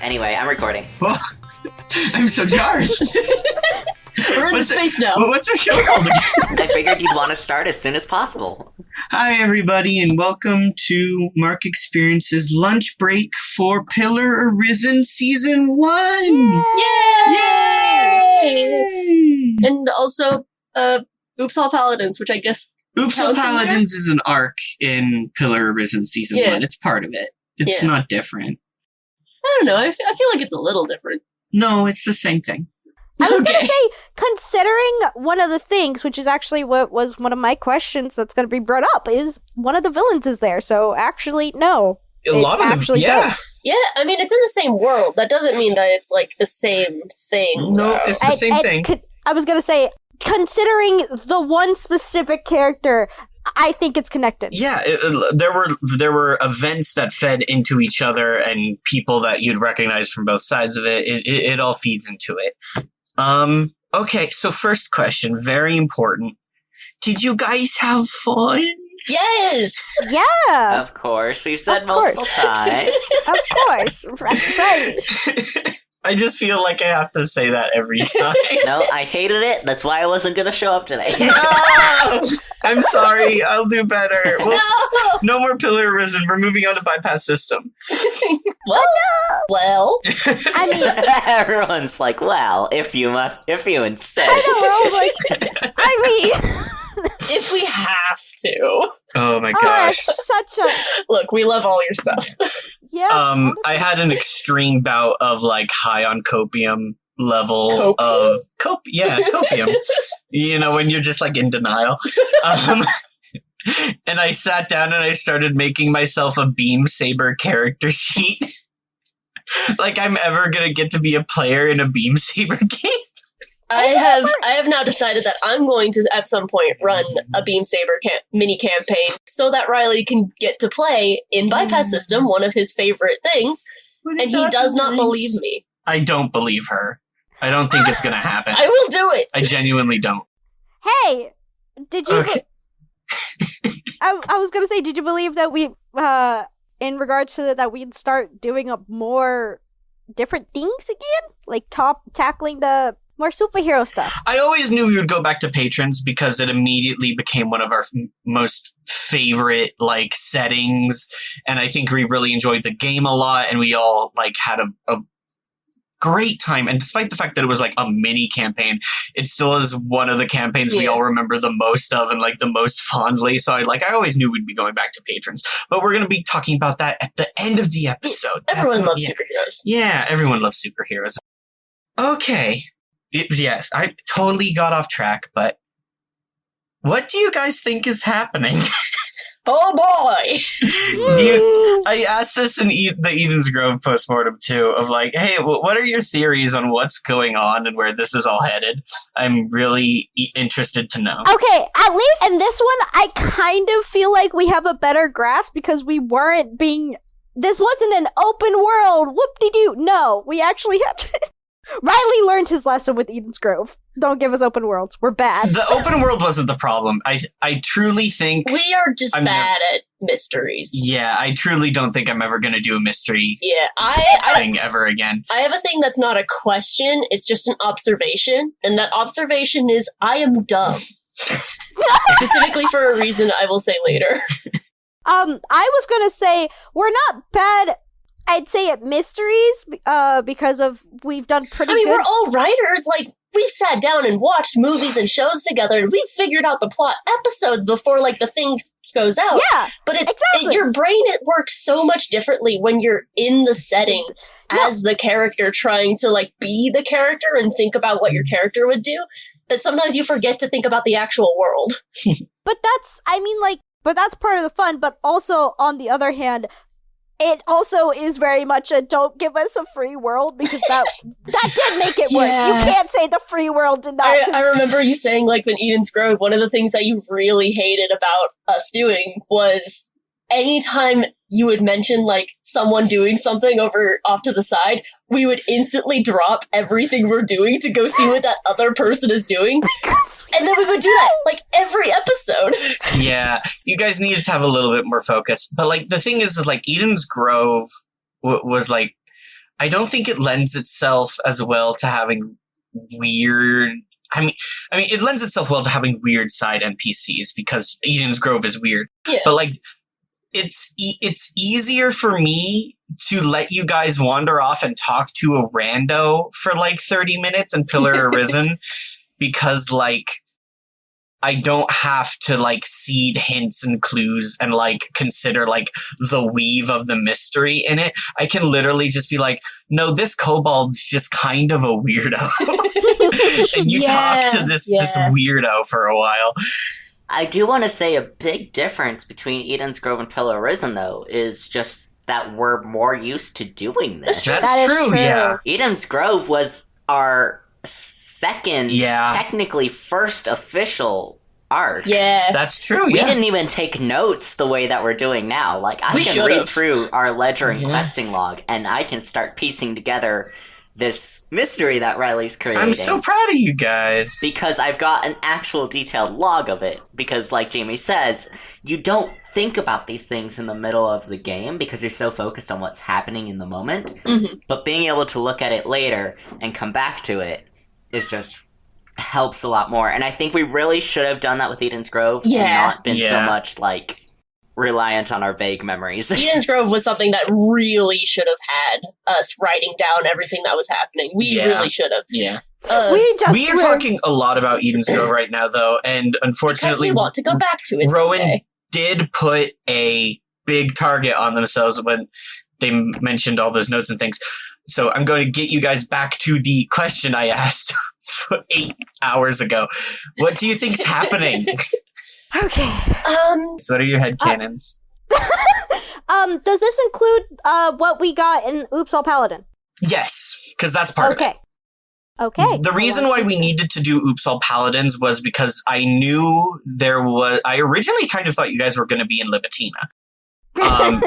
Anyway, I'm recording. Well, I'm so jarred. We're in space now. What's our show called again? I figured you'd want to start as soon as possible. Hi, everybody, and welcome to Mark Experience's lunch break for Pillar Arisen Season 1! Yay! And also, Oops All Paladins, which I guess Oops All Paladins is an arc in Pillar Arisen Season 1. It's part of it. It's not different. I don't know. I feel like it's a little different. No, it's the same thing. I was going to say, considering one of the things, which is actually what was one of my questions that's going to be brought up, is one of the villains is there. So actually, no. A lot of them, yeah. Yeah, I mean, it's in the same world. That doesn't mean that it's like the same thing. No, it's the same thing. I was going to say, considering the one specific character, I think it's connected. Yeah, there were events that fed into each other and people that you'd recognize from both sides of it. It all feeds into it. Okay, so first question, very important. Did you guys have fun? Yes! Yeah! Of course, we've said multiple times. Of course, right. I just feel like I have to say that every time. No, I hated it. That's why I wasn't going to show up today. No! I'm sorry. I'll do better. No more Pillar Arisen. We're moving on to bypass system. Well, I mean, everyone's like, "Well, if you insist." I mean, if we have to. Oh my gosh! Such a look. We love all your stuff. Yeah. I had an extreme bout of like high on copium level of copium. You know, when you're just like in denial. And I sat down and I started making myself a Beam Saber character sheet. Like I'm ever gonna get to be a player in a Beam Saber game. I have now decided that I'm going to at some point run a Beam Saber mini campaign so that Riley can get to play in bypass system, one of his favorite things, and he does not believe me. I don't believe her. I don't think it's gonna happen. I will do it. I genuinely don't. Hey, did you? Okay. I was gonna say, did you believe that we, in regards to that, we'd start doing up more different things again, like tackling the more superhero stuff? I always knew we would go back to patrons because it immediately became one of our most favorite like settings, and I think we really enjoyed the game a lot, and we all like had a great time. And despite the fact that it was like a mini campaign, it still is one of the campaigns we all remember the most of and like the most fondly. So I always knew we'd be going back to patrons, but we're going to be talking about that at the end of the episode. Everyone loves superheroes. Yeah, everyone loves superheroes. Okay. Yes, I totally got off track, but what do you guys think is happening? Oh boy! I asked this in the Eden's Grove postmortem too, of like, hey, what are your theories on what's going on and where this is all headed? I'm really interested to know. Okay, at least in this one, I kind of feel like we have a better grasp because we weren't being... This wasn't an open world, whoop-de-doo. No, we actually had to... Riley learned his lesson with Eden's Grove. Don't give us open worlds. We're bad. The open world wasn't the problem. I truly think... We are just bad at mysteries. Yeah, I truly don't think I'm ever going to do a mystery thing ever again. I have a thing that's not a question. It's just an observation. And that observation is, I am dumb. Specifically for a reason I will say later. I was going to say, we're not bad... I'd say at mysteries, because we've done pretty good. We're all writers. Like, we've sat down and watched movies and shows together, and we've figured out the plot episodes before, like, the thing goes out. Yeah, but your brain, it works so much differently when you're in the setting as the character trying to, like, be the character and think about what your character would do, that sometimes you forget to think about the actual world. But that's part of the fun, but also, on the other hand... It also is very much a don't give us a free world because that did make it worse. You can't say the free world did not. I remember you saying, like, when Eden's Grove, one of the things that you really hated about us doing was anytime you would mention, like, someone doing something off to the side, we would instantly drop everything we're doing to go see what that other person is doing. And then we would do that, like, every episode. Yeah, you guys needed to have a little bit more focus. But, like, the thing is like, Eden's Grove was, like, I don't think it lends itself as well to having weird. I mean, it lends itself well to having weird side NPCs because Eden's Grove is weird. Yeah. But like, it's easier for me to let you guys wander off and talk to a rando for like 30 minutes in Pillar Arisen because like I don't have to like seed hints and clues and like consider like the weave of the mystery in it. I can literally just be like, no, this kobold's just kind of a weirdo. And you talk to this weirdo for a while. I do want to say a big difference between Eden's Grove and Pillar Arisen, though, is just that we're more used to doing this. That's true, yeah. Eden's Grove was our second, technically first official arc. Yeah. That's true, We didn't even take notes the way that we're doing now. Like, I can read through our ledger and questing log, and I can start piecing together this mystery that Riley's creating. I'm so proud of you guys. Because I've got an actual detailed log of it. Because, like Jamie says, you don't think about these things in the middle of the game because you're so focused on what's happening in the moment. Mm-hmm. But being able to look at it later and come back to it is just helps a lot more. And I think we really should have done that with Eden's Grove and not been so much, like, reliant on our vague memories. Eden's Grove was something that really should have had us writing down everything that was happening. We really should have. Yeah. We are talking a lot about Eden's Grove right now, though, and unfortunately, because we want to go back to it. Rowan someday. did put a big target on themselves when they mentioned all those notes and things. So I'm going to get you guys back to the question I asked 8 hours ago. What do you think's happening? Okay. So what are your headcanons? Does this include what we got in Oops All Paladin? Yes, because that's part of it. Okay. The reason why we needed to do Oops All Paladins was because I knew I originally kind of thought you guys were going to be in Libitina.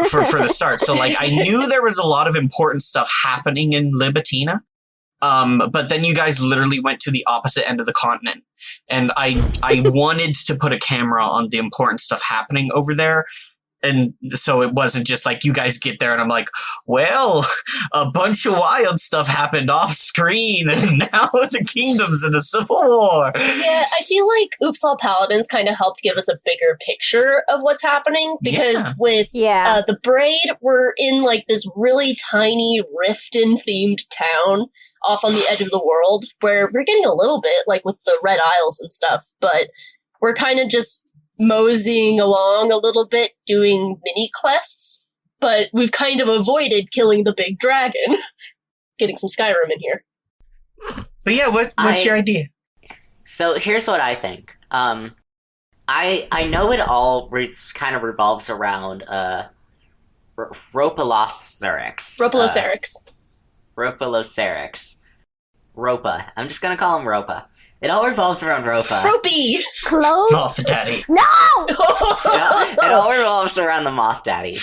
For the start. So like I knew there was a lot of important stuff happening in Libitina. But then you guys literally went to the opposite end of the continent. And I wanted to put a camera on the important stuff happening over there. And so it wasn't just like you guys get there and I'm like, well, a bunch of wild stuff happened off screen and now the kingdom's in a civil war. Yeah, I feel like Oops All Paladins kind of helped give us a bigger picture of what's happening because with the Braid, we're in like this really tiny Riften themed town off on the edge of the world where we're getting a little bit like with the Red Isles and stuff, but we're kind of just moseying along a little bit, doing mini quests, but we've kind of avoided killing the big dragon. Getting some Skyrim in here. But yeah, what's your idea? So here's what I think. I know it all kind of revolves around Ropalocerix. Ropalocerix. Ropa. I'm just gonna call him Ropa. It all revolves around Ropa. Ropey! Close. Moth Daddy. No! It all revolves around the Moth Daddy.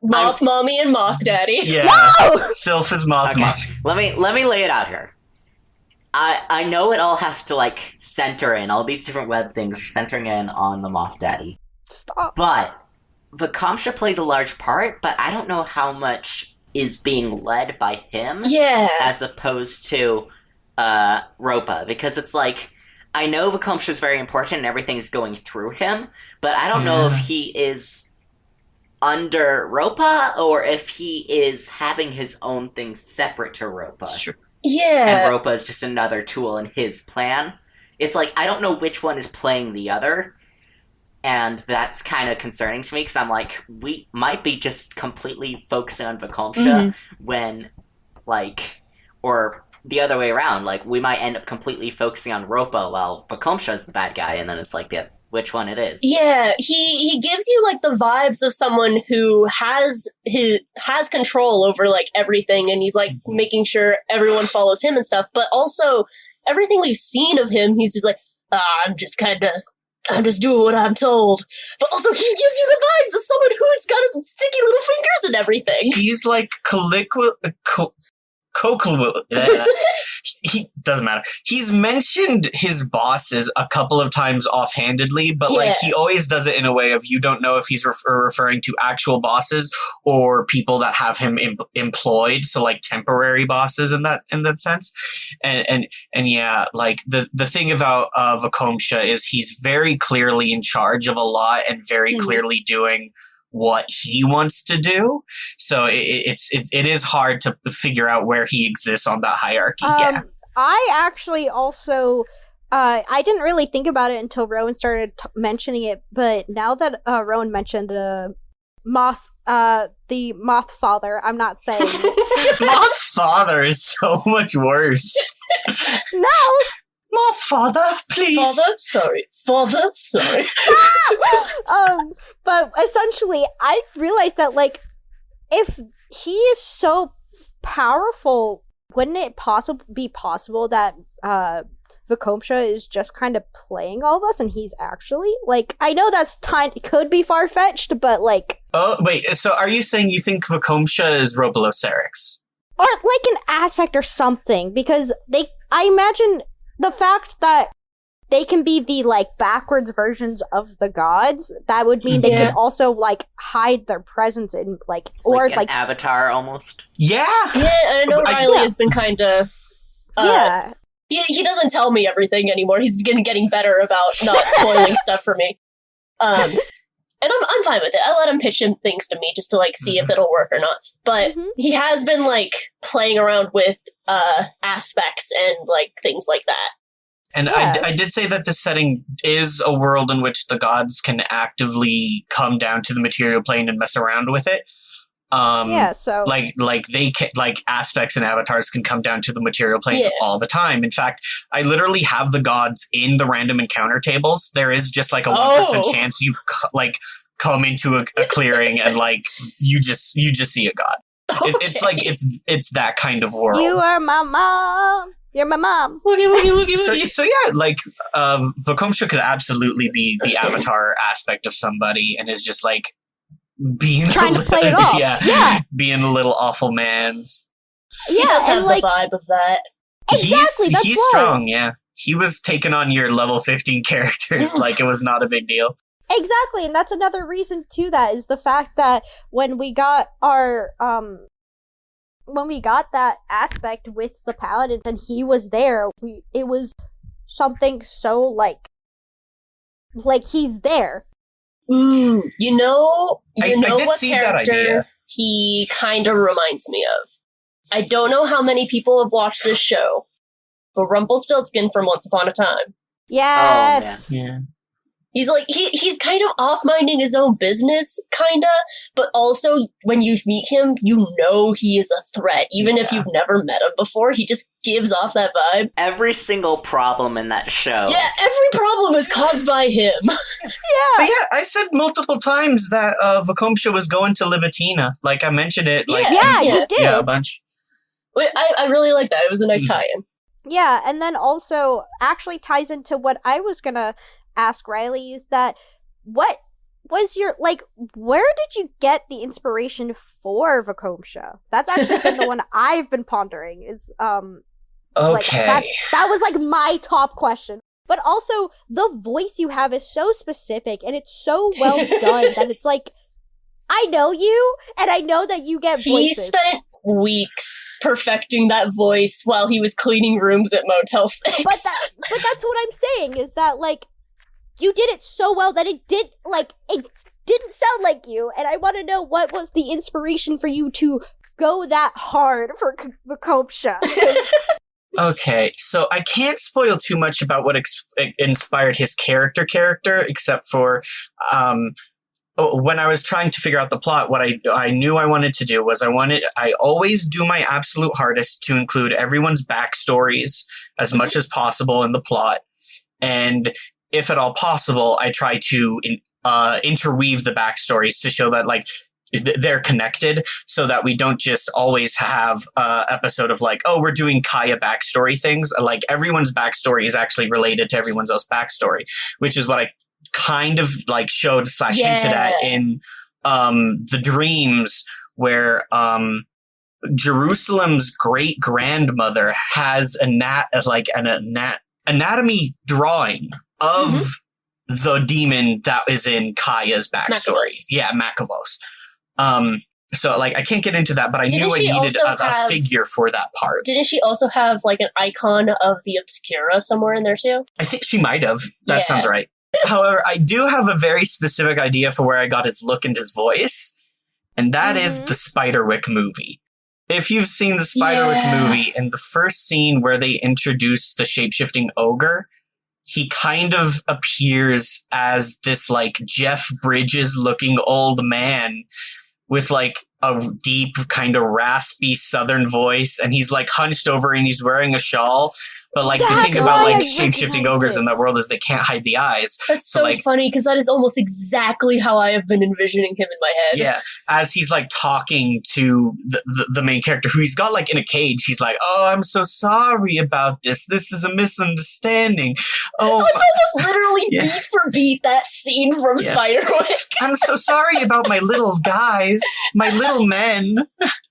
Moth Mommy and Moth Daddy. Yeah. No! Sylph is Moth Mommy. Let me lay it out here. I know it all has to like center in, all these different web things are centering in on the Moth Daddy. Stop. But Vakamsha plays a large part, but I don't know how much is being led by him as opposed to Ropa, because it's like I know Vakamsha is very important and everything's going through him, but I don't know if he is under Ropa or if he is having his own thing separate to Ropa. That's true. Yeah. And Ropa is just another tool in his plan. It's like I don't know which one is playing the other. And that's kind of concerning to me because I'm like, we might be just completely focusing on Vakamsha when, like, or the other way around. Like, we might end up completely focusing on Ropa while Vakamsha's the bad guy, and then it's like, which one it is. Yeah, he gives you like the vibes of someone who has control over like everything, and he's like making sure everyone follows him and stuff. But also, everything we've seen of him, he's just like, I'm just doing what I'm told. But also, he gives you the vibes of someone who's got his sticky little fingers and everything. He's like he doesn't matter. He's mentioned his bosses a couple of times offhandedly, but like he always does it in a way of you don't know if he's referring to actual bosses or people that have him employed, so like temporary bosses in that sense. And yeah, like the thing about Vakomsha is he's very clearly in charge of a lot and very clearly doing what he wants to do. So it is hard to figure out where he exists on that hierarchy. I actually also I didn't really think about it until Rowan started mentioning it, but now that Rowan mentioned the Moth Father, I'm not saying Moth Father is so much worse. No. Moth Father, please. Father, sorry. But essentially, I realized that, like, if he is so powerful, wouldn't it be possible that Vakomsha is just kind of playing all of us, and he's actually, like, I know that's could be far-fetched, but, like... Oh, wait, so are you saying you think Vakomsha is Robolosarix? Or, like, an aspect or something, because I imagine... The fact that they can be the, like, backwards versions of the gods, that would mean they can also, like, hide their presence in, like... Or, like an avatar, almost? Yeah! Yeah, and I know Riley has been kind of... yeah. He doesn't tell me everything anymore. He's been getting better about not spoiling stuff for me. And I'm fine with it. I let him pitch in things to me just to, like, see if it'll work or not. But he has been, like, playing around with aspects and, like, things like that. And I did say that this setting is a world in which the gods can actively come down to the material plane and mess around with it. So... Like they can, like, aspects and avatars can come down to the material plane all the time. In fact, I literally have the gods in the random encounter tables. There is just, like, a 1% chance you, like, come into a clearing and, like, you just see a god. Okay. It's like, it's that kind of world. You are my mom. You're my mom. So yeah, like, Vakomsha could absolutely be the avatar aspect of somebody and is just, like, being trying to play it off. Yeah. Being a little awful man's. He does have the vibe of that. Exactly, he's strong, yeah. He was taking on your level 15 characters like it was not a big deal. Exactly, and that's another reason to that, is the fact that when we got our, when we got that aspect with the Paladins and he was there, it was something so, like he's there. You know I did what see that character idea. he kind of reminds me of? I don't know how many people have watched this show, but Rumpelstiltskin from Once Upon a Time. Yes. Oh, yeah. He's like, he's kind of off-minding his own business, kinda, but also, when you meet him, you know he is a threat. Even if you've never met him before, he just gives off that vibe. Every single problem in that show. Yeah, every problem is caused by him. But yeah, I said multiple times that Vakomsha was going to Libitina. Like, I mentioned it. Like, you did. Yeah, a bunch. I really like that. It was a nice tie-in. Yeah, and then also, actually ties into what I was gonna ask Riley, is that what was your, like, where did you get the inspiration for Vakomsha? That's actually been the one I've been pondering, is okay, like, that was like my top question. But also, the voice you have is so specific and it's so well done that it's like, I know you, and I know that you get voices. He spent weeks perfecting that voice while he was cleaning rooms at Motel 6. But that's what I'm saying, is that, like, you did it so well that it didn't sound like you, and I want to know what was the inspiration for you to go that hard for Vakomsha. Okay, so I can't spoil too much about what inspired his character, except for when I was trying to figure out the plot, what I knew I wanted to do was I always do my absolute hardest to include everyone's backstories as much as possible in the plot, and if at all possible, I try to interweave the backstories to show that, like, they're connected, so that we don't just always have an episode of, like, oh, we're doing Kaya backstory things. Like, everyone's backstory is actually related to everyone's else backstory, which is what I kind of, like, showed / hinted at in the dreams, where Jerusalem's great grandmother has an anatomy drawing of the demon that is in Kaya's backstory. Macavos. Yeah, Macavos. So, like, I can't get into that, but I knew I needed a figure for that part. Didn't she also have, like, an icon of the Obscura somewhere in there, too? I think she might have. That sounds right. However, I do have a very specific idea for where I got his look and his voice, and that is the Spiderwick movie. If you've seen the Spiderwick movie, in the first scene where they introduce the shape-shifting ogre, he kind of appears as this, like, Jeff Bridges-looking old man with, like, a deep, kind of raspy southern voice, and he's, like, hunched over and he's wearing a shawl. But, like, the thing about, like, shape-shifting ogres in that world is they can't hide the eyes. That's so funny, because that is almost exactly how I have been envisioning him in my head. Yeah, as he's, like, talking to the main character, who he's got, like, in a cage. He's like, oh, I'm so sorry about this. This is a misunderstanding. Oh, it's almost literally beat for beat that scene from Spiderwick. I'm so sorry about my little guys, my little men.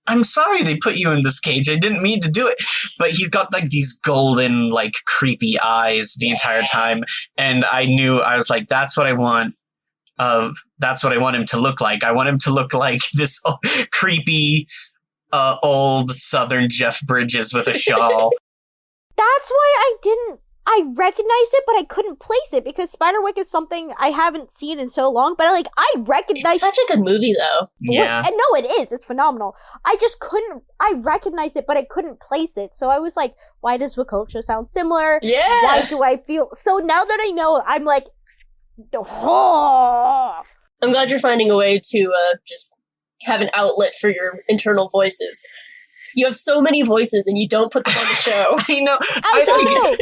I'm sorry they put you in this cage. I didn't mean to do it. But he's got, like, these golden, like, creepy eyes the entire time. And I was like, that's what I want. That's what I want him to look like. I want him to look like this creepy, old Southern Jeff Bridges with a shawl. That's why I recognized it, but I couldn't place it, because Spiderwick is something I haven't seen in so long, but, like, I recognize... It's such a good movie, though. Yeah. And no, it is. It's phenomenal. I just couldn't... I recognized it, but I couldn't place it. So I was like, why does Vakosha sound similar? Yeah! Why do I feel... So now that I know, I'm like... Oh! I'm glad you're finding a way to just have an outlet for your internal voices. You have so many voices and you don't put them on the show. I know.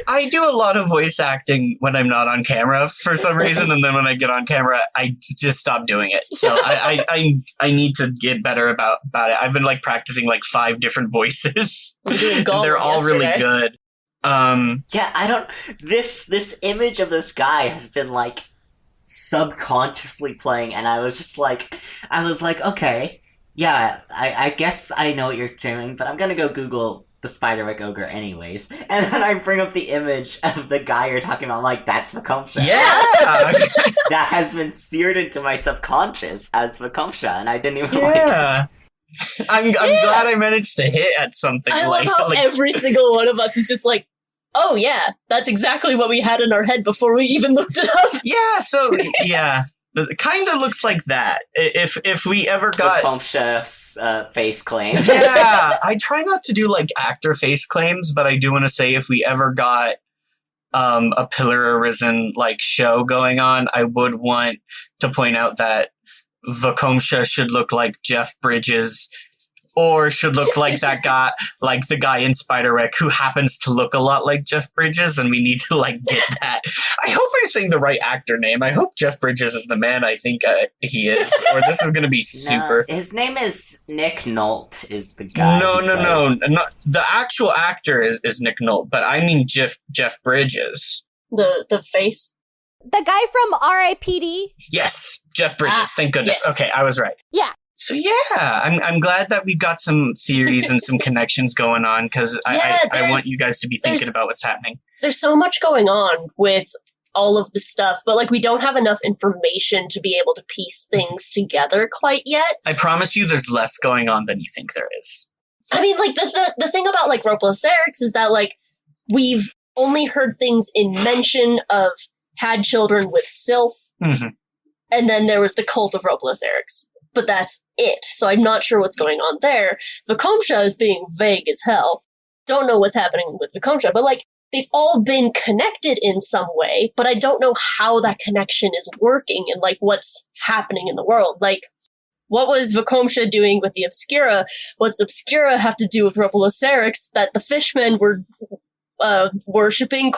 I do a lot of voice acting when I'm not on camera for some reason, and then when I get on camera, I just stop doing it. So I need to get better about it. I've been, like, practicing, like, 5 different voices. And they're all really good. Yeah, I don't... This image of this guy has been, like, subconsciously playing, and I was like, okay... Yeah, I guess I know what you're doing, but I'm gonna go Google the Spiderwick ogre anyways. And then I bring up the image of the guy you're talking about, like, that's Vakosha. Yeah! That has been seared into my subconscious as Vakosha, and I didn't even I'm glad I managed to hit at something. I love how every single one of us is just like, oh yeah, that's exactly what we had in our head before we even looked it up. Yeah, so, yeah. It kind of looks like that. If we ever got Vakosha's face claim. Yeah, I try not to do, like, actor face claims, but I do want to say if we ever got a Pillar Arisen, like, show going on, I would want to point out that Vakosha should look like Jeff Bridges, or should look like that guy, like the guy in Spiderwick who happens to look a lot like Jeff Bridges, and we need to, like, get that. I hope I'm saying the right actor name. I hope Jeff Bridges is the man I think he is, or this is going to be super... No, his name is Nick Nolte, is the guy. No. The actual actor is Nick Nolte, but I mean Jeff Bridges. The face? The guy from R.I.P.D.? Yes, Jeff Bridges. Thank goodness. Yes. Okay, I was right. Yeah. So yeah, I'm glad that we've got some theories and some connections going on, because I want you guys to be thinking about what's happening. There's so much going on with all of the stuff, but, like, we don't have enough information to be able to piece things together quite yet. I promise you there's less going on than you think there is. I mean, like, the thing about, like, Ropolycerix is that, like, we've only heard things in mention of had children with Sylph, and then there was the cult of Ropolycerix. But that's it. So I'm not sure what's going on there. Vakosha is being vague as hell. Don't know what's happening with Vakosha, but, like, they've all been connected in some way, but I don't know how that connection is working and, like, what's happening in the world. Like, what was Vakosha doing with the Obscura? What's Obscura have to do with Ropolycerix that the fishmen were worshipping? ?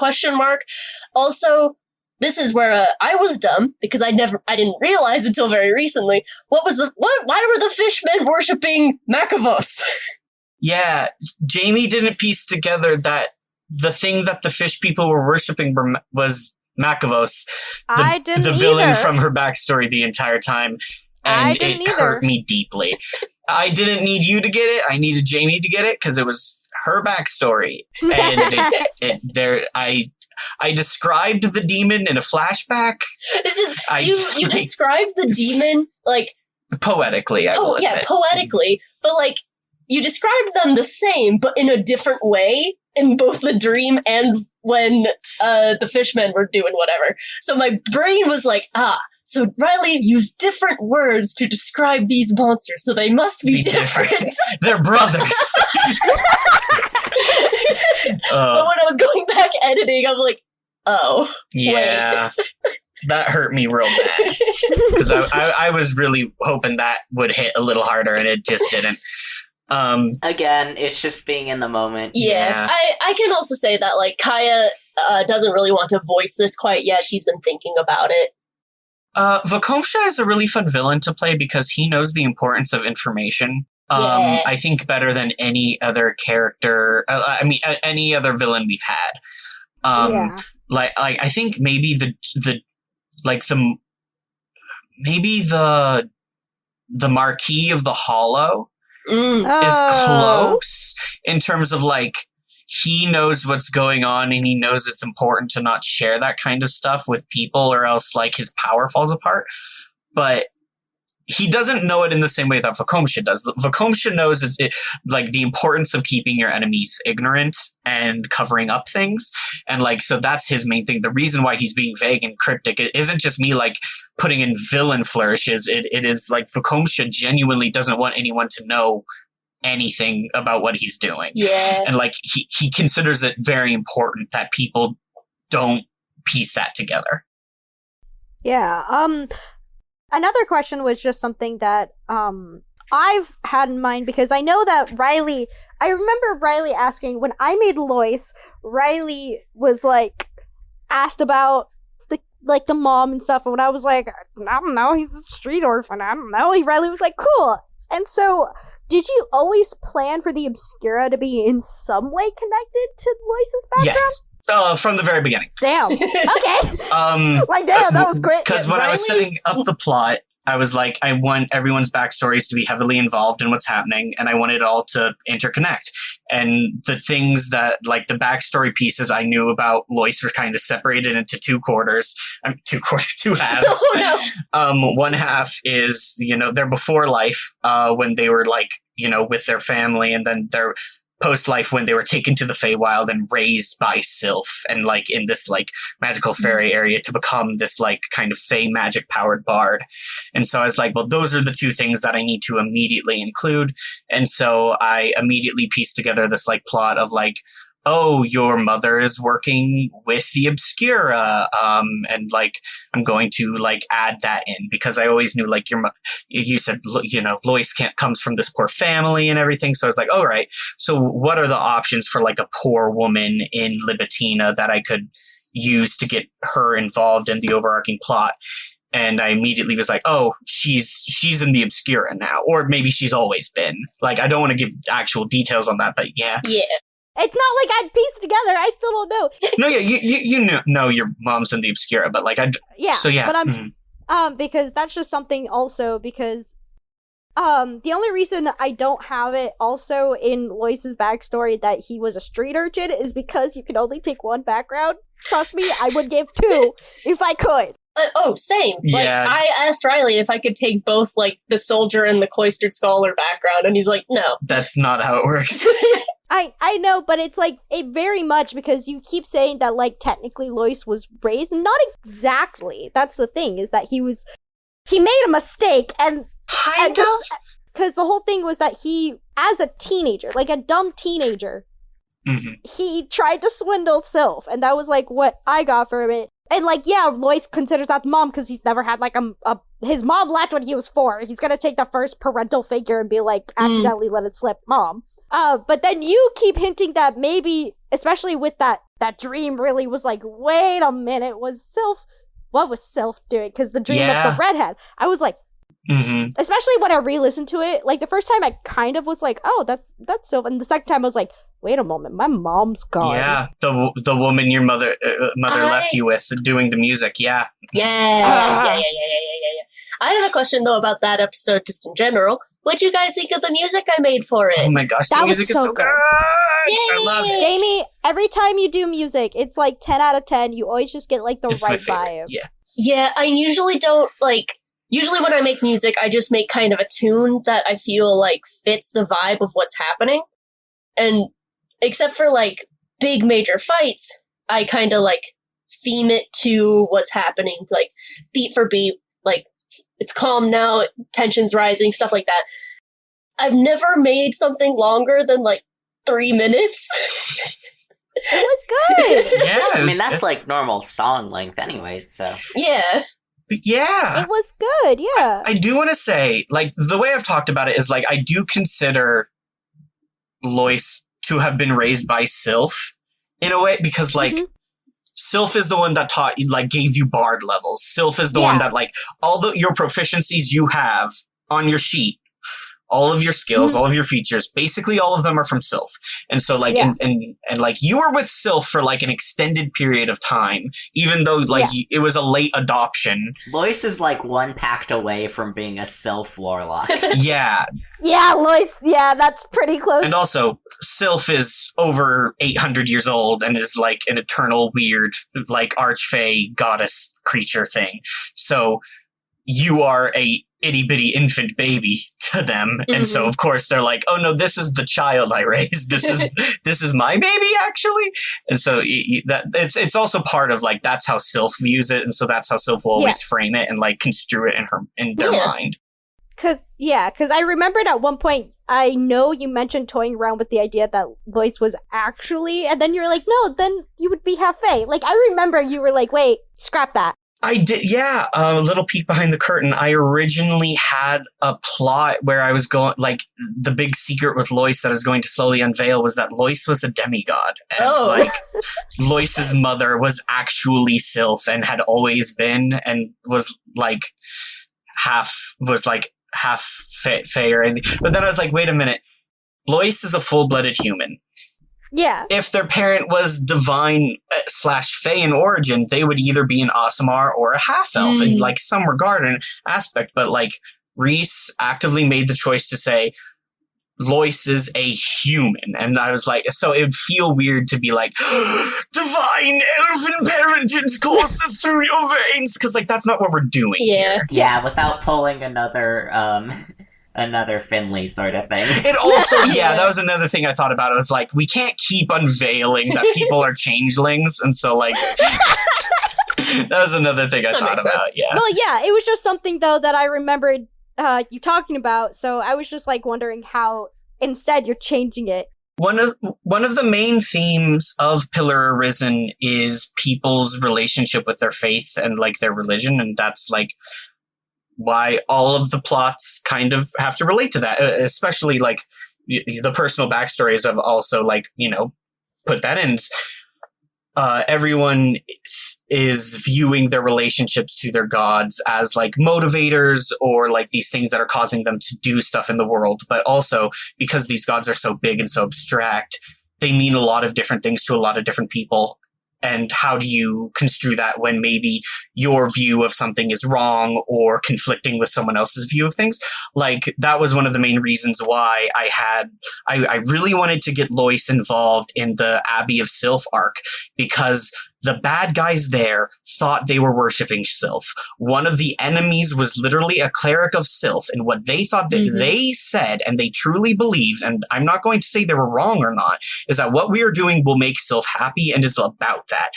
Also, this is where I was dumb, because I didn't realize until very recently. Why were the fishmen worshipping Macavos? Yeah, Jamie didn't piece together that the thing that the fish people were worshipping was Macavos, the villain from her backstory the entire time, and it hurt me deeply. I didn't need you to get it. I needed Jamie to get it because it was her backstory. And I described the demon in a flashback. It's just, you described the demon, like... Poetically, poetically. But, like, you described them the same, but in a different way in both the dream and when the fishmen were doing whatever. So my brain was like, so Riley used different words to describe these monsters, so they must be different. They're brothers. But when I was going back editing, I'm like, oh. Yeah. That hurt me real bad. Because I was really hoping that would hit a little harder, and it just didn't. Again, it's just being in the moment. Yeah. I can also say that, like, Kaya doesn't really want to voice this quite yet. She's been thinking about it. Vakomsha is a really fun villain to play because he knows the importance of information. I think better than any other character. Any other villain we've had. Like I think maybe the Marquis of the Hollow is close in terms of, like, he knows what's going on and he knows it's important to not share that kind of stuff with people or else, like, his power falls apart. But he doesn't know it in the same way that Vakomsha does. Vakomsha knows like the importance of keeping your enemies ignorant and covering up things. And, like, so that's his main thing. The reason why he's being vague and cryptic, it isn't just me, like, putting in villain flourishes. It is like Vakomsha genuinely doesn't want anyone to know anything about what he's doing. Yeah. And, like, he considers it very important that people don't piece that together. Yeah. Another question was just something that I've had in mind, because I know that I remember Riley asking, when I made Lois, Riley was, like, asked about the mom and stuff, and when I was like, I don't know, he's a street orphan, I don't know, Riley was like, cool. And so, did you always plan for the Obscura to be in some way connected to Lois's background? Yes. From the very beginning. Damn. Okay. Like, damn, that was great. Because when I was setting up the plot, I was like, I want everyone's backstories to be heavily involved in what's happening, and I want it all to interconnect. And the things that, like, the backstory pieces I knew about Lois were kind of separated into two halves. Oh, no. One half is, their before life, when they were, like, with their family, and then their post-life when they were taken to the Feywild and raised by Sylph and, like, in this, like, magical fairy area to become this, like, kind of Fey magic powered bard. And so I was like, well, those are the two things that I need to immediately include. And so I immediately pieced together this, like, plot of, like, oh, your mother is working with the Obscura, and, like, I'm going to, like, add that in, because I always knew, like, you said, Lois comes from this poor family and everything, so I was like, all right, so what are the options for, like, a poor woman in Libitina that I could use to get her involved in the overarching plot? And I immediately was like, oh, she's in the Obscura now, or maybe she's always been. Like, I don't want to give actual details on that, but yeah. Yeah. It's not like I'd piece it together. I still don't know. No, yeah, you know your mom's in the Obscura, but, like, so yeah. But I'm because that's just something also, because the only reason I don't have it also in Lois's backstory that he was a street urchin is because you can only take one background. Trust me, I would give two if I could. Same. Like, yeah. I asked Riley if I could take both, like, the soldier and the cloistered scholar background, and he's like, no. That's not how it works. I know, but it's, like, it very much, because you keep saying that, like, technically Lois was raised, and not exactly. That's the thing, is that he made a mistake, and kind of, because the whole thing was that he, as a teenager, like a dumb teenager, he tried to swindle Sylph, and that was, like, what I got from it. And, like, yeah, Lois considers that mom because he's never had, like, his mom left when he was 4. He's gonna take the first parental figure and be like, accidentally let it slip, mom. But then you keep hinting that maybe, especially with that dream really was like, wait a minute, what was Sylph doing? Because the dream of the redhead, I was like, especially when I re-listened to it, like, the first time I kind of was like, oh, that's Sylph, and the second time I was like, wait a moment, my mom's gone. Yeah, the woman your mother left you with doing the music, yeah. Yeah. I have a question, though, about that episode just in general. What'd you guys think of the music I made for it? Oh my gosh, the music is so good! Yay! I love it. Jamie, every time you do music, it's like 10 out of 10. You always just get like the It's right my favorite. vibe. Yeah. Yeah, I usually don't, usually when I make music, I just make kind of a tune that I feel like fits the vibe of what's happening. And except for like big major fights, I kind of like theme it to what's happening, like beat for beat, like it's calm now, tension's rising, stuff like that. I've never made something longer than like 3 minutes. It was good. Yeah. I mean, that's like normal song length anyways, so. Yeah. Yeah. It was good, yeah. I do want to say, like, the way I've talked about it is, like, I do consider Lois to have been raised by Sylph in a way, because, like, Sylph is the one that taught you, like, gave you bard levels. Sylph is the one that, like, your proficiencies you have on your sheet, all of your skills, all of your features, basically all of them are from Sylph. And so, like, and like, you were with Sylph for, like, an extended period of time, even though, like, it was a late adoption. Lois is, like, one pact away from being a Sylph warlock. Yeah. Yeah, Lois, that's pretty close. And also, Sylph is over 800 years old and is, like, an eternal, weird, like, archfey goddess creature thing. So, you are a itty-bitty infant baby to them. And so, of course, they're like, oh, no, this is the child I raised. This is my baby, actually. And so it's also part of, like, that's how Sylph views it. And so that's how Sylph will always frame it and, like, construe it in their mind. Because I remembered at one point, I know you mentioned toying around with the idea that Lois was actually, and then you were like, no, then you would be half Fae. Like, I remember you were like, wait, scrap that. I did, yeah. A little peek behind the curtain. I originally had a plot where I was going, like, the big secret with Lois that I was going to slowly unveil was that Lois was a demigod. And, like, Lois's mother was actually Sylph and had always been, and was, like, half Fae or anything. But then I was like, wait a minute. Lois is a full-blooded human. Yeah. If their parent was divine / Fae in origin, they would either be an Aasimar or a half-elf in, like, some regard and aspect. But, like, Reese actively made the choice to say, Lois is a human. And I was like, so it would feel weird to be like, divine elfin parentage courses through your veins. Because, like, that's not what we're doing here. Yeah, without pulling another Finley sort of thing. It also, that was another thing I thought about. It was like, we can't keep unveiling that people are changelings. And so, like, that was another thing I thought about. Sense. Yeah. Well, yeah, it was just something, though, that I remembered you talking about. So I was just, like, wondering how instead you're changing it. One of the main themes of Pillar Arisen is people's relationship with their faith and, like, their religion. And that's, like, why all of the plots kind of have to relate to that, especially, like, the personal backstories of also, like, you know, put that in. Everyone is viewing their relationships to their gods as, like, motivators or, like, these things that are causing them to do stuff in the world. But also, because these gods are so big and so abstract, they mean a lot of different things to a lot of different people. And how do you construe that when maybe your view of something is wrong or conflicting with someone else's view of things? Like, that was one of the main reasons why I really wanted to get Lois involved in the Abbey of Sylph arc, because the bad guys there thought they were worshipping Sylph. One of the enemies was literally a cleric of Sylph, and what they thought that they said, and they truly believed, and I'm not going to say they were wrong or not, is that what we are doing will make Sylph happy and is about that.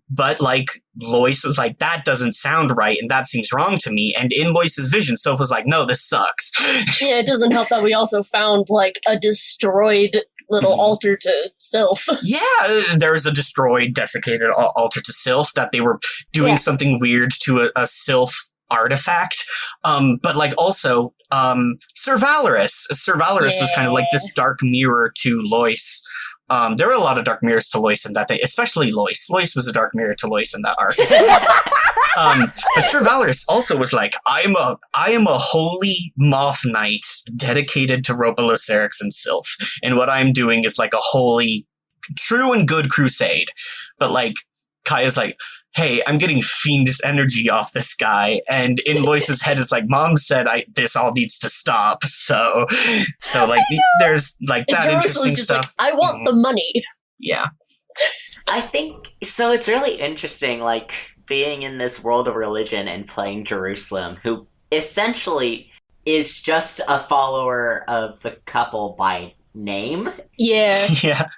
But like, Lois was like, that doesn't sound right, and that seems wrong to me. And in Lois's vision, Sylph was like, no, this sucks. Yeah, it doesn't help that we also found, like, a destroyed little altar to Sylph. Yeah, there's a destroyed, desiccated altar to Sylph that they were doing something weird to a Sylph artifact. But, like, also, Sir Valorous was kind of like this dark mirror to Lois. There were a lot of dark mirrors to Lois in that thing, especially Lois. Lois was a dark mirror to Lois in that arc. But Sir Valorous also was like, I am a holy moth knight dedicated to Ropa-Locerix and Sylph. And what I'm doing is, like, a holy, true and good crusade. But, like, Kaya's like, hey, I'm getting fiendish energy off this guy. And in Lois's head is like, Mom said this all needs to stop. So like, there's like that interesting just stuff. Like, I want the money. Yeah. I think, so it's really interesting, like, being in this world of religion and playing Jerusalem, who essentially is just a follower of the couple by name. Yeah. Yeah.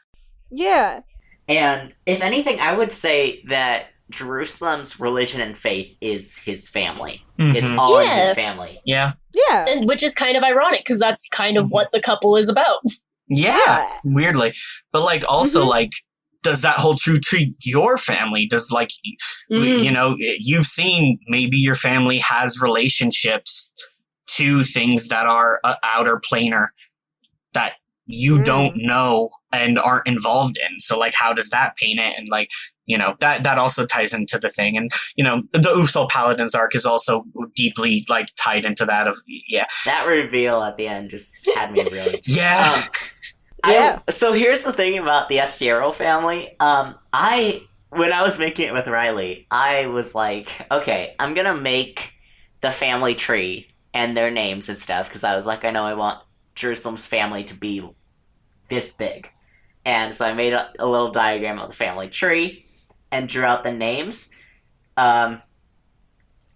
Yeah. And if anything, I would say that Jerusalem's religion and faith is his family. Mm-hmm. It's all in his family. Yeah. Yeah. And which is kind of ironic, because that's kind of what the couple is about. Yeah. Weirdly. But, like, also, like, does that hold true to your family? Does, like, you know, you've seen maybe your family has relationships to things that are outer planar that you don't know and aren't involved in. So, like, how does that paint it? And, like, you know, that also ties into the thing. And, you know, the Oops All Paladins arc is also deeply, like, tied into that of, yeah. That reveal at the end just had me really... Yeah. So here's the thing about the Estiero family. When I was making it with Riley, I was like, okay, I'm gonna make the family tree and their names and stuff, because I was like, I know I want Jerusalem's family to be this big. And so I made a little diagram of the family tree and drew out the names.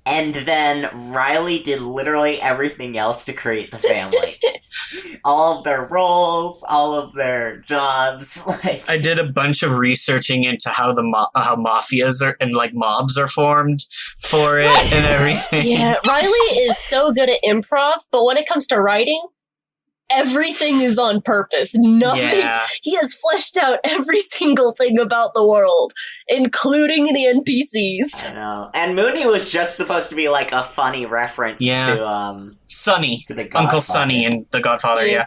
And then Riley did literally everything else to create the family. All of their roles, all of their jobs. Like, I did a bunch of researching into how how mafias are and like mobs are formed for it and everything. Yeah, Riley is so good at improv, but when it comes to writing, everything is on purpose. Nothing. Yeah. He has fleshed out every single thing about the world, including the NPCs. I know. And Mooney was just supposed to be like a funny reference to Sonny, to the Uncle Sonny and The Godfather. Yeah.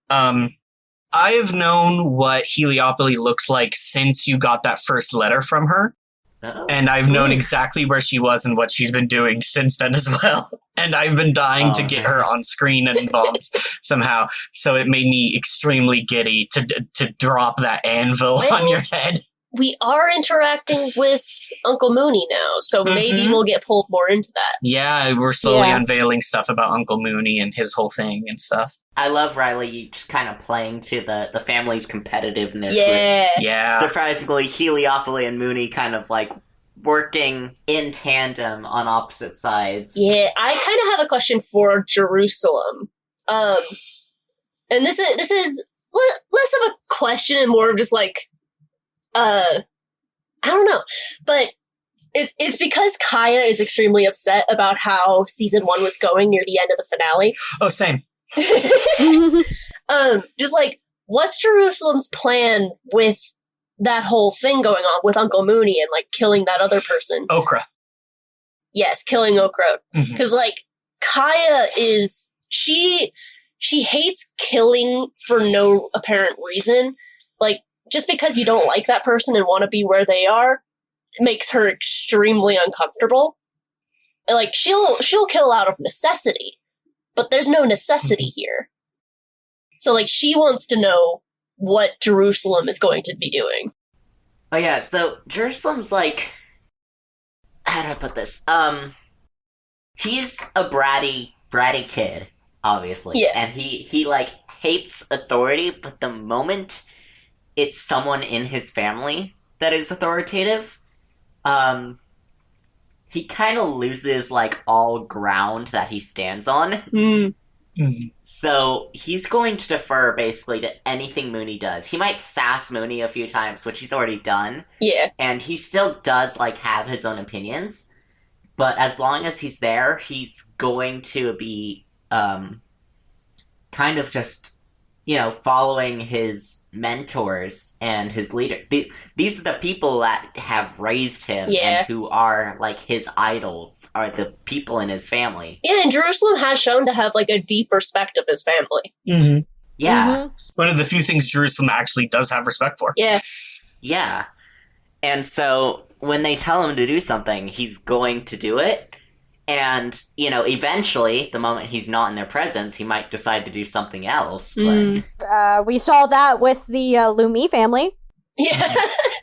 I've known what Heliopoly looks like since you got that first letter from her. Oh. And I've known exactly where she was and what she's been doing since then as well. And I've been dying to get her on screen and involved somehow. So it made me extremely giddy to drop that anvil on your head. We are interacting with Uncle Mooney now, so maybe we'll get pulled more into that. Yeah, we're slowly unveiling stuff about Uncle Mooney and his whole thing and stuff. I love Riley just kind of playing to the family's competitiveness. Yeah. Surprisingly, Heliopoly and Mooney kind of like working in tandem on opposite sides. Yeah, I kind of have a question for Jerusalem. And this is less of a question and more of just like, I don't know, but it's because Kaya is extremely upset about how season 1 was going near the end of the finale. Oh, same. Just like, what's Jerusalem's plan with that whole thing going on with Uncle Mooney and like killing that other person? Okra. Yes, killing Okra. Because like, Kaya is, she hates killing for no apparent reason. Like, just because you don't like that person and want to be where they are makes her extremely uncomfortable. Like, she'll kill out of necessity, but there's no necessity here. So, like, she wants to know what Jerusalem is going to be doing. Oh yeah, so Jerusalem's like, how do I put this? He's a bratty kid, obviously. Yeah. And he like hates authority, but the moment it's someone in his family that is authoritative, he kind of loses, like, all ground that he stands on. So he's going to defer, basically, to anything Mooney does. He might sass Mooney a few times, which he's already done. Yeah. And he still does, like, have his own opinions. But as long as he's there, he's going to be, kind of just, you know, following his mentors and his leader. These are the people that have raised him and who are, like, his idols, are the people in his family. Yeah, and Jerusalem has shown to have, like, a deep respect of his family. Yeah. One of the few things Jerusalem actually does have respect for. Yeah. Yeah. And so when they tell him to do something, he's going to do it. And, you know, eventually, the moment he's not in their presence, he might decide to do something else. But we saw that with the Lumi family. Yeah.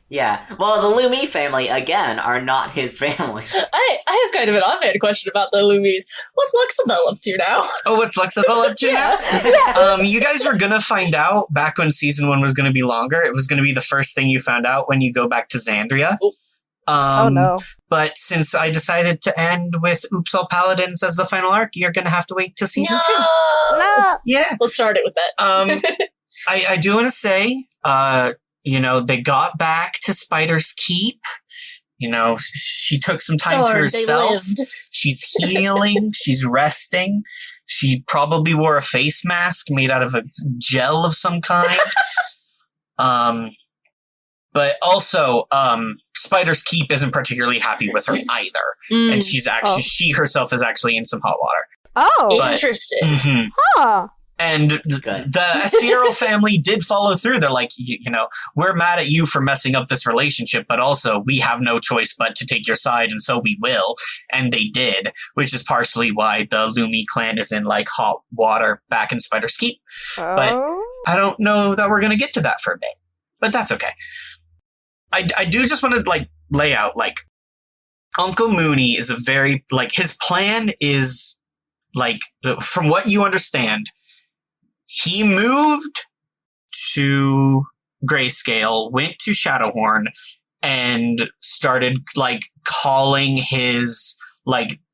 Yeah. Well, the Lumi family, again, are not his family. I have kind of an offhand question about the Lumis. What's Luxabel up to now? Oh, what's Luxabel up to now? You guys were going to find out back when season 1 was going to be longer. It was going to be the first thing you found out when you go back to Xandria. Oh no. But since I decided to end with Oops All Paladins as the final arc, you're going to have to wait till season 2. No. Yeah. Let's start it with that. I do want to say, they got back to Spider's Keep. She took some time to herself. She's healing. She's resting. She probably wore a face mask made out of a gel of some kind. But also, Spider's Keep isn't particularly happy with her either. And she herself is actually in some hot water. Oh. Interesting. Mm-hmm. Huh. And the Estiero family did follow through. They're like, we're mad at you for messing up this relationship, but also we have no choice but to take your side, and so we will. And they did, which is partially why the Lumi clan is in like hot water back in Spider's Keep. But I don't know that we're going to get to that for a bit, but that's okay. I do just want to lay out Uncle Mooney is his plan is from what you understand, he moved to Grayscale, went to Shadowhorn, and started calling his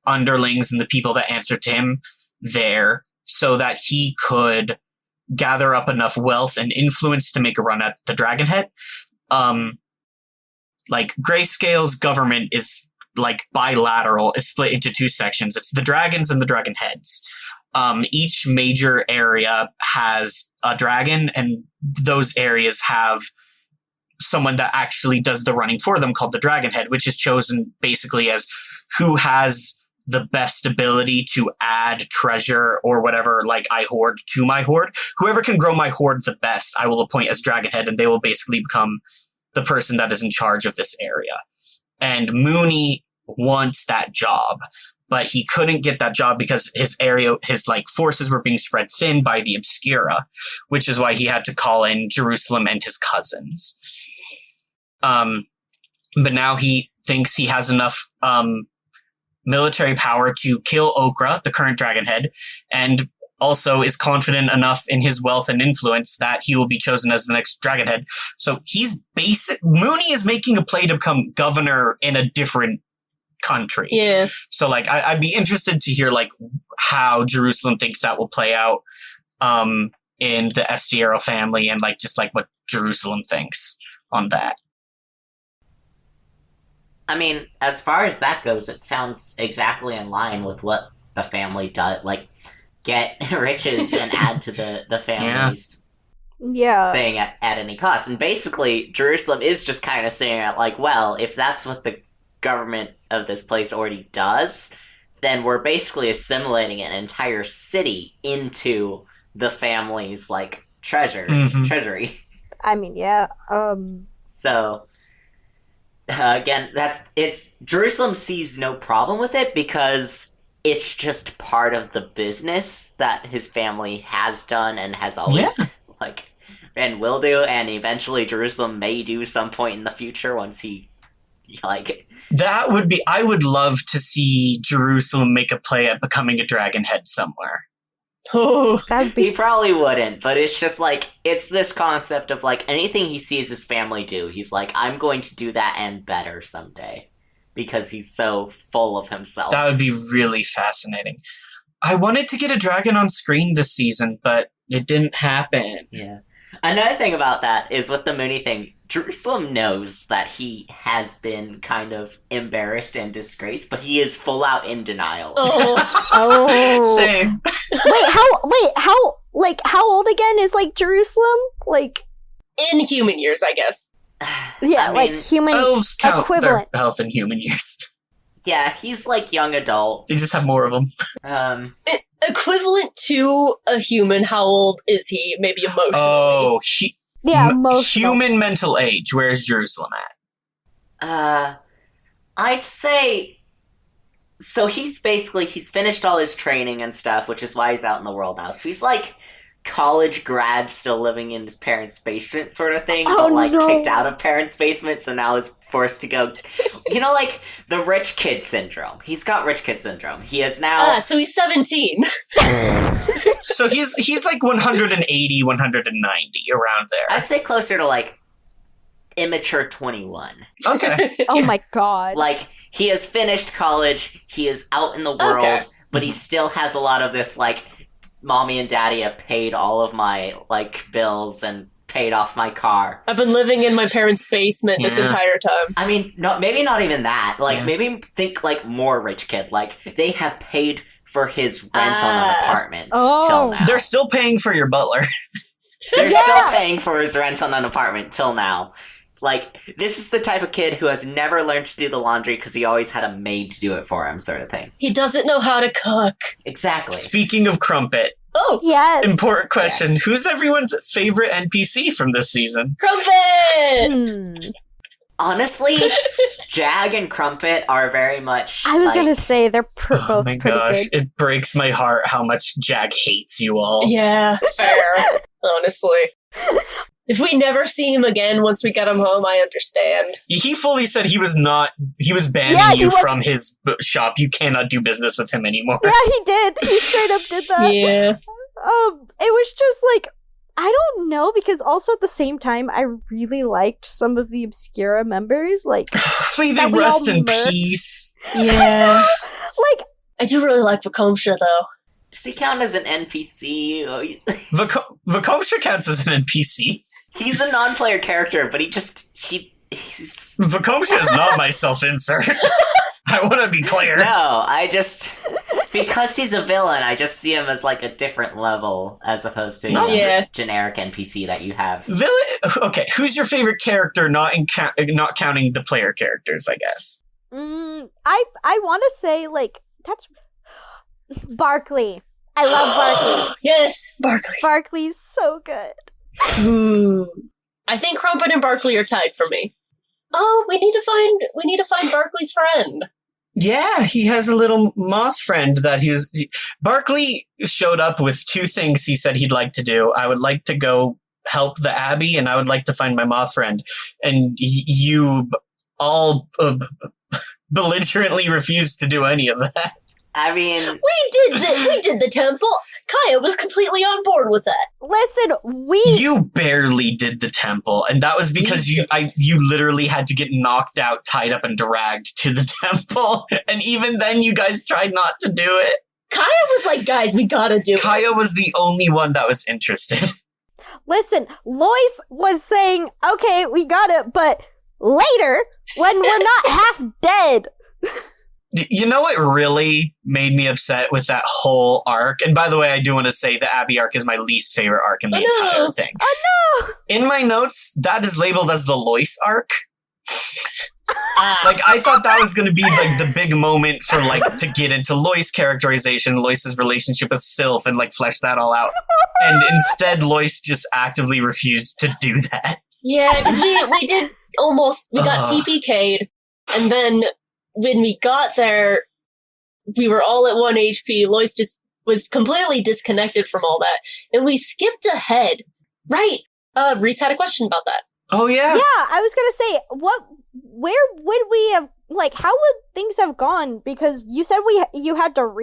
underlings and the people that answered to him there so that he could gather up enough wealth and influence to make a run at the Dragonhead. Grayscale's government is bilateral. It's split into 2 sections. It's the dragons and the dragon heads. Each major area has a dragon, and those areas have someone that actually does the running for them called the dragon head, which is chosen basically as who has the best ability to add treasure or whatever, I hoard to my hoard. Whoever can grow my hoard the best, I will appoint as dragon head, and they will basically become the person that is in charge of this area. And Mooney wants that job, but he couldn't get that job because his forces were being spread thin by the Obscura, which is why he had to call in Jerusalem and his cousins. But now he thinks he has enough military power to kill Okra, the current Dragonhead, and also is confident enough in his wealth and influence that he will be chosen as the next Dragonhead. So Mooney is making a play to become governor in a different country. Yeah. So I'd be interested to hear how Jerusalem thinks that will play out in the Estiero family, and what Jerusalem thinks on that. I mean, as far as that goes, it sounds exactly in line with what the family does. Get riches and add to the family's thing at any cost. And basically, Jerusalem is just kind of saying well, if that's what the government of this place already does, then we're basically assimilating an entire city into the family's treasury. I mean, yeah. So again, Jerusalem sees no problem with it because it's just part of the business that his family has done and has always and will do, and eventually Jerusalem may do some point in the future once he that would be. I would love to see Jerusalem make a play at becoming a Dragonhead somewhere. Oh, he probably wouldn't, but it's just it's this concept of anything he sees his family do, he's I'm going to do that and better someday. Because he's so full of himself. That would be really fascinating. I wanted to get a dragon on screen this season, but it didn't happen. Yeah. Another thing about that is with the Mooney thing, Jerusalem knows that he has been kind of embarrassed and disgraced, but he is full out in denial. Oh. Same. How old again is Jerusalem? In human years, I guess. Yeah, I mean, human elves count equivalent. Their health in human years. Yeah, he's young adult. They just have more of them. Equivalent to a human, how old is he? Maybe emotionally. Oh, human mental age. Where's Jerusalem at? I'd say. So he's finished all his training and stuff, which is why he's out in the world now. So he's college grad still living in his parents' basement sort of thing, but like kicked out of parents' basement, so now is forced to go. You know, like the rich kid syndrome. He's got rich kid syndrome. He is now. So he's 17. So he's like 180, 190 around there. I'd say closer to like immature 21. Okay. Oh my god. Like he has finished college. He is out in the world, but he still has a lot of this like. Mommy and Daddy have paid all of my, like, bills and paid off my car. I've been living in my parents' basement this entire time. I mean, maybe not even that. Like, maybe think, like, more rich kid. Like, they have paid for his rent on an apartment till now. They're still paying for your butler. They're still paying for his rent on an apartment till now. Like, this is the type of kid who has never learned to do the laundry because he always had a maid to do it for him, sort of thing. He doesn't know how to cook. Exactly. Speaking of Crumpet. Oh, yes. Important question. Yes. Who's everyone's favorite NPC from this season? Crumpet! Honestly, Jag and Crumpet are very much I was going to say, they're both oh my pretty gosh, good. It breaks my heart how much Jag hates you all. Yeah, fair. Honestly. If we never see him again once we get him home, I understand. He fully said he was banning you from his shop. You cannot do business with him anymore. Yeah, he did. He straight up did that. Yeah. It was just like, I don't know, because also at the same time, I really liked some of the Obscura members. Like, may they rest in peace. Yeah. Like, I do really like Vakomsha, though. Does he count as an NPC? Vakomsha counts as an NPC. He's a non-player character, but he's... Vakomsha is not my self-insert. I want to be clear. No, because he's a villain, I just see him as like a different level as opposed to a generic NPC that you have. Okay, who's your favorite character not counting the player characters, I guess? I want to say, like, that's... Barkley. I love Barkley. Yes, Barkley. Barkley's so good. I think Crumpet and Barkley are tied for me. Oh, we need to find Barkley's friend. Yeah, he has a little moth friend that Barkley showed up with two things he said he'd like to do. I would like to go help the Abbey, and I would like to find my moth friend. And you all belligerently refused to do any of that. I mean, we did the temple. Kaya was completely on board with that. Listen, you barely did the temple, and that was because you literally had to get knocked out, tied up, and dragged to the temple. And even then, you guys tried not to do it. Kaya was like, "Guys, we gotta do it." Kaya was the only one that was interested. Listen, Lois was saying, "Okay, we got it," but later, when we're not half dead. You know what really made me upset with that whole arc? And by the way, I do want to say the Abbey arc is my least favorite arc in the entire thing. Oh no! In my notes, that is labeled as the Lois arc. Like, I thought that was going to be like the big moment for like to get into Lois characterization, Lois's relationship with Sylph, and like flesh that all out. And instead, Lois just actively refused to do that. Yeah, because we got TPK'd, and then when we got there, we were all at 1 HP. Lois just was completely disconnected from all that. And we skipped ahead. Right. Reese had a question about that. Oh, yeah. Yeah, I was going to say, where would we have, like, how would things have gone? Because you said you had to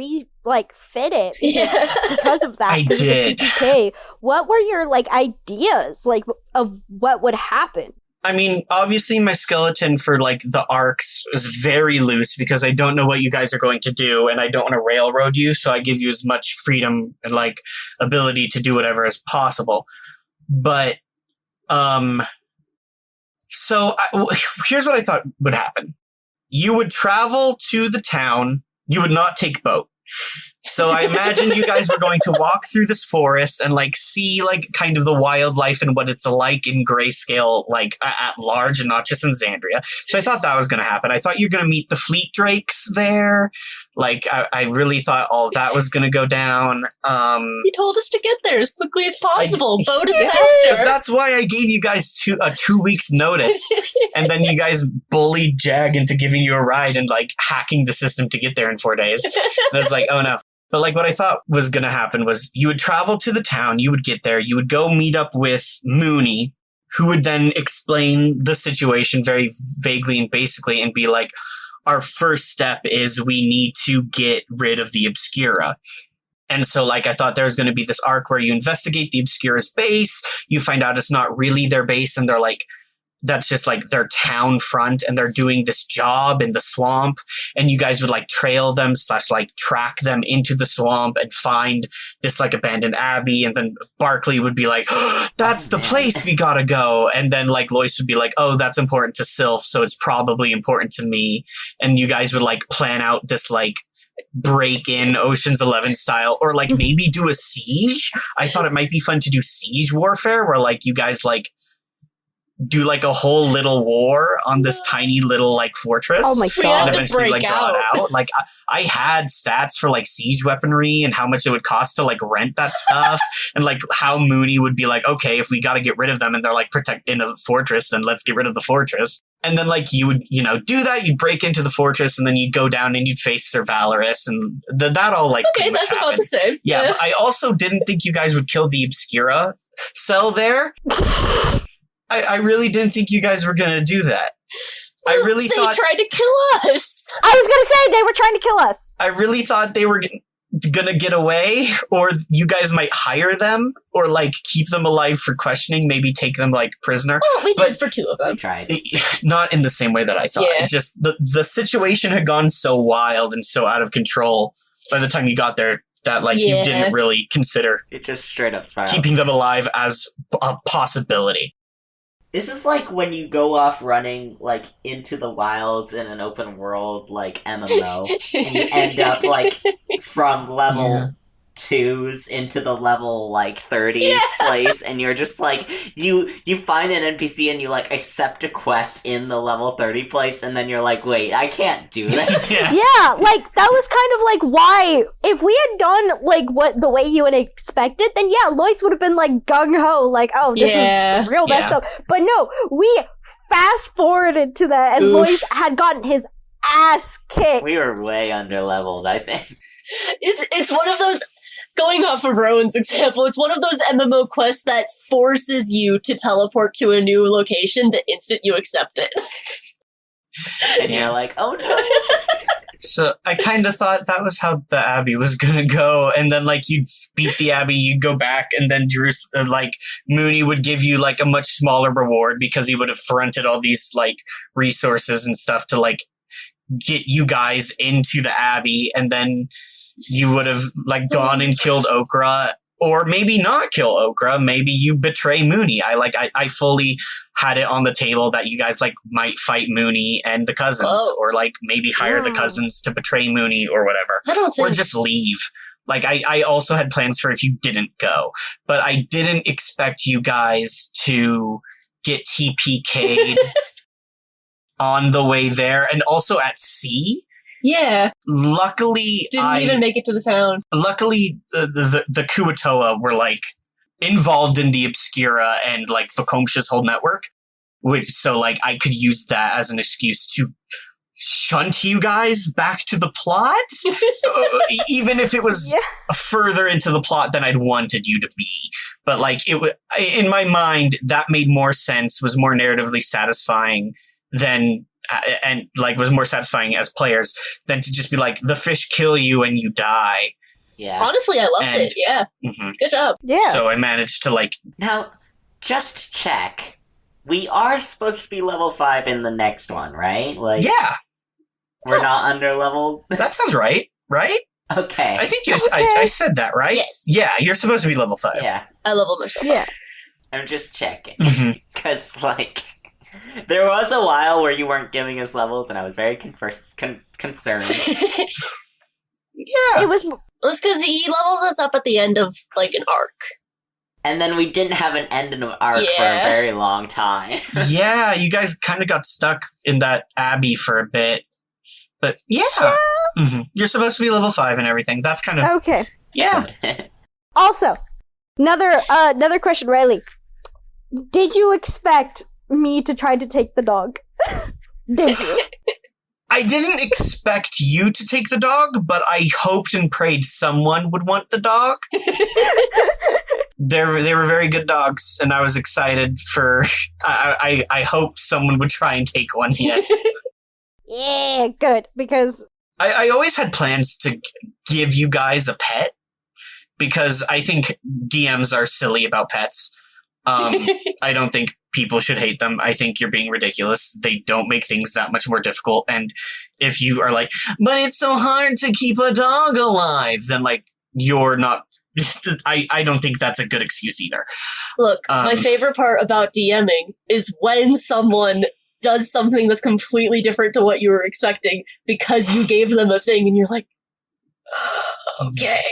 fit it because of that. I did. Of the TPK. What were your, like, ideas, like, of what would happen? I mean, obviously my skeleton for, like, the arcs is very loose because I don't know what you guys are going to do and I don't want to railroad you, so I give you as much freedom and, like, ability to do whatever as possible. But, here's what I thought would happen. You would travel to the town. You would not take boat. So I imagined you guys were going to walk through this forest and like see like kind of the wildlife and what it's like in grayscale, like at large and not just in Xandria. So I thought that was going to happen. I thought you were going to meet the fleet drakes there. Like I really thought all of that was going to go down. He told us to get there as quickly as possible. Boat is faster. But that's why I gave you guys 2 weeks notice. And then you guys bullied Jag into giving you a ride and like hacking the system to get there in 4 days. And I was like, oh no. But like what I thought was going to happen was you would travel to the town, you would get there, you would go meet up with Mooney, who would then explain the situation very vaguely and basically and be like, our first step is we need to get rid of the Obscura. And so, like, I thought there was going to be this arc where you investigate the Obscura's base, you find out it's not really their base, and they're like, that's just like their town front, and they're doing this job in the swamp, and you guys would like trail them / like track them into the swamp and find this like abandoned abbey, and then Barkley would be like, oh, that's the place we gotta go, and then like Lois would be like, oh, that's important to Sylph, so it's probably important to me, and you guys would like plan out this like break in Ocean's 11 style, or like maybe do a siege. I thought it might be fun to do siege warfare where like you guys like do like a whole little war on this tiny little like fortress. Oh my god! And eventually like draw it out. Like I had stats for like siege weaponry and how much it would cost to like rent that stuff, and like how Mooney would be like, okay, if we got to get rid of them and they're like protected in a fortress, then let's get rid of the fortress. And then like you would, do that, you'd break into the fortress and then you'd go down and you'd face Sir Valorous and that all like okay, that's about the same. Yeah, but I also didn't think you guys would kill the Obscura cell there. I really didn't think you guys were going to do that. I really thought... They tried to kill us! I was going to say, they were trying to kill us! I really thought they were going to get away, or you guys might hire them, or, like, keep them alive for questioning, maybe take them, like, prisoner. Well, we did for 2 of them. Tried. Not in the same way that I thought. Yeah. It's just, the situation had gone so wild and so out of control by the time you got there, that, like, you didn't really consider... It just straight up spiraled. Keeping them alive as a possibility. This is like when you go off running, like, into the wilds in an open world, like, MMO, and you end up, like, from level 2s into the level, like, 30s place, and you're just, like, you find an NPC and you, like, accept a quest in the level 30 place, and then you're like, wait, I can't do this. Yeah, like, that was kind of, like, why, if we had done, like, what the way you would expect it, then yeah, Lois would have been, like, gung-ho, like, oh, this is real messed up. But no, we fast-forwarded to that, and Lois had gotten his ass kicked. We were way under-leveled, I think. It's one of those... Going off of Rowan's example, it's one of those MMO quests that forces you to teleport to a new location the instant you accept it. And you're like, oh no. So I kind of thought that was how the Abbey was going to go. And then like you'd beat the Abbey, you'd go back, and then Mooney would give you like a much smaller reward because he would have fronted all these like resources and stuff to like get you guys into the Abbey, and then you would have like gone and killed Okra, or maybe not kill Okra. Maybe you betray Mooney. I fully had it on the table that you guys like might fight Mooney and the cousins, or like maybe hire the cousins to betray Mooney or whatever, or just leave. Like I also had plans for if you didn't go, but I didn't expect you guys to get TPK'd on the way there, and also at sea. Yeah. Luckily, didn't even make it to the town. Luckily, the Kuatoa were like involved in the Obscura and like Vacomsha's whole network, so like I could use that as an excuse to shunt you guys back to the plot, even if it was further into the plot than I'd wanted you to be. But like in my mind, that made more sense, was more narratively satisfying than. And like was more satisfying as players than to just be like, the fish kill you and you die. Yeah. Honestly, I loved it. Yeah. Mm-hmm. Good job. Yeah. So I managed to like... Now, just check. We are supposed to be level 5 in the next one, right? Like, yeah. We're not under level... That sounds right? Okay. I think I said that, right? Yes. Yeah, you're supposed to be level 5. Yeah. I leveled myself. Yeah. I'm just checking. Because, like... There was a while where you weren't giving us levels, and I was very concerned. Yeah. It was... It's because he levels us up at the end of, like, an arc. And then we didn't have an end of an arc for a very long time. Yeah, you guys kind of got stuck in that Abbey for a bit. But, yeah. Mm-hmm. You're supposed to be level 5 and everything. That's kind of... Okay. Yeah. Also, another question, Riley. Did you expect me to try to take the dog? Did you? I didn't expect you to take the dog, but I hoped and prayed someone would want the dog. They were very good dogs, and I was excited for... I hoped someone would try and take one, yes. Yeah, good, because... I always had plans to give you guys a pet, because I think DMs are silly about pets. I don't think people should hate them. I think you're being ridiculous. They don't make things that much more difficult. And if you are like, but it's so hard to keep a dog alive, then like you're not. I don't think that's a good excuse either. Look, my favorite part about DMing is when someone does something that's completely different to what you were expecting because you gave them a thing and you're like, okay.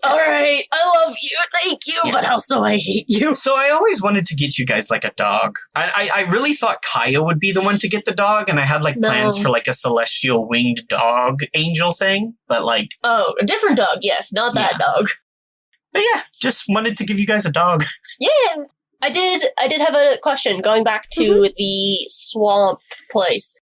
All right, I love you, thank you, but also I hate you. So I always wanted to get you guys like a dog. I really thought Kaya would be the one to get the dog, and I had like plans for like a celestial winged dog angel thing, but like... Oh, a different dog, yes, not that dog. But yeah, just wanted to give you guys a dog. Yeah, I did have a question going back to the swamp place.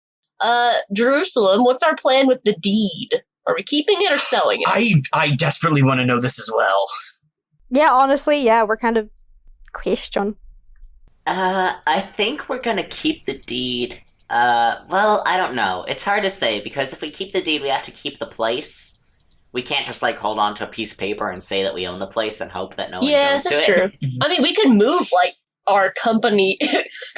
Jerusalem, what's our plan with the deed? Are we keeping it or selling it? I desperately want to know this as well. Yeah, honestly, we're kind of question. I think we're gonna keep the deed. Well, I don't know. It's hard to say, because if we keep the deed, we have to keep the place. We can't just, like, hold on to a piece of paper and say that we own the place and hope that no one goes to it. Yeah, that's true. I mean, we could move, like, our company,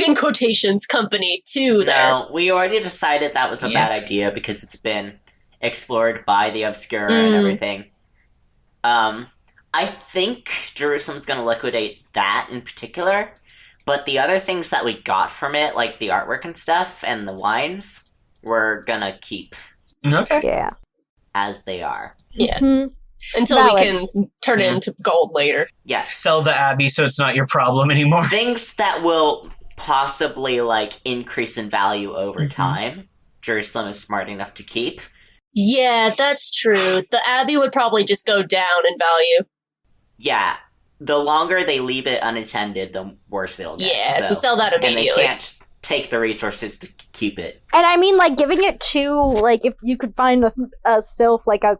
in quotations, company, to there. No, we already decided that was a bad idea, because it's been explored by the Obscura and everything. I think Jerusalem's gonna liquidate that in particular, but the other things that we got from it, like the artwork and stuff, and the wines, we're gonna keep. Okay. Yeah. As they are. Yeah. Until we can turn it into gold later. Yeah. Sell the Abbey so it's not your problem anymore. Things that will possibly, like, increase in value over time, Jerusalem is smart enough to keep. Yeah, that's true. The Abbey would probably just go down in value. Yeah. The longer they leave it unattended, the worse it'll get. Yeah, so sell that immediately. And they can't take the resources to keep it. And I mean, like, giving it to, like, if you could find a sylph, like, a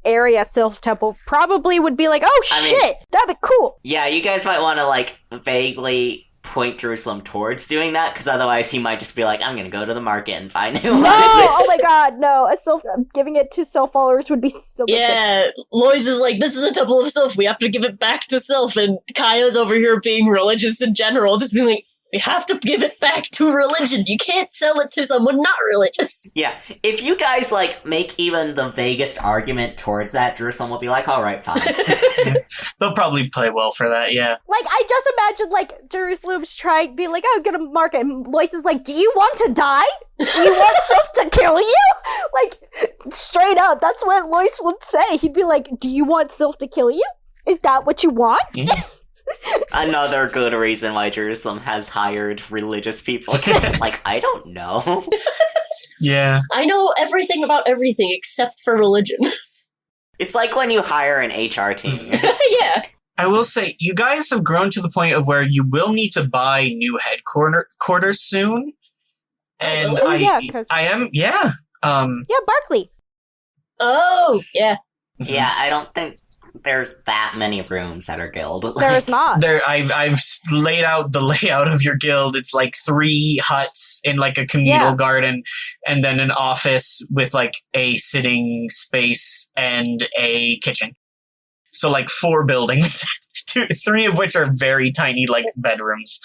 area sylph temple, probably would be like, oh, shit, that'd be cool. Yeah, you guys might want to, like, vaguely point Jerusalem towards doing that, because otherwise he might just be like, I'm gonna go to the market and find who wants this. Oh my god, no. Giving it to Sylph followers would be so good. Yeah, Lois is like, this is a temple of Sylph, we have to give it back to Sylph, and Kaya's over here being religious in general, just being like, we have to give it back to religion. You can't sell it to someone not religious. Yeah, if you guys, like, make even the vaguest argument towards that, Jerusalem will be like, alright, fine. They'll probably play well for that, yeah. Like, I just imagine, like, Jerusalem's trying to be like, I'm gonna market, and Lois is like, do you want to die? Do you want Sylph to kill you? Like, straight up, that's what Lois would say. He'd be like, do you want Sylph to kill you? Is that what you want? Another good reason why Jerusalem has hired religious people, because it's like, I don't know. Yeah. I know everything about everything except for religion. It's like when you hire an HR team. Yeah. I will say, you guys have grown to the point of where you will need to buy new headquarters soon. And Yeah, Barkley. Oh, yeah. Yeah, I don't think there's that many rooms at our guild. There is not. I've laid out the layout of your guild. It's like 3 huts in like a communal garden, and then an office with like a sitting space and a kitchen. So like 4 buildings, 3 of which are very tiny, like bedrooms,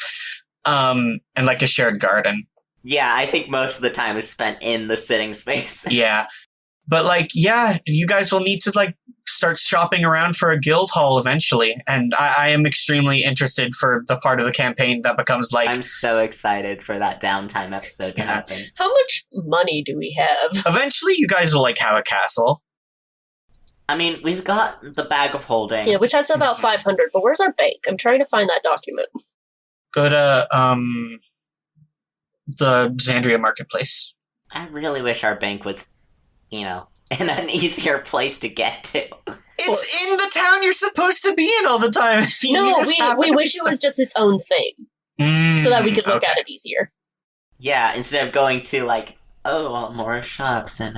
and like a shared garden. Yeah, I think most of the time is spent in the sitting space. Yeah. But like, yeah, you guys will need to like start shopping around for a guild hall eventually. And I am extremely interested for the part of the campaign that becomes like... I'm so excited for that downtime episode to happen. How much money do we have? Eventually you guys will like have a castle. I mean, we've got the bag of holding. Yeah, which has about 500, but where's our bank? I'm trying to find that document. Go to, the Xandria Marketplace. I really wish our bank was, you know, in an easier place to get to. It's in the town you're supposed to be in all the time. No, we wish it was just its own thing. So that we could look at it easier. Yeah, instead of going to, like, oh, well, more shops and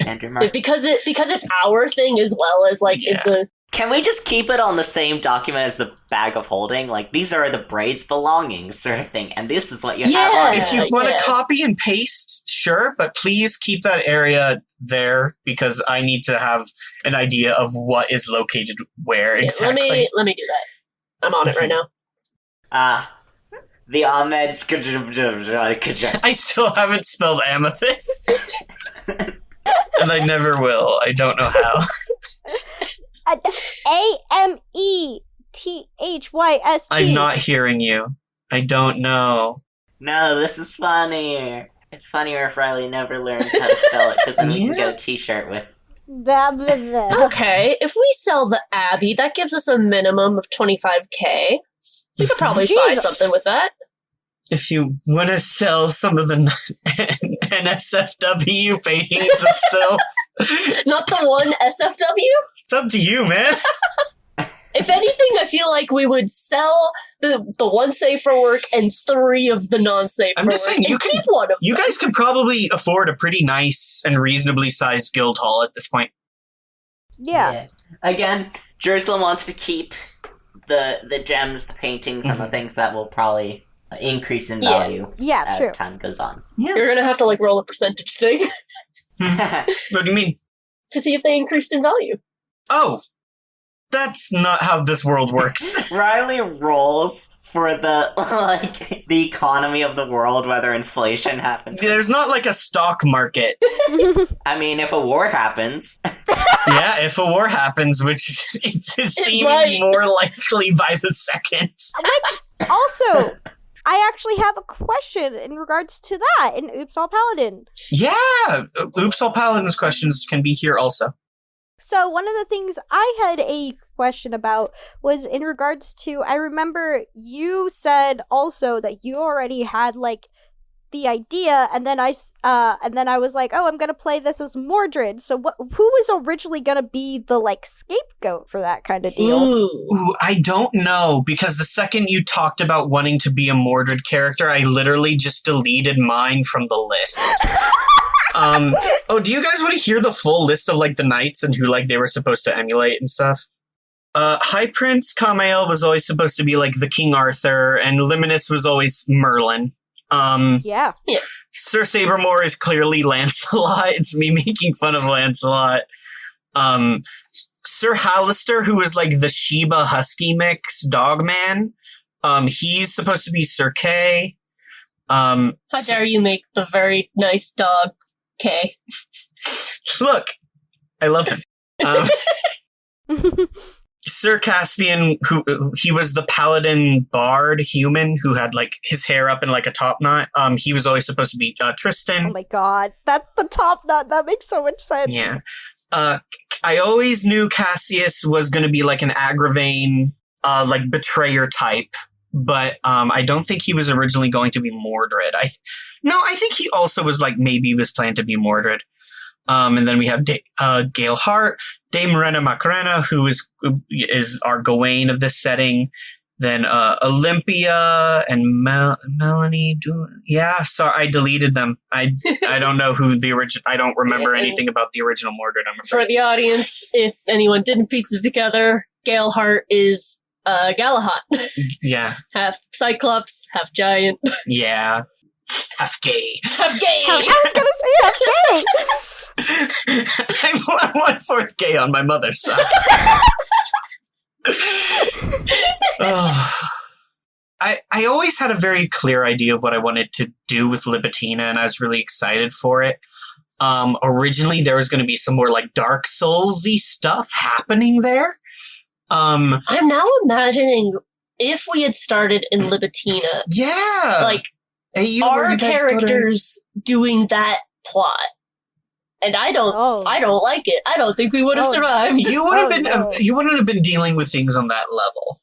Andrew Mark. Because it's our thing as well as like in the. Can we just keep it on the same document as the bag of holding? Like, these are the Braid's belongings sort of thing, and this is what you have on. If you want to copy and paste, sure, but please keep that area there because I need to have an idea of what is located where exactly. Let me do that. I'm on it right now. The Ahmed's... I still haven't spelled amethyst. And I never will. I don't know how. AMETHYST. I'm not hearing you. I don't know. No, this is funny. It's funnier if Riley never learns how to spell it, because then we can get a t-shirt with... Okay, if we sell the Abbey, that gives us a minimum of 25k. We could probably buy something with that. If you want to sell some of the NSFW paintings of self. Not the one SFW? It's up to you, man. If anything, I feel like we would sell the one safe for work and 3 of the non-safe for work. I'm just saying, keep one of them. You guys could probably afford a pretty nice and reasonably sized guild hall at this point. Yeah. Again, Jerusalem wants to keep the gems, the paintings, and the things that will probably increase in value as time goes on. Yeah. You're gonna have to roll a percentage thing. What do you mean? To see if they increased in value. Oh, that's not how this world works. Riley rolls for the economy of the world, whether inflation happens. There's not a stock market. I mean, if a war happens. Yeah, if a war happens, which is seeming more likely by the second. Which, also, I actually have a question in regards to that in Oops All Paladin. Yeah, Oops All Paladins questions can be here also. So one of the things I had a question about was in regards to, I remember you said also that you already had the idea, and then I was like, oh, I'm gonna play this as Mordred. So who was originally gonna be the scapegoat for that kind of deal? Ooh, I don't know, because the second you talked about wanting to be a Mordred character, I literally just deleted mine from the list. Do you guys want to hear the full list of the knights and who they were supposed to emulate and stuff? High Prince Camael was always supposed to be the King Arthur, and Liminus was always Merlin. Yeah. Sir Sabermore is clearly Lancelot. It's me making fun of Lancelot. Sir Hallister, who is the Sheba Husky mix dog man, he's supposed to be Sir Kay. How dare you make the very nice dog Kay? Look, I love him. Sir Caspian, who he was the paladin bard human who had his hair up in a top knot. He was always supposed to be Tristan. Oh my god, that's the top knot. That makes so much sense. Yeah. I always knew Cassius was going to be an Agravain, betrayer type, but I don't think he was originally going to be Mordred. I think he also was maybe he was planned to be Mordred. And then we have Gale Hart, Dame Rena Macarena, who is our Gawain of this setting. Then Olympia and Melanie. Sorry, I deleted them. I don't know who the original. I don't remember anything about the original Mordred. I'm afraid. For the audience, if anyone didn't piece it together, Gale Hart is Galahad. Yeah, half Cyclops, half giant. Yeah, half gay. Half gay. I was gonna say half gay. I'm 1/4 gay on my mother's side. I always had a very clear idea of what I wanted to do with Libitina, and I was really excited for it. Originally, there was going to be some more Dark Souls-y stuff happening there. I'm now imagining if we had started in Libitina. Yeah! Our characters doing that plot. And I don't like it. I don't think we would have survived. You wouldn't have been dealing with things on that level.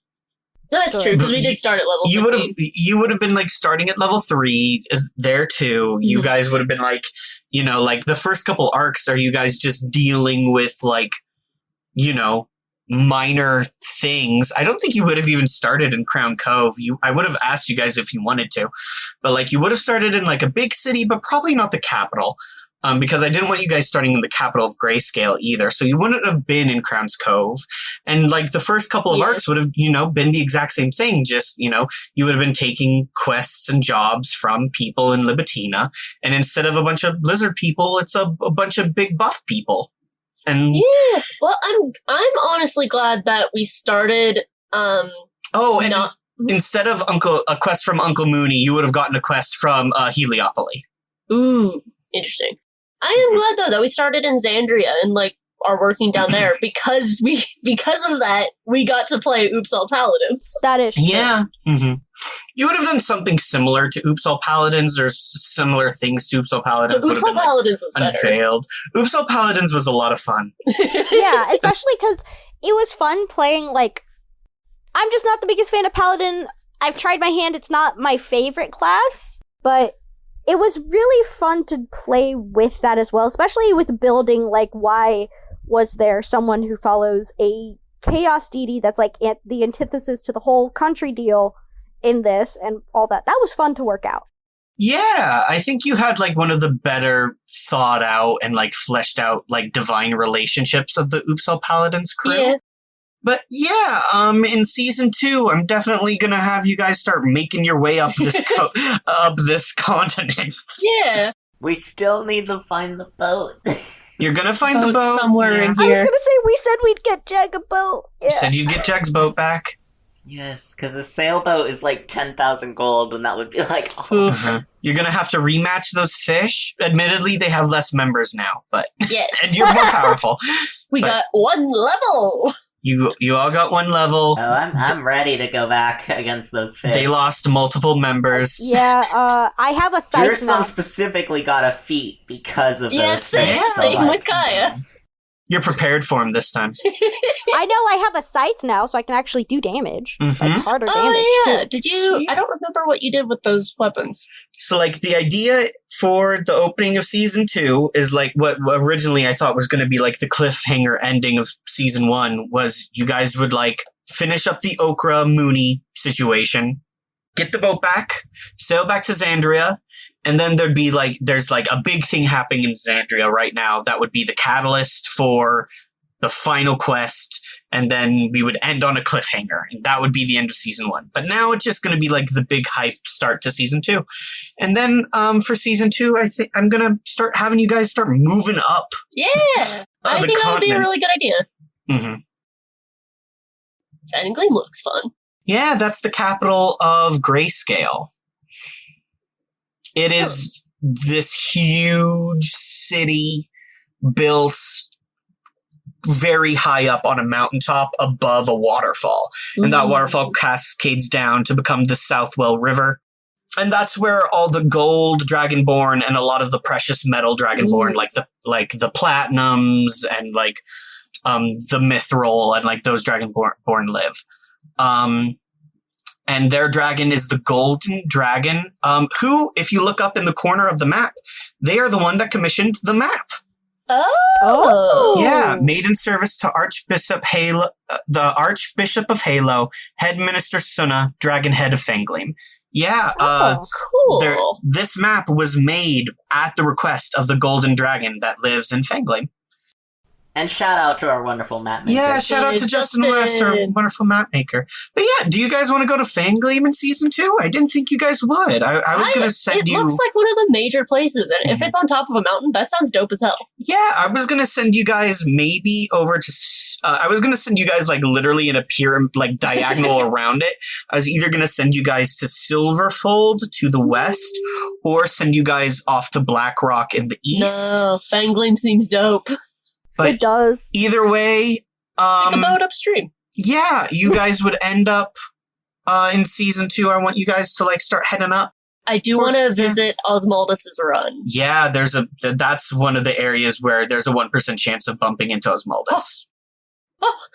No, that's true, because we did start at level 15. You would have been starting at level 3 there too. Mm-hmm. You guys would have been the first couple arcs are you guys just dealing with minor things. I don't think you would have even started in Crown Cove. I would have asked you guys if you wanted to, but like you would have started in like a big city, but probably not the capital, because I didn't want you guys starting in the capital of Grayscale either. So you wouldn't have been in Crown's Cove, and like the first couple of arcs would have, been the exact same thing. Just, you would have been taking quests and jobs from people in Libitina, and instead of a bunch of lizard people, it's a bunch of big buff people. And well, I'm honestly glad that we started. Instead of a quest from Uncle Mooney, you would have gotten a quest from Heliopoly. Ooh, interesting. I am glad though that we started in Xandria and like are working down there because of that we got to play Oops All Paladins. That is true. Yeah. Mm-hmm. You would have done something similar to Oops All Paladins or similar things to Oops All Paladins. But Oops All Paladins was unveiled. Better. Oops All Paladins was a lot of fun. Yeah, especially because it was fun playing, like, I'm just not the biggest fan of Paladin. I've tried my hand. It's not my favorite class, but it was really fun to play with that as well, especially with building, like, why was there someone who follows a chaos deity that's, like, the antithesis to the whole country deal in this and all that. That was fun to work out. Yeah, I think you had, like, one of the better thought out and, like, fleshed out, like, divine relationships of the Oops All Paladins crew. Yeah. But yeah, in season 2, I'm definitely gonna have you guys start making your way up this up this continent. Yeah, we still need to find the boat. You're gonna find the boat somewhere in here. I was gonna say we said we'd get Jag a boat. Yeah. You said you'd get Jag's boat back. Yes, because a sailboat is like 10,000 gold, and that would be like. Oh. Uh-huh. You're gonna have to rematch those fish. Admittedly, they have less members now, but yes, and you're more powerful. We got one level. You all got one level. Oh, I'm ready to go back against those fish. They lost multiple members. Yeah, I have a scythe Jerusalem specifically got a feat because of those fish. Same with Kaya. You're prepared for him this time. I know I have a scythe now, so I can actually do damage. Mm-hmm. Like harder damage. Oh, yeah. Did you? I don't remember what you did with those weapons. So, like, the idea for the opening of Season 2 is, like, what originally I thought was going to be, like, the cliffhanger ending of Season 1 was you guys would, like, finish up the Okra Mooney situation, get the boat back, sail back to Xandria, and then there'd be, like, there's, like, a big thing happening in Xandria right now that would be the catalyst for the final quest, and then we would end on a cliffhanger, and that would be the end of Season 1. But now it's just going to be, like, the big hype start to Season 2. And then, for Season 2, I think I'm going to start having you guys start moving up. Yeah! I think that would be a really good idea. Mm-hmm. Fangleam looks fun. Yeah, that's the capital of Grayscale. It is this huge city built very high up on a mountaintop above a waterfall. Mm-hmm. And that waterfall cascades down to become the Southwell River. And that's where all the gold dragonborn and a lot of the precious metal dragonborn, like the platinums and like the mithril and like those dragonborn live. And their dragon is the Golden Dragon, who, if you look up in the corner of the map, they are the one that commissioned the map. Oh! Yeah, made in service to Archbishop Halo, the Archbishop of Halo, Head Minister Sunna, Dragon Head of Fangleam. Yeah, cool. This map was made at the request of the Golden Dragon that lives in Fangleam. And shout out to our wonderful map maker. Yeah, shout out to Justin West, our wonderful map maker. But yeah, do you guys want to go to Fangleam in Season 2? I didn't think you guys would. I was going to send you... It looks like one of the major places, and if it's on top of a mountain, that sounds dope as hell. Yeah, I was going to send you guys maybe over to... I was going to send you guys like literally in a pyramid, like diagonal around it. I was either going to send you guys to Silverfold to the west, or send you guys off to Blackrock in the east. No, Fangleam seems dope. But it does. Either way, take a boat upstream. Yeah, you guys would end up in Season 2. I want you guys to like start heading up. I do want to visit Osmaldus's run. Yeah, that's one of the areas where there's a 1% chance of bumping into Osmaldus. Oh.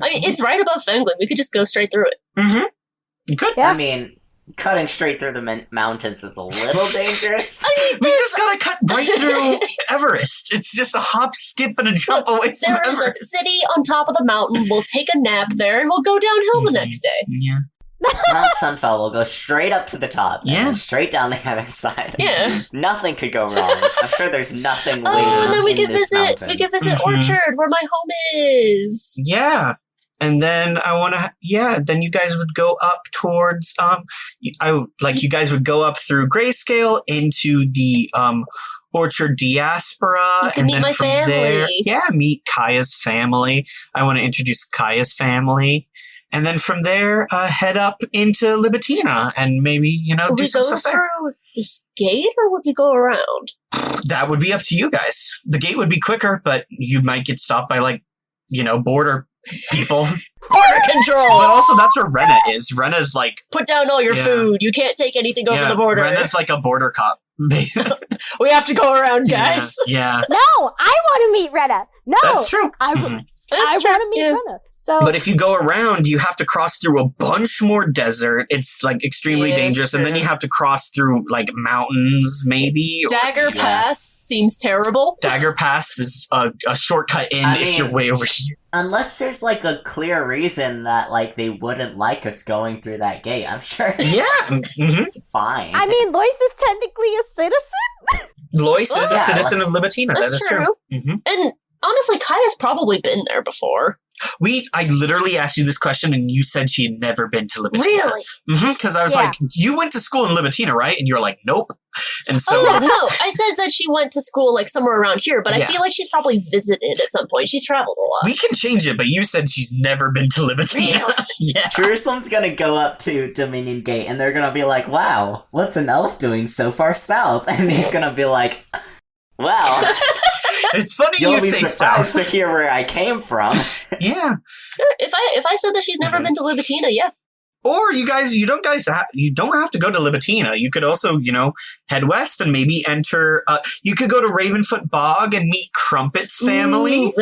I mean, it's right above Fangleim. We could just go straight through it. Mm-hmm. You could. Yeah. I mean, cutting straight through the mountains is a little dangerous. I mean, We just gotta cut right through Everest. It's just a hop, skip, and a jump away from There's Everest. a city on top of the mountain. We'll take a nap there, and we'll go downhill the next day. Yeah. Mount Sunfell will go straight up to the top, and Yeah. then straight down the other side. Yeah. Nothing could go wrong. I'm sure there's nothing waiting and then we in can this visit. mountain. We can visit Mhm. Orchard, where my home is. Yeah. And then then you guys would go up towards you guys would go up through Grayscale into the Orchard Diaspora, You can and meet then my from family. there, meet Kaya's family. I want to introduce Kaya's family, and then from there, head up into Libitina, and maybe Would do we some go stuff there. through this gate, or would we go around? That would be up to you guys. The gate would be quicker, but you might get stopped by border people. Border control. But also, that's where Renna is. Renna's like, Put down all your Yeah. food. You can't take anything over the border. Renna's like a border cop. We have to go around, guys. Yeah. No, I want to meet Rena. No, That's true. I Mhm. want That's to true. meet Yeah. Rena. So, But if you go around, you have to cross through a bunch more desert. It's like extremely Yeah, it's dangerous. And then true. you have to cross through like mountains, maybe. Dagger Pass seems terrible. Dagger Pass is a shortcut in I if mean- you're way over here. Unless there's like a clear reason that they wouldn't like us going through that gate. I'm sure Yeah. Mhm. it's fine. I mean, Lois is technically a citizen. Lois is a Yeah, citizen of Libitina. That's That is true. Mhm. And honestly, Kaya's probably been there before. I literally asked you this question and you said she had never been to Libitina. Really? Because I was Yeah. like, you went to school in Libitina, right? And you were like, nope. And so, Oh, no. I said that she went to school somewhere around here, but Yeah. I feel like she's probably visited at some point. She's traveled a lot. we can change it, but you said she's never been to Libitina. Really? Yeah. Jerusalem's gonna go up to Dominion Gate and they're gonna be like, wow, what's an elf doing so far south? And he's gonna be like, well, It's funny you'll you be say surprised south. to hear where I came from. Yeah. If I said that she's never been to Libitina, yeah. Or you don't have to go to Libitina. You could also, head west and maybe enter. You could go to Ravenfoot Bog and meet Crumpet's family. Ooh,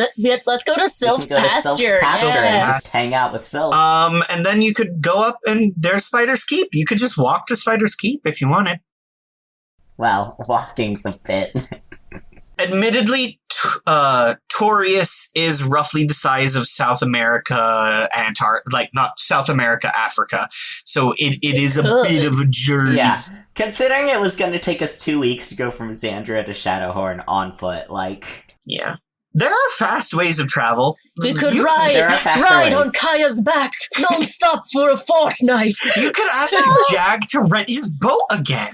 let's go to Sylph's You can go to pasture. Sylph's pasture and Yeah. just hang out with Sylph. And then you could go up and there's Spider's Keep. You could just walk to Spider's Keep if you wanted. Well, walking's a bit. Admittedly, Taurus is roughly the size of South America, not South America, Africa. So it is a Good. bit of a journey. Yeah. Considering it was going to take us 2 weeks to go from Xandria to Shadowhorn on foot, Yeah. There are fast ways of travel. We could there are faster ride on ways. Kaya's back non-stop for a fortnight. You could ask Jag to rent his boat again.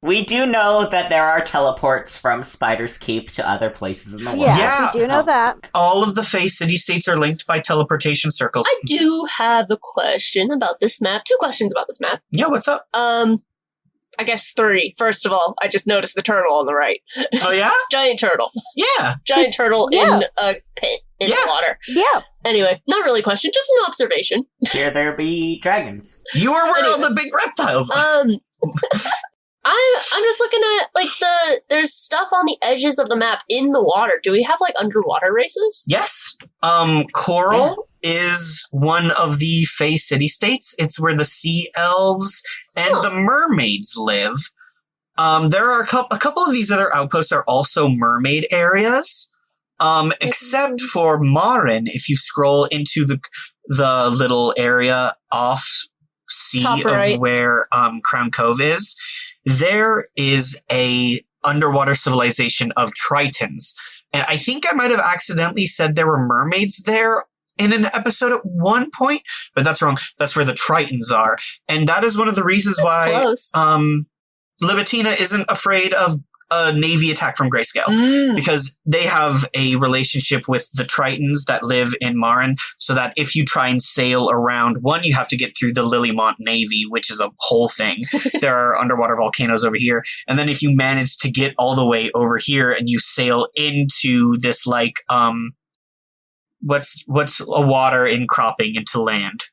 We do know that there are teleports from Spider's Keep to other places in the world. Yeah, Yeah. we do know that. All of the Face city-states are linked by teleportation circles. I do have a question about this map. 2 questions about this map. Yeah, what's up? I guess 3. First of all, I just noticed the turtle on the right. Oh, yeah? Giant turtle. Yeah. Giant turtle Yeah. in a pit in Yeah. the water. Yeah. Anyway, not really a question, just an observation. Here there be dragons. You are where all Anyway. the big reptiles are. I'm just looking at there's stuff on the edges of the map in the water. Do we have underwater races? Yes. Coral is one of the Fey city-states. It's where the sea elves and the mermaids live. There are a couple of these other outposts are also mermaid areas. Except for Marin, if you scroll into the little area off sea Top right. of where Crown Cove is, there is a underwater civilization of Tritons. And I think I might have accidentally said there were mermaids there in an episode at one point, but that's wrong. That's where the Tritons are. And that is one of the reasons That's why close. Libitina isn't afraid of a navy attack from Grayscale. Because they have a relationship with the Tritons that live in Marin, so that if you try and sail around, one, you have to get through the Lilymont Navy, which is a whole thing. There are underwater volcanoes over here. And then if you manage to get all the way over here and you sail into this, what's a water incropping into land?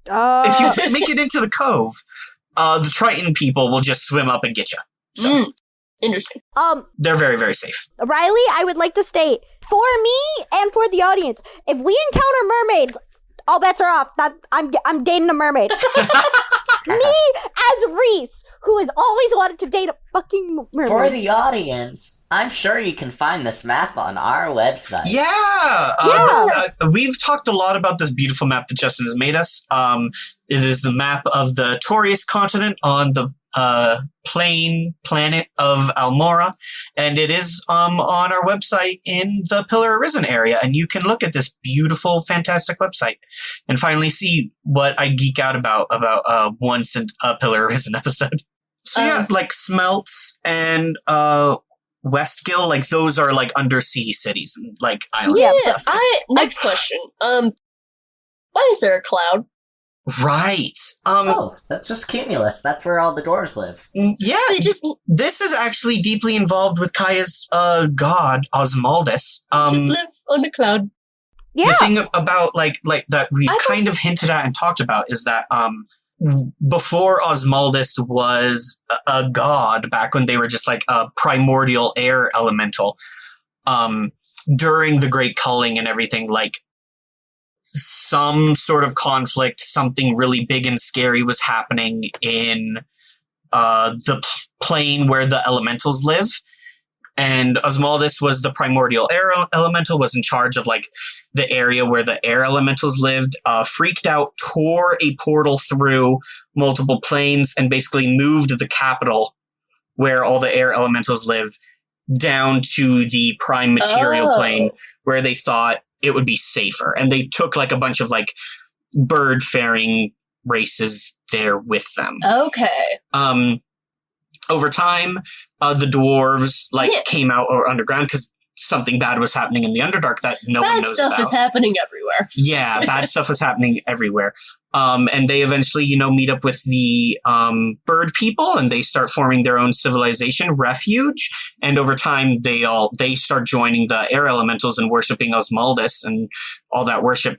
If you make it into the cove, the Triton people will just swim up and get you. So Interesting. they're very, very safe. Riley, I would like to state, for me and for the audience, if we encounter mermaids, all bets are off. I'm dating a mermaid. Me, as Reese, who has always wanted to date a fucking mermaid. For the audience, I'm sure you can find this map on our website. We've talked a lot about this beautiful map that Justin has made us. It is the map of the Taurus continent on the planet of Almora, and it is on our website in the Pillar Arisen area, and you can look at this beautiful, fantastic website and finally see what I geek out about once in a Pillar Arisen episode. So like Smelts and Westgill, like those are like undersea cities and like islands. Yeah. And stuff. Next question. Why is there a cloud? Right. That's just Cumulus. That's where all the dwarves live. Yeah. This is actually deeply involved with Kaya's god, Osmaldus. Just live on a cloud. Yeah. The thing about like that we kind of hinted at and talked about is that before Osmaldus was a god, back when they were just like a primordial air elemental, during the Great Culling and everything, like some sort of conflict, something really big and scary was happening in the plane where the elementals live. And Osmaldus was the primordial air elemental, was in charge of like the area where the air elementals lived, freaked out, tore a portal through multiple planes, and basically moved the capital where all the air elementals lived down to the prime material plane where they thought it would be safer. And they took like a bunch of like bird-faring races there with them. Okay. Over time, the dwarves came out or underground because something bad was happening in the Underdark that no one knows about. Bad stuff is happening everywhere. Yeah, bad stuff was happening everywhere. And they eventually, meet up with the bird people, and they start forming their own civilization, Refuge. And over time, they start joining the air elementals and worshiping Osmaldus, and all that worship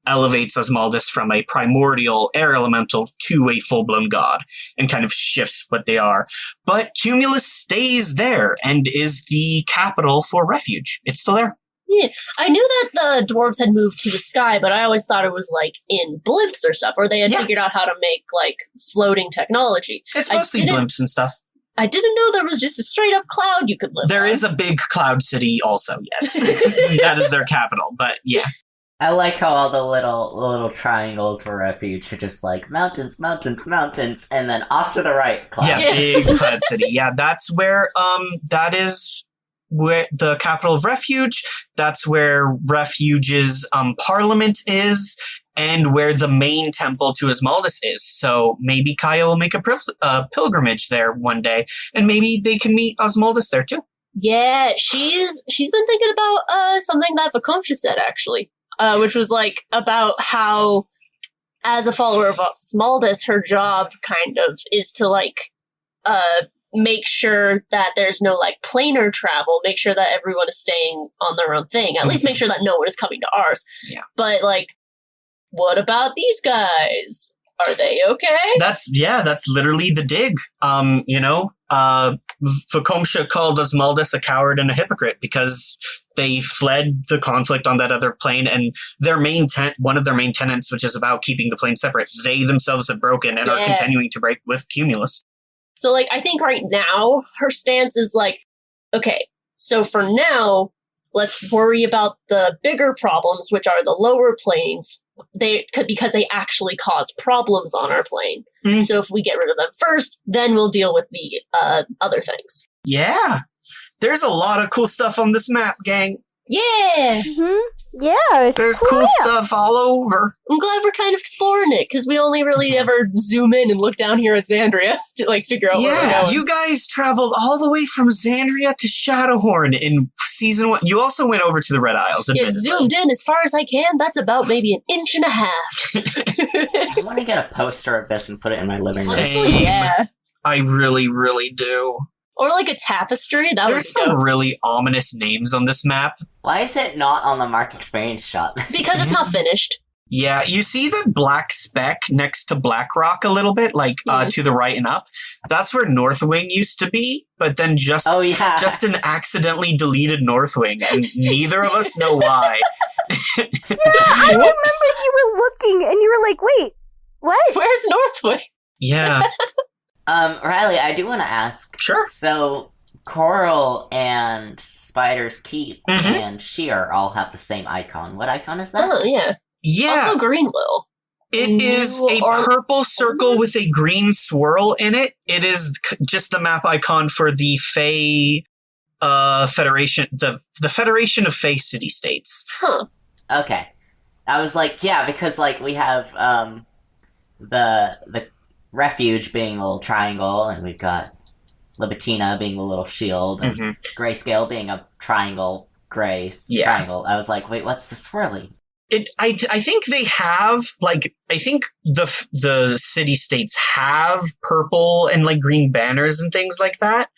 elevates Osmaldus from a primordial air elemental to a full-blown god and kind of shifts what they are. But Cumulus stays there and is the capital for Refuge. It's still there. Yeah, I knew that the dwarves had moved to the sky, but I always thought it was like in blimps or stuff, or they had figured out how to make like floating technology. It's mostly blimps and stuff. I didn't know there was just a straight up cloud you could live on. There is a big cloud city also, yes. That is their capital, but yeah. I like how all the little triangles for Refuge are just like mountains, mountains, mountains, and then off to the right, cloud. Yeah, big cloud city. Yeah, that's where that is where the capital of Refuge. That's where Refuge's parliament is, and where the main temple to Osmaldus is. So maybe Kaya will make a pilgrimage there one day, and maybe they can meet Osmaldus there too. Yeah, she's been thinking about something that Vakumsha said actually. Which was like about how, as a follower of Osmaldus, her job kind of is to like make sure that there's no like planar travel, make sure that everyone is staying on their own thing, at least make sure that no one is coming to ours. Yeah. But like, what about these guys? Are they okay? That's literally the dig. Vakumsha called Osmaldus a coward and a hypocrite because they fled the conflict on that other plane, and their one of their main tenets, which is about keeping the plane separate, they themselves have broken and are continuing to break with Cumulus. So like, I think right now her stance is like, okay, so for now, let's worry about the bigger problems, which are the lower planes. Because they actually cause problems on our plane. Mm. So if we get rid of them first, then we'll deal with the other things. Yeah. There's a lot of cool stuff on this map, gang. Yeah. Mm-hmm. Yeah. There's cool stuff all over. I'm glad we're kind of exploring it, because we only really ever zoom in and look down here at Xandria to like figure out where we're going. You guys traveled all the way from Xandria to Shadowhorn in season 1. You also went over to the Red Isles. Yeah, zoomed in as far as I can. That's about maybe an inch and a half. I want to get a poster of this and put it in my living room. Same. Yeah. I really, really do. Or like a tapestry. There's some really ominous names on this map. Why is it not on the Mark Experience shot? Because it's not finished. Yeah, you see the black speck next to Blackrock a little bit, like to the right and up. That's where Northwing used to be, but then just an accidentally deleted Northwing, and neither of us know why. Yeah, I remember you were looking, and you were like, wait, what? Where's Northwing? Yeah. Riley, I do want to ask. Sure. So, Coral and Spider's Keep and Sheer all have the same icon. What icon is that? Oh, yeah. Yeah. Also Greenwill. It is a purple circle with a green swirl in it. It is just the map icon for the Fae Federation, the Federation of Fae City-States. Huh. Okay. I was like, yeah, because, like, we have, the Refuge being a little triangle, and we've got Libitina being a little shield, and Grayscale being a triangle, triangle. I was like, wait, what's the swirly? I think they have, like, I think the city-states have purple and, like, green banners and things like that.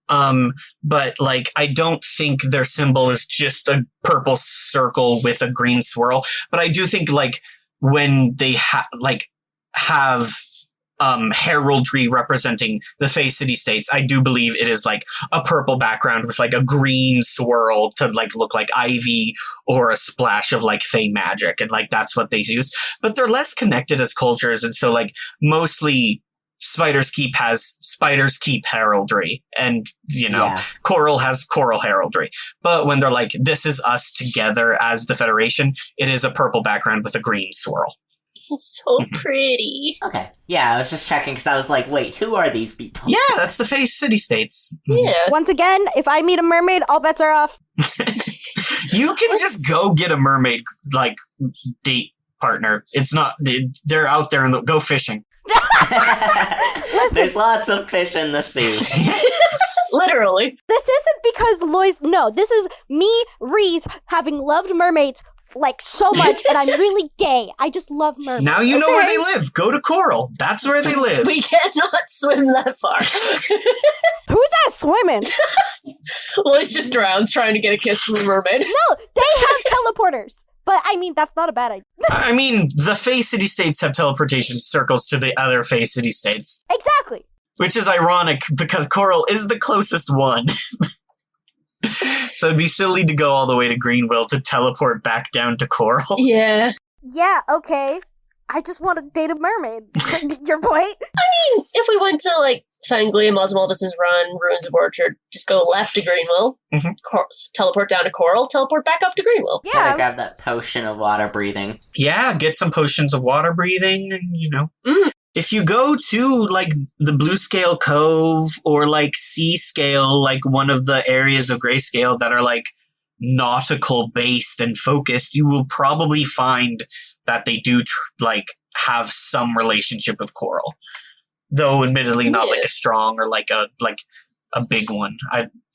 But, like, I don't think their symbol is just a purple circle with a green swirl. But I do think, like, when they have heraldry representing the Fae City-States, I do believe it is like a purple background with like a green swirl to like look like ivy or a splash of like Fae magic, and like that's what they use. But they're less connected as cultures, and so like mostly Spider's Keep has Spider's Keep heraldry, and you know, Coral has Coral heraldry. But when they're like, this is us together as the Federation, it is a purple background with a green swirl. It's so pretty. Okay. Yeah, I was just checking because I was like, wait, who are these people? Yeah, that's the Fae City-States. Yeah. Once again, if I meet a mermaid, all bets are off. You can just go get a mermaid, like, date partner. It's not, they're out there and go fishing. There's lots of fish in the sea. Literally. This isn't because Lois. No, this is me, Reese, having loved mermaids like so much, and I'm really gay. I just love mermaids. Now you know where they live. Go to Coral. That's where they live. We cannot swim that far. Who's that swimming? Lois just drowns trying to get a kiss from a mermaid. No, they have teleporters. But, I mean, that's not a bad idea. I mean, the Fae City-States have teleportation circles to the other Fae City-States. Exactly. Which is ironic, because Coral is the closest one. So it'd be silly to go all the way to Greenwill to teleport back down to Coral. Yeah. Yeah, okay. I just want to date a mermaid. Your point? I mean, if we went to, like, Fengli and Osmoldus' Run, Ruins of Orchard, just go left to Greenwill, teleport down to Coral, teleport back up to Greenwill. Yeah. Gotta grab that potion of water breathing. Yeah, get some potions of water breathing, and, you know. If you go to, like, the Blue Scale Cove or, like, Sea Scale, like, one of the areas of Grayscale that are, like, nautical-based and focused, you will probably find that they do, have some relationship with Coral. Though, admittedly, not, like, a strong or, like a big one.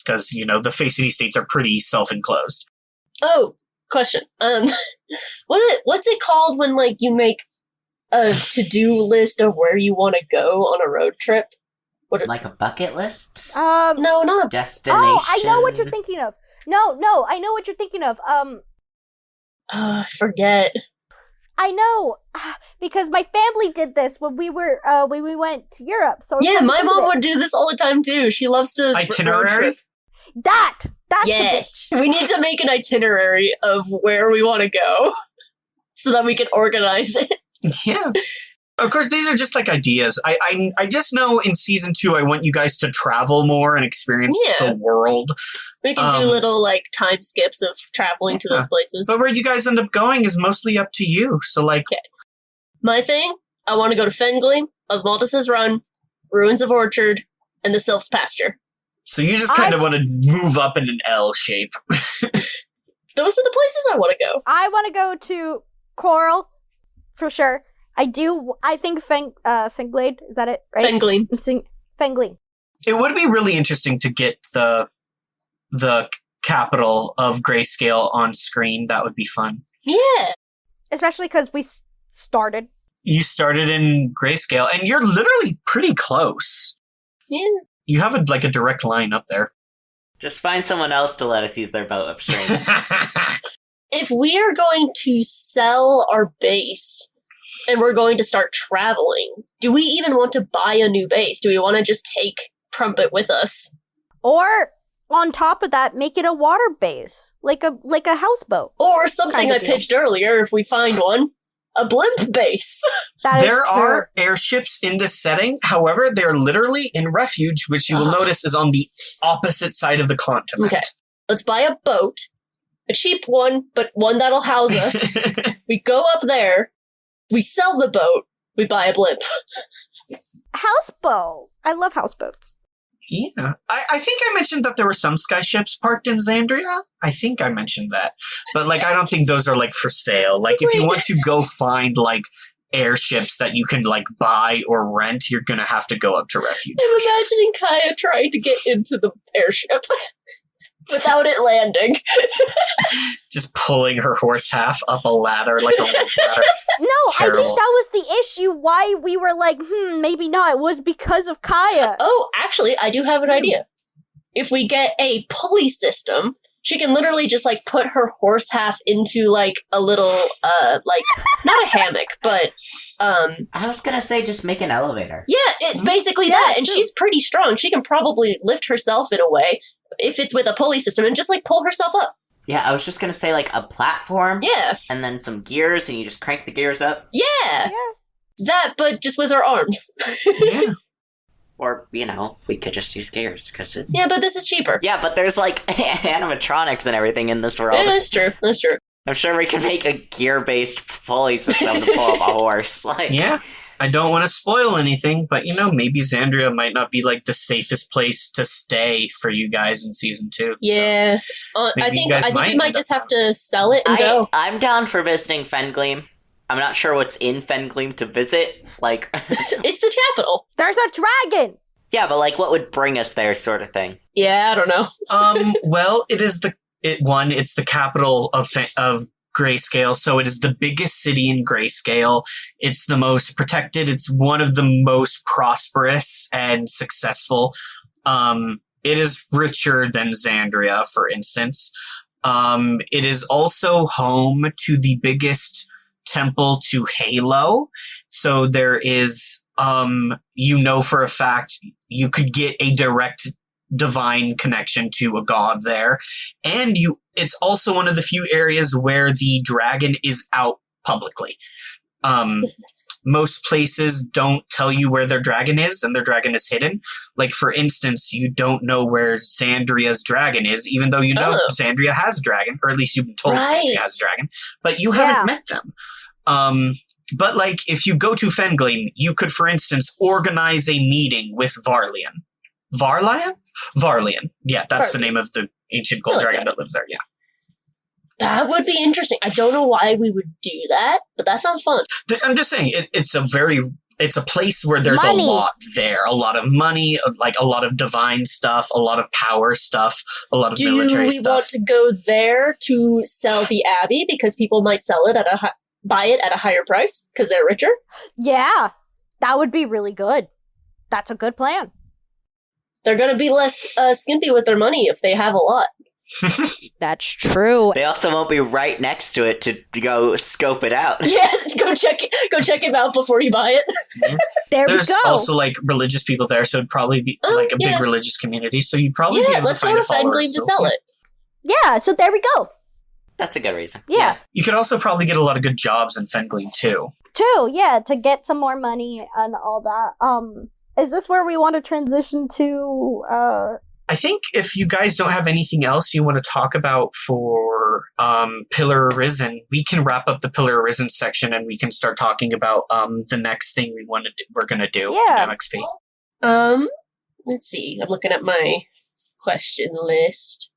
Because, you know, the Fae City-States are pretty self-enclosed. Oh, question. What's it called when, like, you make a to-do list of where you want to go on a road trip? Like a bucket list? No, not a destination. Oh, I know what you're thinking of. No, I know what you're thinking of. I forget. I know, because my family did this when we were when we went to Europe. So yeah, my mom would do this all the time too. She loves to itinerary. Road trip. That's yes. We need to make an itinerary of where we want to go, so that we can organize it. Yeah. Of course, these are just like ideas. I just know in season 2, I want you guys to travel more and experience the world. We can do little like time skips of traveling to those places. But where you guys end up going is mostly up to you. So like, my thing, I want to go to Fengli, Osmoldus' Run, Ruins of Orchard, and the Sylph's Pasture. So you just kind of want to move up in an L shape. Those are the places I want to go. I want to go to Coral, for sure. I do. I think Fenglade, is that it? Right? Fengli. Fengli. It would be really interesting to get the capital of Grayscale on screen. That would be fun. Yeah. Especially because we started. You started in Grayscale, and you're literally pretty close. Yeah. You have a direct line up there. Just find someone else to let us use their boat upstream. If we are going to sell our base and we're going to start traveling, do we even want to buy a new base? Do we want to just take Trumpet with us? Or on top of that, make it a water base, like a houseboat. Or something I pitched earlier, if we find one. a blimp base. There are airships in this setting. However, they're literally in refuge, which you will notice is on the opposite side of the continent. Okay. Let's buy a boat. A cheap one, but one that'll house us. We go up there. We sell the boat. We buy a blimp. Houseboat. I love houseboats. Yeah. I think I mentioned that there were some skyships parked in Xandria. I think I mentioned that. But, like, I don't think those are, like, for sale. Like, if you want to go find, like, airships that you can, like, buy or rent, you're gonna have to go up to refuge. I'm imagining Kaya trying to get into the airship without it landing. Just pulling her horse half up a ladder, like a rope ladder. No, terrible. I think that was the issue why we were like, maybe not. It was because of Kaya. Oh, actually, I do have an idea. If we get a pulley system, she can literally just, like, put her horse half into, like, a little, like, not a hammock, but, I was gonna say just make an elevator. Yeah, it's basically that, and she's pretty strong. She can probably lift herself in a way, if it's with a pulley system, and just, like, pull herself up. Yeah, I was just gonna say, like, a platform. Yeah. And then some gears, and you just crank the gears up. Yeah! That, but just with her arms. Yeah. Or, we could just use gears, because it... Yeah, but this is cheaper. Yeah, but there's, like, animatronics and everything in this world. Yeah, that's true. I'm sure we can make a gear-based pulley system to pull up a horse. Like, yeah. I don't want to spoil anything, but, maybe Xandria might not be, like, the safest place to stay for you guys in Season 2. Yeah. So I think we might just have to sell it and go. I'm down for visiting Fengleam. I'm not sure what's in Fengleam to visit. Like, it's the capital. There's a dragon. Yeah, but, like, what would bring us there, sort of thing? Yeah, I don't know. Well, it's the capital of Grayscale, so it is the biggest city in Grayscale. It's the most protected. It's one of the most prosperous and successful. It is richer than Xandria, for instance. It is also home to the biggest temple to Halo. So there is, for a fact, you could get a direct divine connection to a god there. And it's also one of the few areas where the dragon is out publicly. Most places don't tell you where their dragon is, and their dragon is hidden. Like, for instance, you don't know where Xandria's dragon is, even though you know Xandria has a dragon, or at least you've been told Xandria has a dragon, but you haven't met them. But, like, if you go to Fengleam, you could, for instance, organize a meeting with Varlian. Varlian. Yeah, that's the name of the ancient gold dragon that lives there, yeah. That would be interesting. I don't know why we would do that, but that sounds fun. I'm just saying, it's a place where there's a lot there. A lot of money, like a lot of divine stuff, a lot of power stuff, a lot of military stuff. Do we want to go there to sell the abbey because people might sell it buy it at a higher price because they're richer? Yeah, that would be really good. That's a good plan. They're going to be less skimpy with their money if they have a lot. That's true. They also won't be right next to it to go scope it out. Yeah, go check it out before you buy it. Mm-hmm. There's also, like, religious people there, so it'd probably be like a big religious community. So you'd probably be able to find a follower. Let's go to Fengleam to sell it. Yeah, so there we go. That's a good reason. Yeah. You could also probably get a lot of good jobs in Fengleam too. To get some more money and all that. Is this where we want to transition to I think if you guys don't have anything else you want to talk about for Pillar Arisen, we can wrap up the Pillar Arisen section and we can start talking about the next thing we're going to do in MXP. Let's see. I'm looking at my question list.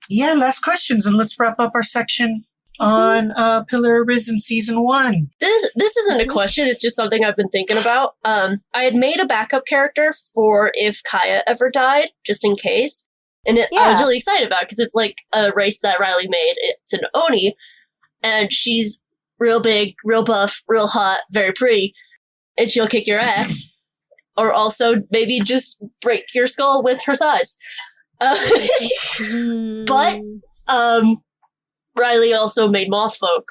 Yeah, last questions, and let's wrap up our section on Pillar Arisen Season 1. This isn't a question, it's just something I've been thinking about. I had made a backup character for if Kaya ever died, just in case. And I was really excited about it, because it's like a race that Riley made. It's an Oni, and she's real big, real buff, real hot, very pretty, and she'll kick your ass. Or also maybe just break your skull with her thighs. But Riley also made Mothfolk,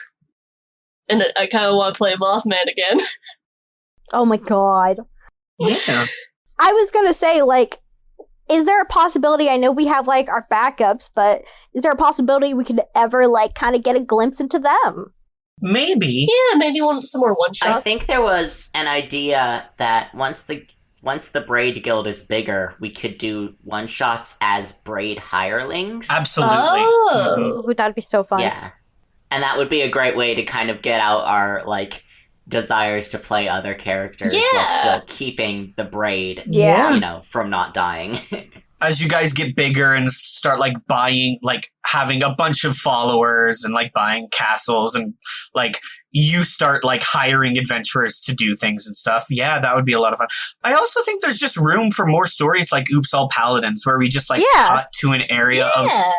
and I kind of want to play Mothman again. Oh my god. Yeah. I was gonna say, like, is there a possibility, I know we have, like, our backups, but is there a possibility we could ever, like, kind of get a glimpse into them? Maybe. Yeah, maybe some more one-shots. I think there was an idea that once the Braid Guild is bigger, we could do one-shots as Braid hirelings. Absolutely. Oh. Ooh, that'd be so fun. Yeah. And that would be a great way to kind of get out our, like, desires to play other characters while still keeping the Braid, you know, from not dying. As you guys get bigger and start, like, buying, like, having a bunch of followers and, like, buying castles and, like, you start, like, hiring adventurers to do things and stuff. Yeah, that would be a lot of fun. I also think there's just room for more stories like Oops All Paladins, where we just, like, cut to an area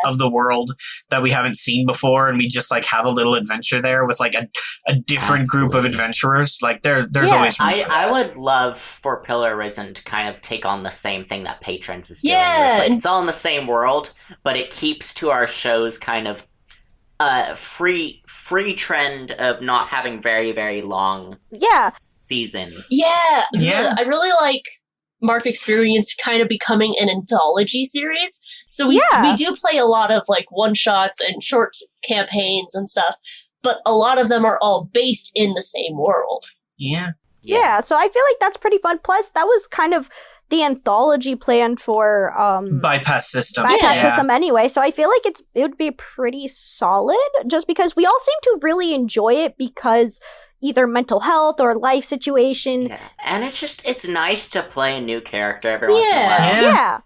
of the world that we haven't seen before, and we just, like, have a little adventure there with, like, a different group of adventurers. Like, there's always room for that. I would love for Pillar Arisen to kind of take on the same thing that Patrons is doing. Yeah. It's all in the same world, but it keeps to our show's kind of free trend of not having very, very long seasons. Yeah. I really like Mark Experience kind of becoming an anthology series. So we do play a lot of like one-shots and short campaigns and stuff, but a lot of them are all based in the same world. Yeah, so I feel like that's pretty fun. Plus, that was kind of the anthology plan for bypass system anyway, so I feel like it would be pretty solid, just because we all seem to really enjoy it because either mental health or life situation. And it's nice to play a new character every once in a while. Yeah.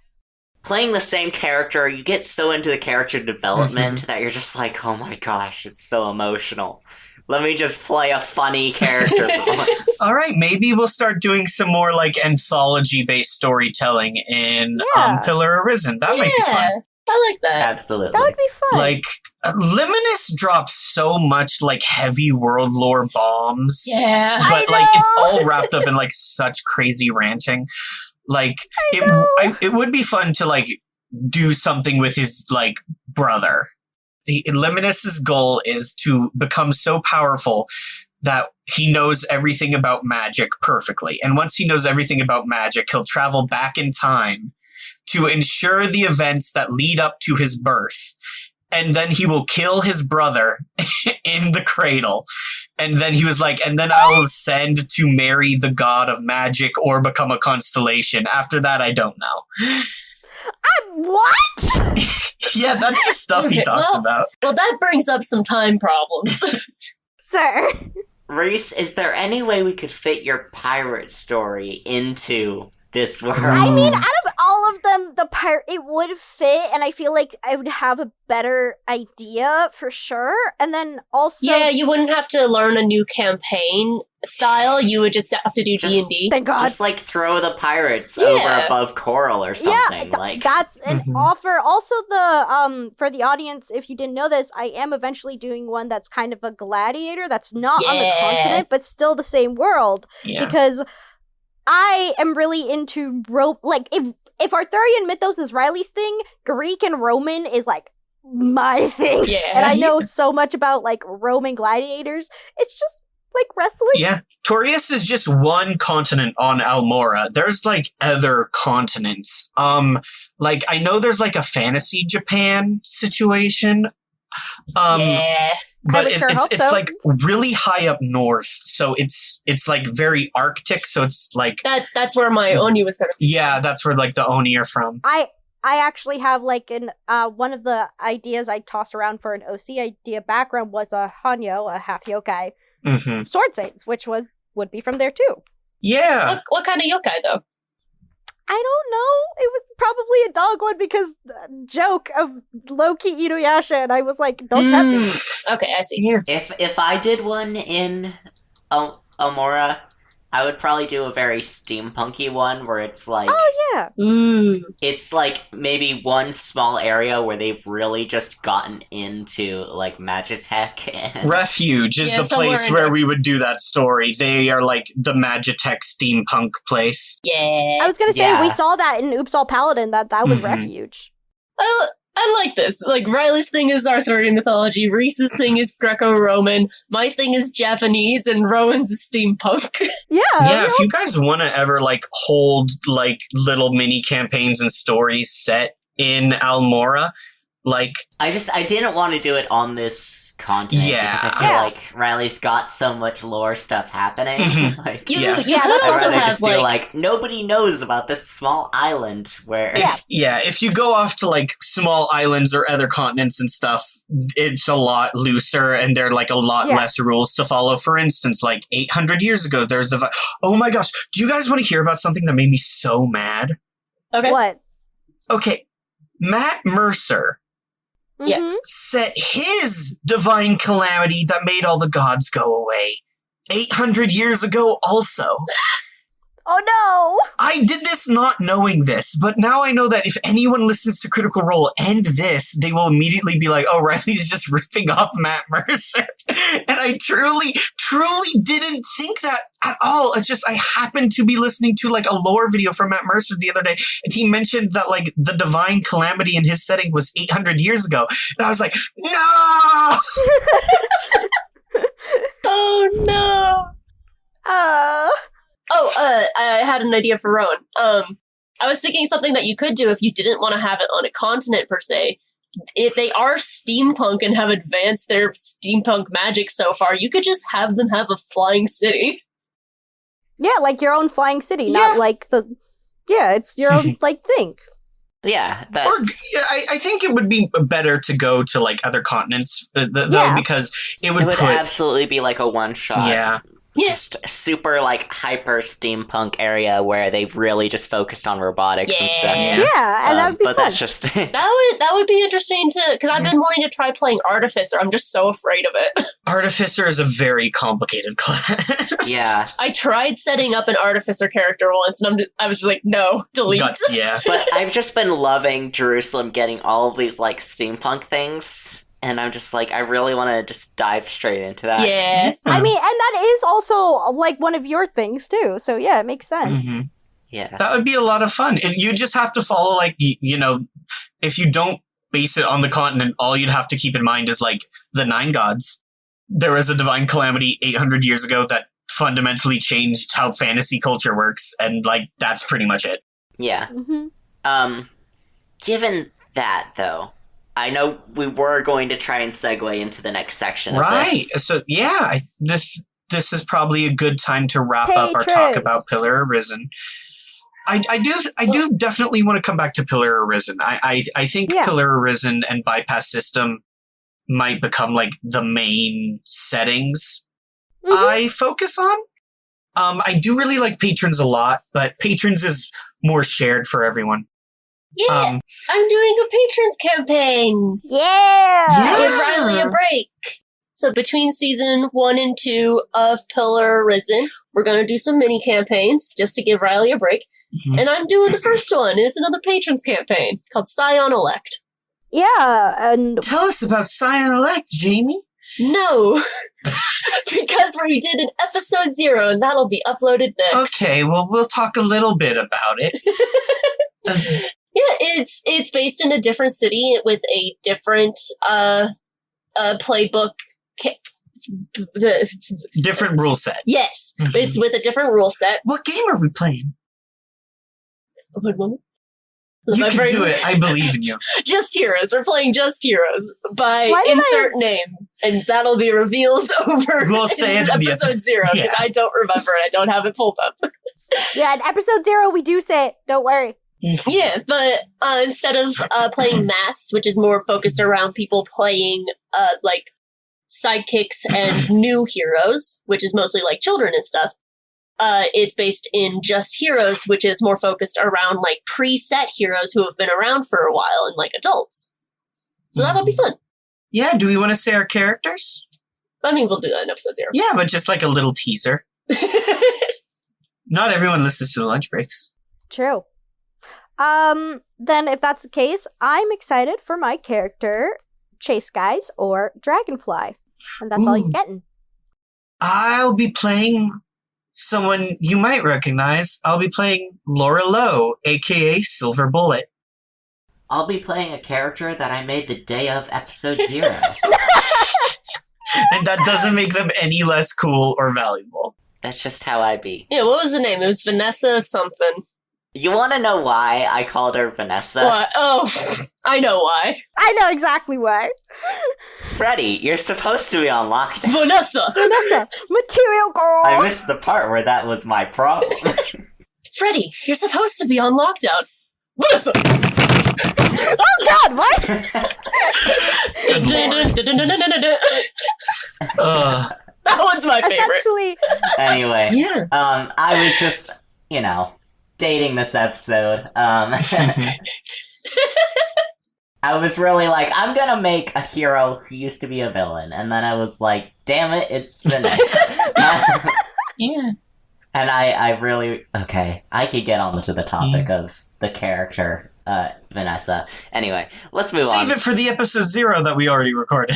Playing the same character, you get so into the character development that you're just like, oh my gosh, it's so emotional. Let me just play a funny character voice. All right, maybe we'll start doing some more like anthology-based storytelling in Pillar Arisen. That might be fun. I like that. Absolutely. That would be fun. Like, Liminus drops so much like heavy world lore bombs. Yeah. But like it's all wrapped up in like such crazy ranting. Like it would be fun to like do something with his like brother. Liminus's goal is to become so powerful that he knows everything about magic perfectly. And once he knows everything about magic, he'll travel back in time to ensure the events that lead up to his birth. And then he will kill his brother in the cradle. And then he was like, and then I will ascend to marry the god of magic or become a constellation. After that, I don't know. What? Yeah, that's just stuff he talked about. Well, that brings up some time problems. Sir. Reese, is there any way we could fit your pirate story into this world? I mean, out of all of them, the pirate, it would fit, and I feel like I would have a better idea for sure. And then also... Yeah, you wouldn't have to learn a new campaign style. You would just have to do D&D. Thank God. Just, like, throw the pirates over above Coral or something. That's an offer. Also, for the audience, if you didn't know this, I am eventually doing one that's kind of a gladiator that's not on the continent, but still the same world. Yeah. Because I am really into like, if Arthurian mythos is Riley's thing, Greek and Roman is, like, my thing. Yeah. And I know so much about, like, Roman gladiators. It's just like wrestling. Yeah. Taurius is just one continent on Almora. There's like other continents. Like I know there's like a fantasy Japan situation. But it's like really high up north, so it's like very Arctic, so it's like that's where my Oni was gonna be. Yeah, that's where like the Oni are from. I actually have like one of the ideas I tossed around for an OC idea background was a Hanyo, a half yokai. Sword Saints, which would be from there too. Yeah. What kind of yokai though? I don't know. It was probably a dog one because joke of Loki Inuyasha, and I was like, don't tempt me. Okay, I see. Yeah. If I did one in Almora, I would probably do a very steampunky one where it's like... Oh, yeah. It's like maybe one small area where they've really just gotten into, like, Magitech. And... Refuge is the place where we would do that story. They are, like, the Magitech steampunk place. Yeah. I was going to say, we saw that in Oops All Paladin, that was Refuge. I like this. Like, Riley's thing is Arthurian mythology, Reese's thing is Greco-Roman, my thing is Japanese, and Rowan's is steampunk. Yeah, if you guys want to ever, like, hold, like, little mini campaigns and stories set in Almora, Like, I didn't want to do it on this continent because I feel like Riley's got so much lore stuff happening. Like, you could also have just do like nobody knows about this small island where. If you go off to like small islands or other continents and stuff, it's a lot looser and there are like a lot less rules to follow. For instance, like 800 years ago, there's oh my gosh, do you guys want to hear about something that made me so mad? Okay. What? Okay, Matt Mercer. Set his divine calamity that made all the gods go away 800 years ago also. Oh no! I did this not knowing this, but now I know that if anyone listens to Critical Role and this, they will immediately be like, oh, Riley's just ripping off Matt Mercer. And I truly didn't think that at all. It's just I happened to be listening to like a lore video from Matt Mercer the other day, and he mentioned that like the divine calamity in his setting was 800 years ago. And I was like, no! Oh no! I had an idea for Rowan. I was thinking something that you could do if you didn't want to have it on a continent per se. If they are steampunk and have advanced their steampunk magic so far, you could just have them have a flying city. Yeah, like your own flying city, not like it's your own like thing. Yeah, I think it would be better to go to like other continents though, because it would absolutely be like a one shot. Yeah. Just super, like, hyper steampunk area where they've really just focused on robotics and stuff. Yeah, and that would be but fun. That's just... that would be interesting to... Because I've been wanting to try playing Artificer. I'm just so afraid of it. Artificer is a very complicated class. Yeah. I tried setting up an Artificer character once, and I was just like, no, delete. But I've just been loving Jerusalem getting all of these, like, steampunk things... And I'm just like, I really want to just dive straight into that. Yeah. I mean, and that is also, like, one of your things, too. So, yeah, it makes sense. Mm-hmm. Yeah. That would be a lot of fun. And you just have to follow, like, you know, if you don't base it on the continent, all you'd have to keep in mind is, like, the 9 gods. There was a divine calamity 800 years ago that fundamentally changed how fantasy culture works. And, like, that's pretty much it. Yeah. Mm-hmm. Given that, though... I know we were going to try and segue into the next section of this. Right. So, yeah, this is probably a good time to wrap up our talk about Pillar Arisen. I do definitely want to come back to Pillar Arisen. I think Pillar Arisen and Bypass System might become, like, the main settings I focus on. I do really like Patrons a lot, but Patrons is more shared for everyone. Yeah, I'm doing a Patrons campaign. Yeah! To give Riley a break. So between season 1 and 2 of Pillar Arisen, we're going to do some mini campaigns just to give Riley a break. Mm-hmm. And I'm doing the first one. It's another Patrons campaign called Scion Elect. Yeah, and... Tell us about Scion Elect, Jamie. No, because we did an episode 0 and that'll be uploaded next. Okay, well, we'll talk a little bit about it. Yeah, it's based in a different city with a different playbook. Different rule set. Yes, it's with a different rule set. What game are we playing? One moment. You can do it. I believe in you. Just Heroes. We're playing Just Heroes by insert name, and that'll be revealed over we'll say it in episode 0 because I don't remember it. I don't have it pulled up. Yeah, in episode 0 we do say it. Don't worry. Yeah, but instead of playing Masks, which is more focused around people playing like sidekicks and new heroes, which is mostly like children and stuff, it's based in Just Heroes, which is more focused around like preset heroes who have been around for a while and like adults. So that'll be fun. Yeah, do we want to say our characters? I mean, we'll do that in episode 0. Yeah, but just like a little teaser. Not everyone listens to the lunch breaks. True. Then if that's the case, I'm excited for my character, Chase Guys or Dragonfly. And that's all you're getting. I'll be playing someone you might recognize. I'll be playing Laura Lowe, aka Silver Bullet. I'll be playing a character that I made the day of episode 0. And that doesn't make them any less cool or valuable. That's just how I be. Yeah, what was the name? It was Vanessa something. You want to know why I called her Vanessa? What? Oh, I know why. I know exactly why. Freddy, you're supposed to be on lockdown. Vanessa! Material girl! I missed the part where that was my problem. Freddie, you're supposed to be on lockdown. Vanessa! Oh god, what? That one's my favorite. Actually, Anyway, Yeah. I was just, dating this episode. I was really like, I'm gonna make a hero who used to be a villain, and then I was like, damn it, it's Vanessa. Yeah. And I really, okay, I could get on to the topic of the character, Vanessa. Anyway, let's move on. Save it for the episode 0 that we already recorded.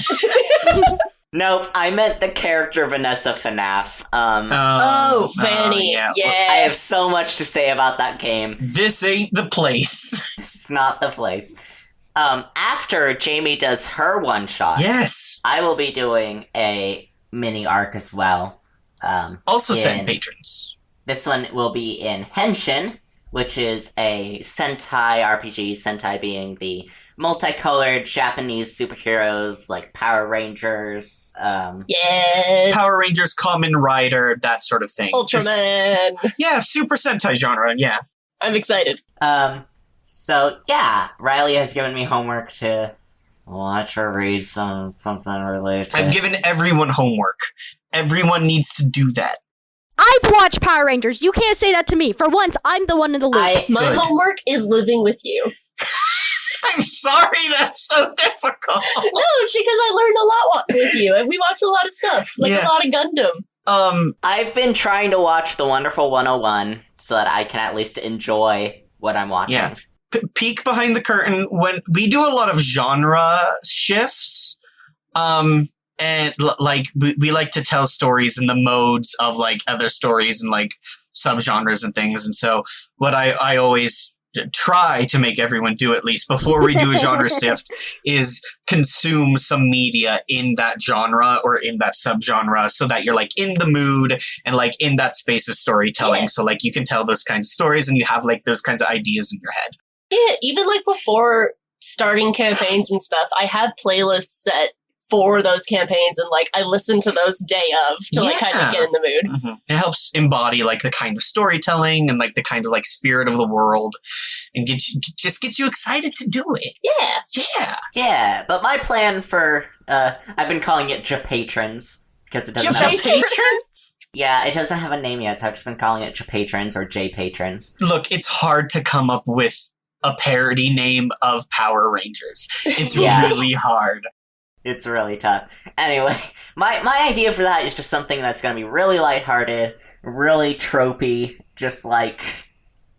Nope, I meant the character Vanessa FNAF. Fanny. yeah. I have so much to say about that game. This ain't the place. This is not the place. After Jamie does her one-shot, Yes. I will be doing a mini arc as well. Also send patrons. This one will be in Henshin, which is a Sentai RPG, Sentai being the multicolored Japanese superheroes like Power Rangers. Yes. Power Rangers, Kamen Rider, that sort of thing. Ultraman. Super Sentai genre, yeah. I'm excited. So yeah, Riley has given me homework to watch or read something related to... I've given everyone homework. Everyone needs to do that. I've watched Power Rangers. You can't say that to me. For once, I'm the one in the loop. My homework is living with you. I'm sorry that's so difficult. No, it's because I learned a lot with you, and we watched a lot of stuff, a lot of Gundam. I've been trying to watch The Wonderful 101 so that I can at least enjoy what I'm watching. Yeah. Peek behind the curtain. When we do a lot of genre shifts, and we like to tell stories in the modes of like other stories and like subgenres and things. And so what I always try to make everyone do, at least before we do a genre shift, is consume some media in that genre or in that subgenre so that you're like in the mood and like in that space of storytelling. Yeah. So like you can tell those kinds of stories and you have like those kinds of ideas in your head. Yeah, even like before starting campaigns and stuff, I have playlists set for those campaigns, and like I listen to those day of to like kind of get in the mood. Mm-hmm. It helps embody like the kind of storytelling and like the kind of like spirit of the world, and just gets you excited to do it. Yeah. But my plan for I've been calling it Japatrons because it doesn't have Japatrons. Yeah, it doesn't have a name yet, so I've just been calling it Japatrons or J-Patrons. Look, it's hard to come up with a parody name of Power Rangers. It's really hard. It's really tough. Anyway, my idea for that is just something that's going to be really lighthearted, really tropey, just like,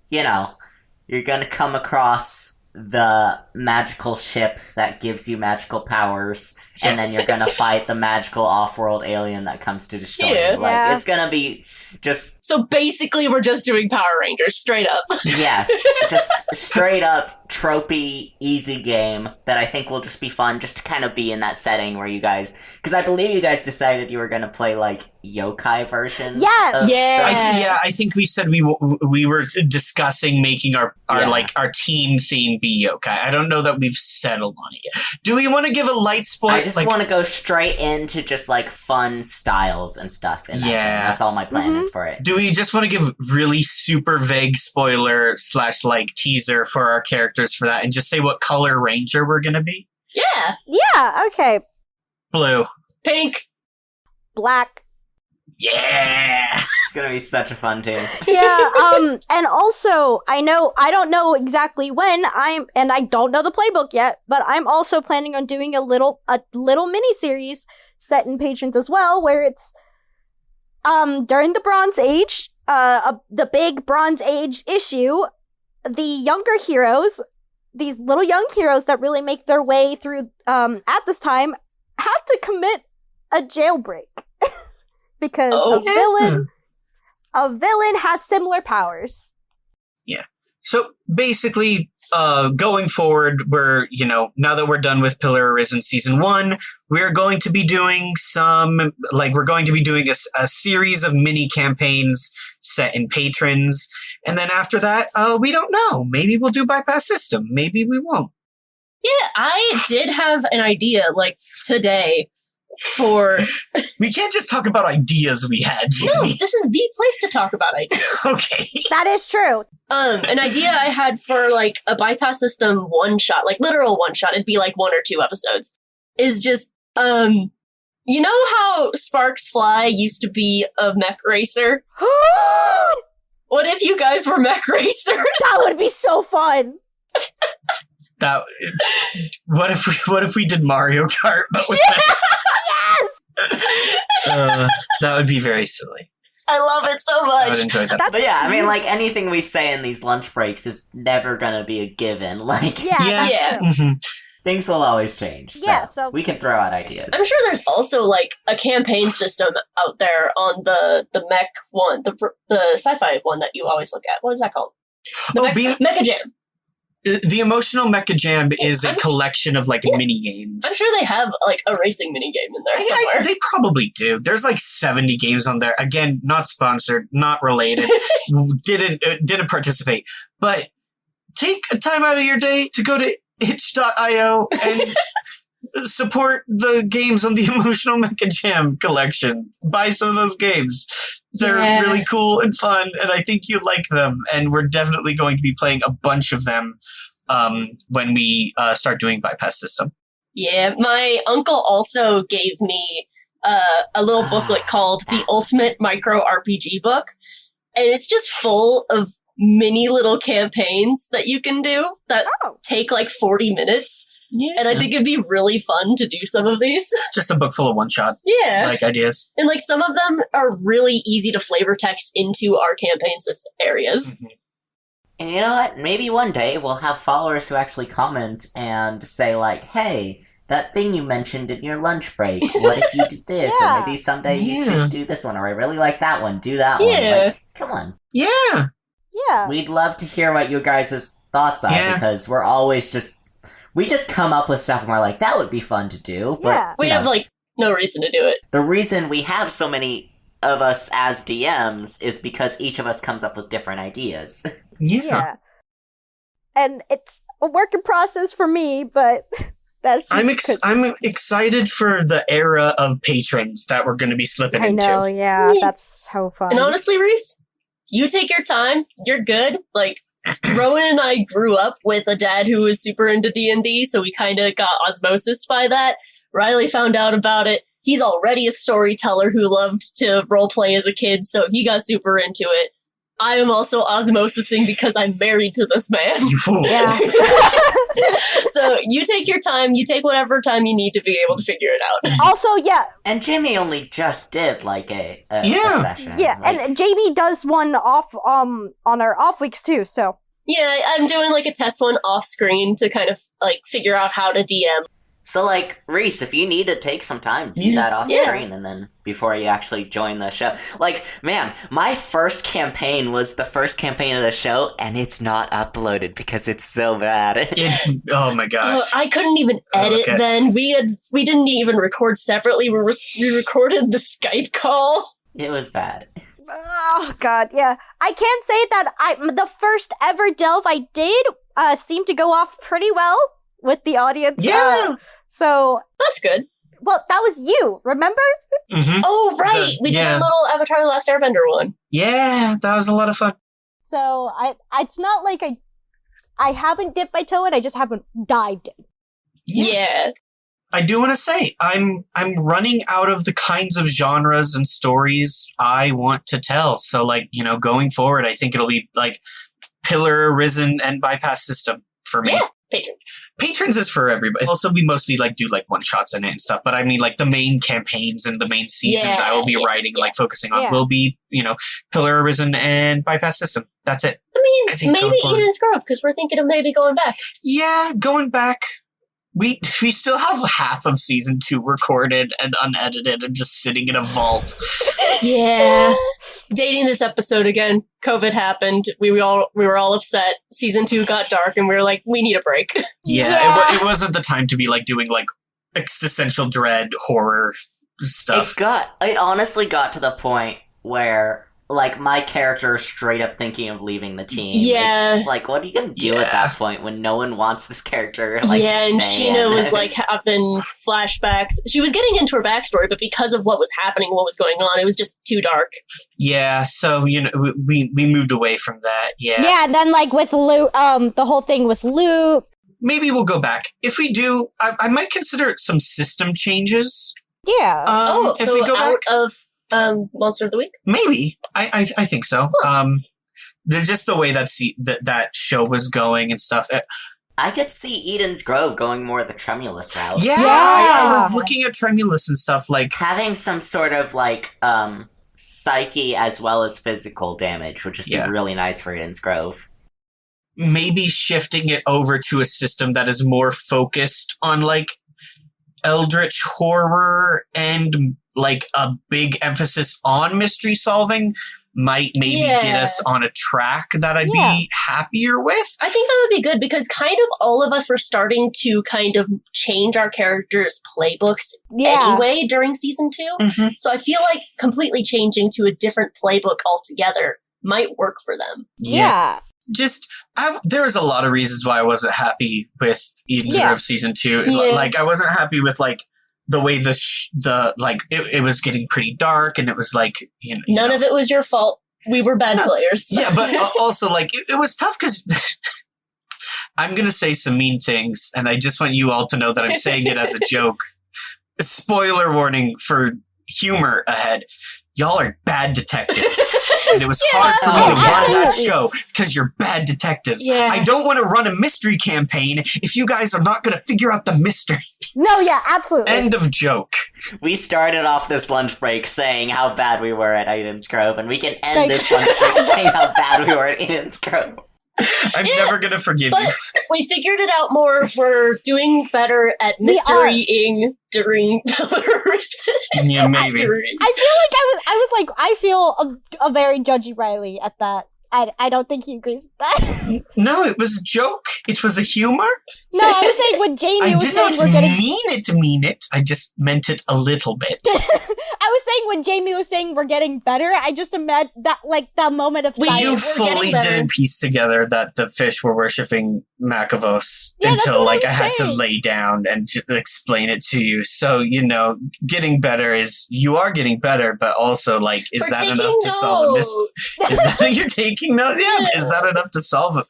you're going to come across the magical ship that gives you magical powers, and then you're going to fight the magical off-world alien that comes to destroy you. Like, it's going to be just... So basically we're just doing Power Rangers, straight up. Yes, just straight up, tropey, easy game that I think will just be fun just to kind of be in that setting where you guys... Because I believe you guys decided you were going to play, like, yokai versions. I think we said we were discussing making our team theme be yokai. I don't know that we've settled on it yet. Do we want to give a light spoiler? I just want to go straight into just like fun styles and stuff in that game. That's all my plan is for it. Do we just want to give really super vague spoiler / like teaser for our characters for that and just say what color ranger we're gonna be? Yeah, okay. Blue. Pink. Black. Yeah! It's gonna be such a fun team. And also, I don't know exactly when and I don't know the playbook yet, but I'm also planning on doing a little mini-series set in Patrons as well, where it's, during the Bronze Age, the big Bronze Age issue, the younger heroes, these little young heroes that really make their way through, at this time, have to commit a jailbreak. Because a villain has similar powers. Yeah. So basically, going forward, we're, now that we're done with Pillar Arisen Season 1, we're going to be doing a series of mini campaigns set in patrons. And then after that, we don't know. Maybe we'll do bypass system. Maybe we won't. Yeah, I did have an idea, today, for... We can't just talk about ideas we had, Jamie. No, this is the place to talk about ideas. Okay. That is true. An idea I had for, a bypass system one-shot, literal one-shot, it'd be 1 or 2 episodes, is just, you know how Sparks Fly used to be a mech racer? What if you guys were mech racers? That would be so fun. What if we did Mario Kart but with Yes! that would be very silly. I love it so much. I would enjoy that. But yeah, I mean, anything we say in these lunch breaks is never gonna be a given. Yeah. Mm-hmm. Things will always change. So we can throw out ideas. I'm sure there's also a campaign system out there on the mech one, the sci-fi one that you always look at. What is that called? Mecha Jam. The Emotional Mecha Jam is a collection of mini games. I'm sure they have a racing mini game in there somewhere. They probably do. There's 70 games on there. Again, not sponsored, not related. didn't participate. But take a time out of your day to go to itch.io and support the games on the Emotional Mecha Jam collection. Buy some of those games. They're really cool and fun, and I think you like them. And we're definitely going to be playing a bunch of them when we start doing Bypass System. Yeah, my uncle also gave me a little booklet called The Ultimate Micro RPG Book, and it's just full of mini little campaigns that you can do that take 40 minutes. Yeah. And I think it'd be really fun to do some of these. Just a book full of one-shot ideas. And some of them are really easy to flavor text into our campaign areas. Mm-hmm. And you know what? Maybe one day we'll have followers who actually comment and say hey, that thing you mentioned in your lunch break, what if you did this? Or maybe someday you should do this one, or I really like that one, do that one. Come on. Yeah. Yeah. We'd love to hear what you guys' thoughts are, because we're always we just come up with stuff and we're that would be fun to do. But we have no reason to do it. The reason we have so many of us as DMs is because each of us comes up with different ideas. Yeah. And it's a work in process for me, but that's I'm excited for the era of patrons that we're going to be slipping into. I know, yeah, that's so fun. And honestly, Reese, you take your time. You're good. Rowan and I grew up with a dad who was super into D&D, so we kind of got osmosis by that. Riley found out about it. He's already a storyteller who loved to roleplay as a kid, so he got super into it. I am also osmosising because I'm married to this man. Yeah. So you take your time. You take whatever time you need to be able to figure it out. Also, And Jimmy only just did a session. Yeah, and Jamie does one off on our off weeks too. So yeah, I'm doing a test one off screen to kind of figure out how to DM. So, Reese, if you need to take some time, do that off screen, and then before you actually join the show. Man, my first campaign was the first campaign of the show, and it's not uploaded because it's so bad. Oh my gosh. I couldn't even edit then. We didn't even record separately. We recorded the Skype call. It was bad. Oh god, yeah. I can say that the first ever delve I did seemed to go off pretty well with the audience. Yeah. So that's good. Well, that was you, remember? Mm-hmm. Oh, right. We did a little Avatar: The Last Airbender one. Yeah, that was a lot of fun. So it's not I haven't dipped my toe in, I just haven't dived in. Yeah. I do want to say, I'm running out of the kinds of genres and stories I want to tell. So, going forward, I think it'll be Pillar Arisen and Bypass System for me. Yeah, patrons. Patrons is for everybody. Also, we mostly do one shots in it and stuff. But I mean, the main campaigns and the main seasons I will be writing, focusing on will be, Pillar Arisen and Bypass System. That's it. I mean, maybe Eden's Grove, because we're thinking of maybe going back. Yeah, going back. We still have half of season 2 recorded and unedited and just sitting in a vault. Yeah. dating this episode again. COVID happened. We were all upset. Season 2 got dark, and we were like, we need a break. Yeah. It wasn't the time to be like doing like existential dread horror stuff. It honestly got to the point where like my character is straight up thinking of leaving the team. Yeah. It's just like, what are you gonna do at that point when no one wants this character? Like, and Sheena was like having flashbacks. She was getting into her backstory, but because of what was happening, what was going on, it was just too dark. Yeah, so we moved away from that. Yeah. Yeah, and then like with Luke, the whole thing with Luke. Maybe we'll go back. If we do, I might consider some system changes. Yeah. If we go out back of Monster of the Week? Maybe. I think so. Huh. Just the way that show was going and stuff. I could see Eden's Grove going more the Tremulous route. Yeah. I was looking at Tremulous and stuff like having some sort of like psyche as well as physical damage would just be really nice for Eden's Grove. Maybe shifting it over to a system that is more focused on like eldritch horror and like a big emphasis on mystery solving might maybe get us on a track that I'd be happier with. I think that would be good because kind of all of us were starting to kind of change our characters' playbooks anyway during season 2. Mm-hmm. So I feel like completely changing to a different playbook altogether might work for them. Yeah. There was a lot of reasons why I wasn't happy with Eden's Grove season 2. Like I wasn't happy with like the way it was getting pretty dark, and it was like none of it was your fault. We were bad players. Yeah, but also like it was tough because I'm gonna say some mean things, and I just want you all to know that I'm saying it as a joke. Spoiler warning for humor ahead. Y'all are bad detectives. And it was hard for me to run that show because you're bad detectives. Yeah. I don't want to run a mystery campaign if you guys are not going to figure out the mystery. No, yeah, absolutely. End of joke. We started off this lunch break saying how bad we were at Eden's Grove, and we can end this lunch break saying how bad we were at Eden's Grove. I'm never going to forgive you. We figured it out more. We're doing better at mysterying during Pillar Arisen. Yeah, maybe. I feel a very judgy Riley at that. I don't think he agrees with that. No, it was a joke. It was a humor. No, I was saying when Jamie was saying we're getting... I did not mean it. I just meant it a little bit. I was saying when Jamie was saying we're getting better, I just imagined that, like, that moment of silence. You fully didn't piece together that the fish were worshipping Macavos until, like, I had to lay down and explain it to you. So, getting better you are getting better, but also, like, is that enough to solve a mystery? Is that you're taking notes? Yeah. Is that enough to solve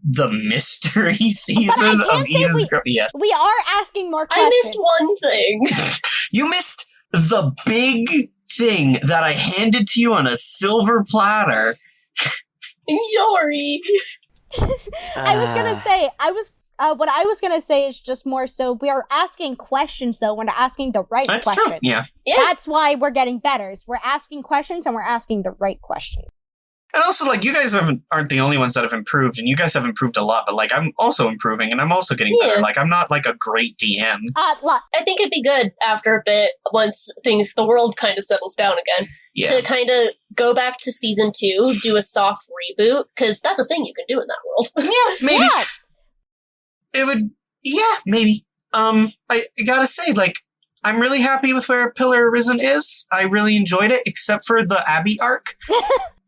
the mystery season of Eden's Grove? Yeah. We are asking more questions. I missed one thing. You missed the big thing that I handed to you on a silver platter. Sorry. I was gonna say, what I was gonna say is just more so we are asking questions though. We're asking the right questions. That's true. Yeah. That's why we're getting better. We're asking questions and we're asking the right questions. And also, like, you guys aren't the only ones that have improved, and you guys have improved a lot, but, like, I'm also improving, and I'm also getting better. Like, I'm not, like, a great DM. I think it'd be good after a bit, once the world kind of settles down again, to kind of go back to season 2, do a soft reboot, because that's a thing you can do in that world. Yeah, maybe. It would, maybe. I gotta say, like, I'm really happy with where Pillar Arisen is. I really enjoyed it, except for the Abbey arc.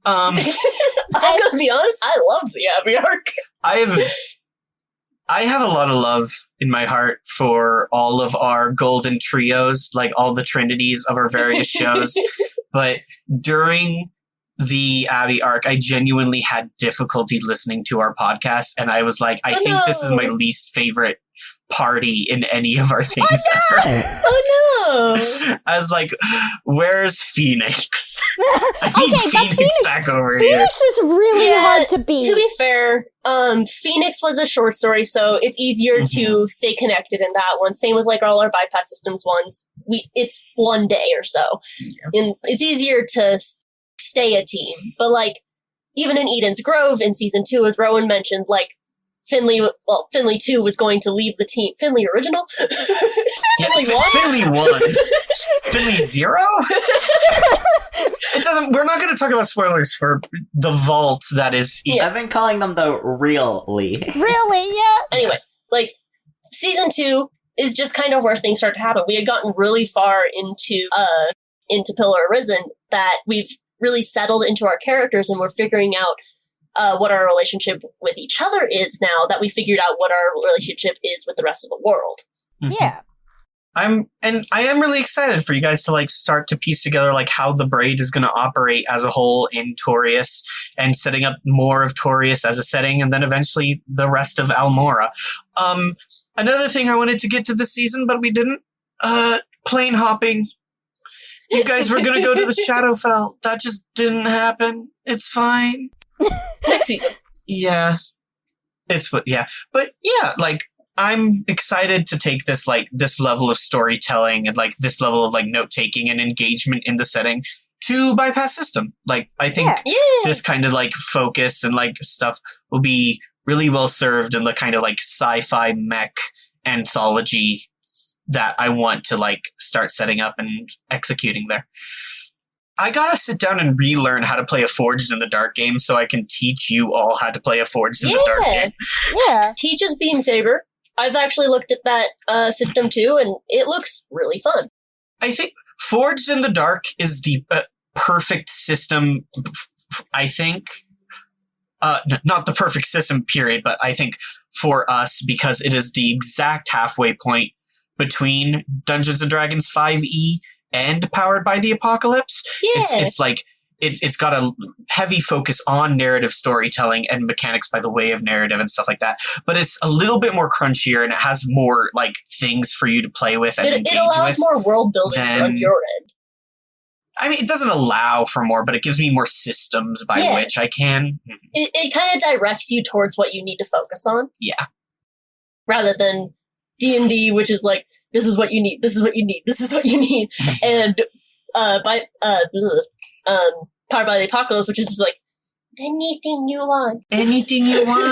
I'm gonna be honest, I love the Abbey arc. I have a lot of love in my heart for all of our golden trios, like all the trinities of our various shows. But during the Abbey arc, I genuinely had difficulty listening to our podcast, and I was like, I think this is my least favorite party in any of our things ever. Oh no! I was like, where's Phoenix? I need Phoenix back over here. Phoenix is really hard to beat. To be fair, Phoenix was a short story, so it's easier to stay connected in that one. Same with like all our bypass systems ones. It's one day or so, and it's easier to stay a team. But like even in Eden's Grove in season 2, as Rowan mentioned, like Finley 2 was going to leave the team. Finley original? Finley 1? Finley 1. Finley 0? We're not going to talk about spoilers for the vault that is... I've been calling them the really. Really, yeah. Anyway, like, season 2 is just kind of where things start to happen. We had gotten really far into Pillar Arisen that we've really settled into our characters, and we're figuring out what our relationship with each other is now that we figured out what our relationship is with the rest of the world. Mm-hmm. Yeah. I am really excited for you guys to like start to piece together like how the braid is going to operate as a whole in Torius, and setting up more of Torius as a setting, and then eventually the rest of Almora. Another thing I wanted to get to this season, but we didn't. Plane hopping. You guys were going to go to the Shadowfell. That just didn't happen. It's fine. Next season. Yeah. But yeah, like, I'm excited to take this level of storytelling and like this level of like note taking and engagement in the setting to bypass system. Like, I think this kind of like focus and like stuff will be really well served in the kind of like sci-fi mech anthology that I want to like start setting up and executing there. I gotta sit down and relearn how to play a Forged in the Dark game so I can teach you all how to play a Forged in the Dark game. Yeah. Teach us Beam Saber. I've actually looked at that system too, and it looks really fun. I think Forged in the Dark is the perfect system, I think. Not the perfect system, period, but I think for us, because it is the exact halfway point between Dungeons & Dragons 5e and Powered by the Apocalypse. Yeah. It's like, it's got a heavy focus on narrative storytelling and mechanics by the way of narrative and stuff like that. But it's a little bit more crunchier, and it has more like things for you to play with and engage with. It allows more world building on your end. I mean, it doesn't allow for more, but it gives me more systems by which I can. It kind of directs you towards what you need to focus on. Yeah. Rather than D&D, which is like, this is what you need, this is what you need, this is what you need. And Powered by the Apocalypse, which is just like, anything you want. Anything you want.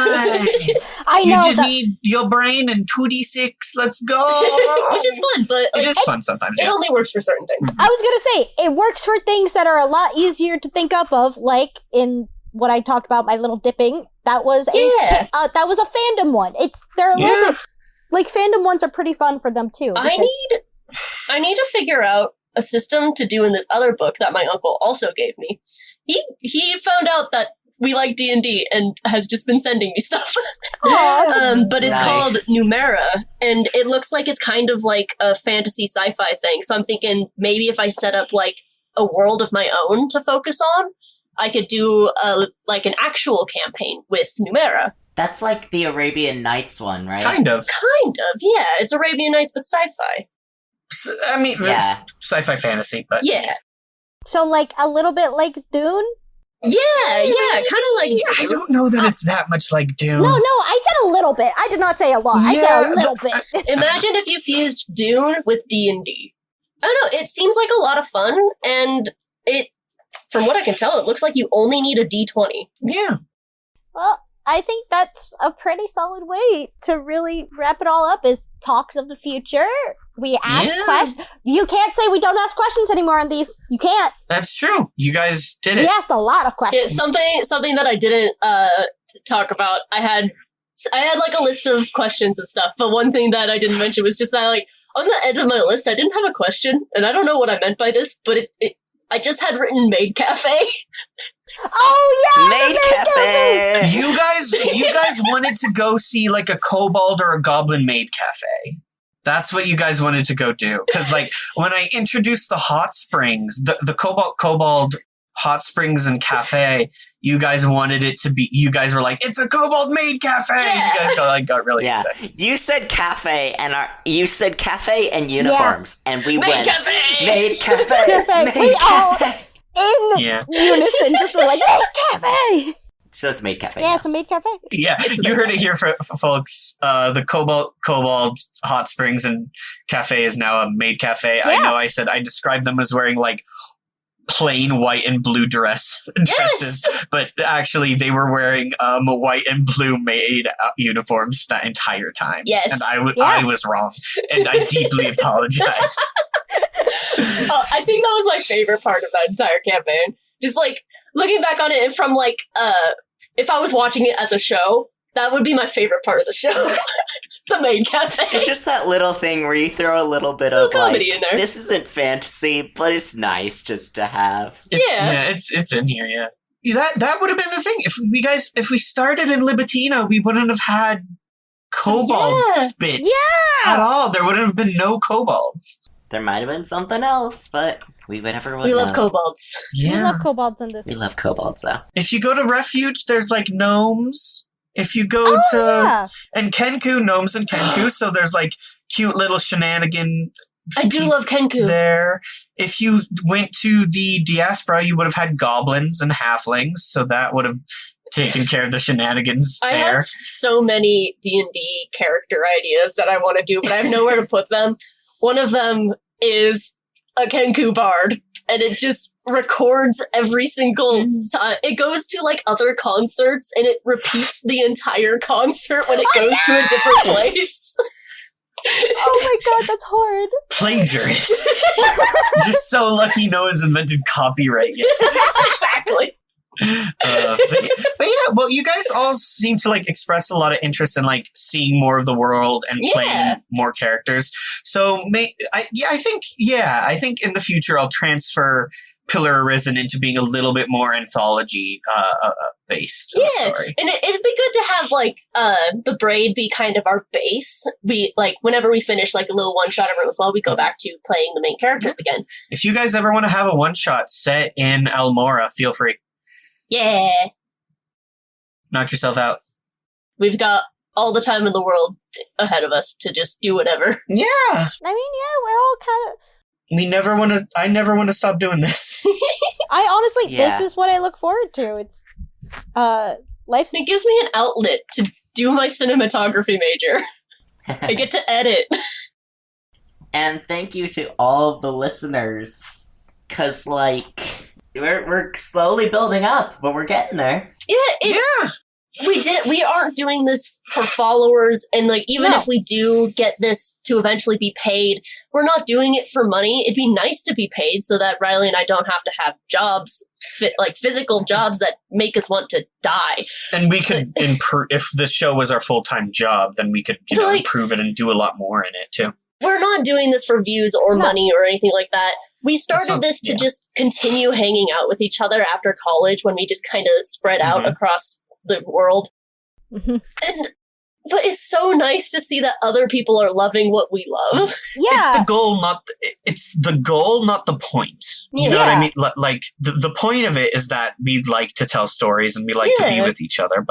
I know. You just need your brain and 2d6. Let's go. Which is fun, but like, it is fun sometimes. It only works for certain things. I was gonna say, it works for things that are a lot easier to think up of, like in what I talked about, my little dipping. That was that was a fandom one. They're a little bit, like, fandom ones are pretty fun for them too. I need to figure out a system to do in this other book that my uncle also gave me. He found out that we like D&D and has just been sending me stuff. But it's called Numera, and it looks like it's kind of like a fantasy sci-fi thing. So I'm thinking maybe if I set up like a world of my own to focus on, I could do like an actual campaign with Numera. That's like the Arabian Nights one, right? Kind of, yeah. It's Arabian Nights, but sci-fi. I mean, it's sci-fi fantasy, but... Yeah. So, like, a little bit like Dune? Yeah, kind of like Dune. I don't know that it's that much like Dune. No, I said a little bit. I did not say a lot. I said a little bit. Imagine if you fused Dune with D&D. I don't know, it seems like a lot of fun, and from what I can tell, it looks like you only need a D20. Yeah. Well, I think that's a pretty solid way to really wrap it all up, is talks of the future. We ask questions. You can't say we don't ask questions anymore on these. You can't. That's true. You guys did it. We asked a lot of questions. Yeah, something that I didn't talk about. I had like a list of questions and stuff, but one thing that I didn't mention was just that, like, on the end of my list, I didn't have a question, and I don't know what I meant by this, but I just had written Maid Cafe. Oh yeah, Maid Cafe. You guys wanted to go see like a kobold or a goblin maid cafe. That's what you guys wanted to go do. Because like when I introduced the hot springs, the kobold hot springs and cafe, you guys wanted it to be. You guys were like, it's a kobold maid cafe. Yeah. You guys got really excited. You said cafe and uniforms, and we went Maid Cafe. We all in unison just were like, Maid Cafe. So it's Maid Cafe. Yeah, now. it's a Maid Cafe. Yeah, you heard it here, folks. The Kobold Hot Springs and Cafe is now a Maid Cafe. Yeah. I know I said I described them as wearing like plain white and blue dresses, but actually they were wearing white and blue maid uniforms that entire time. Yes. And I was wrong, and I deeply apologize. I think that was my favorite part of that entire campaign. Just like looking back on it from like if I was watching it as a show, that would be my favorite part of the show. The main campaign. It's just that little thing where you throw a little bit of comedy in there. This isn't fantasy, but it's nice just to have. It's in here. Yeah, that would have been the thing. If we started in Libitina, we wouldn't have had kobold bits at all. There would have been no kobolds. There might have been something else, but we never would. We love kobolds. Yeah. We love kobolds in this. We love kobolds, though. If you go to Refuge, there's like gnomes. If you go and Kenku, gnomes and Kenku, so there's like cute little shenanigan. I do love Kenku. There. If you went to the Diaspora, you would have had goblins and halflings, so that would have taken care of the shenanigans there. I have so many D&D character ideas that I want to do, but I have nowhere to put them. One of them is a Kenku bard, and it just records every single time. It goes to like other concerts, and it repeats the entire concert when it goes to a different place. Oh my god, that's hard. Plagiarist. Just so lucky no one's invented copyright yet. Exactly. But yeah, well, you guys all seem to like express a lot of interest in like seeing more of the world and playing more characters. So I think in the future I'll transfer Pillar Arisen into being a little bit more anthology based. Story. And it'd be good to have like the braid be kind of our base. We like whenever we finish like a little one shot every once in a while, we go back to playing the main characters again. If you guys ever want to have a one shot set in Almora, feel free. Yeah. Knock yourself out. We've got all the time in the world ahead of us to just do whatever. Yeah. I mean, we're all kind of... I never want to stop doing this. I honestly, this is what I look forward to. It's, life. It gives me an outlet to do my cinematography major. I get to edit. And thank you to all of the listeners. 'Cause, like... We're slowly building up, but we're getting there. Yeah. We aren't doing this for followers, and like even if we do get this to eventually be paid, we're not doing it for money. It'd be nice to be paid so that Riley and I don't have to have jobs, like physical jobs that make us want to die. And we could improve if the show was our full-time job, then we could improve it and do a lot more in it too. We're not doing this for views or money or anything like that. We started this to just continue hanging out with each other after college when we just kind of spread out across the world. But it's so nice to see that other people are loving what we love. Yeah. It's the goal, not the point. You know what I mean? Like, the point of it is that we like to tell stories and we like to be with each other.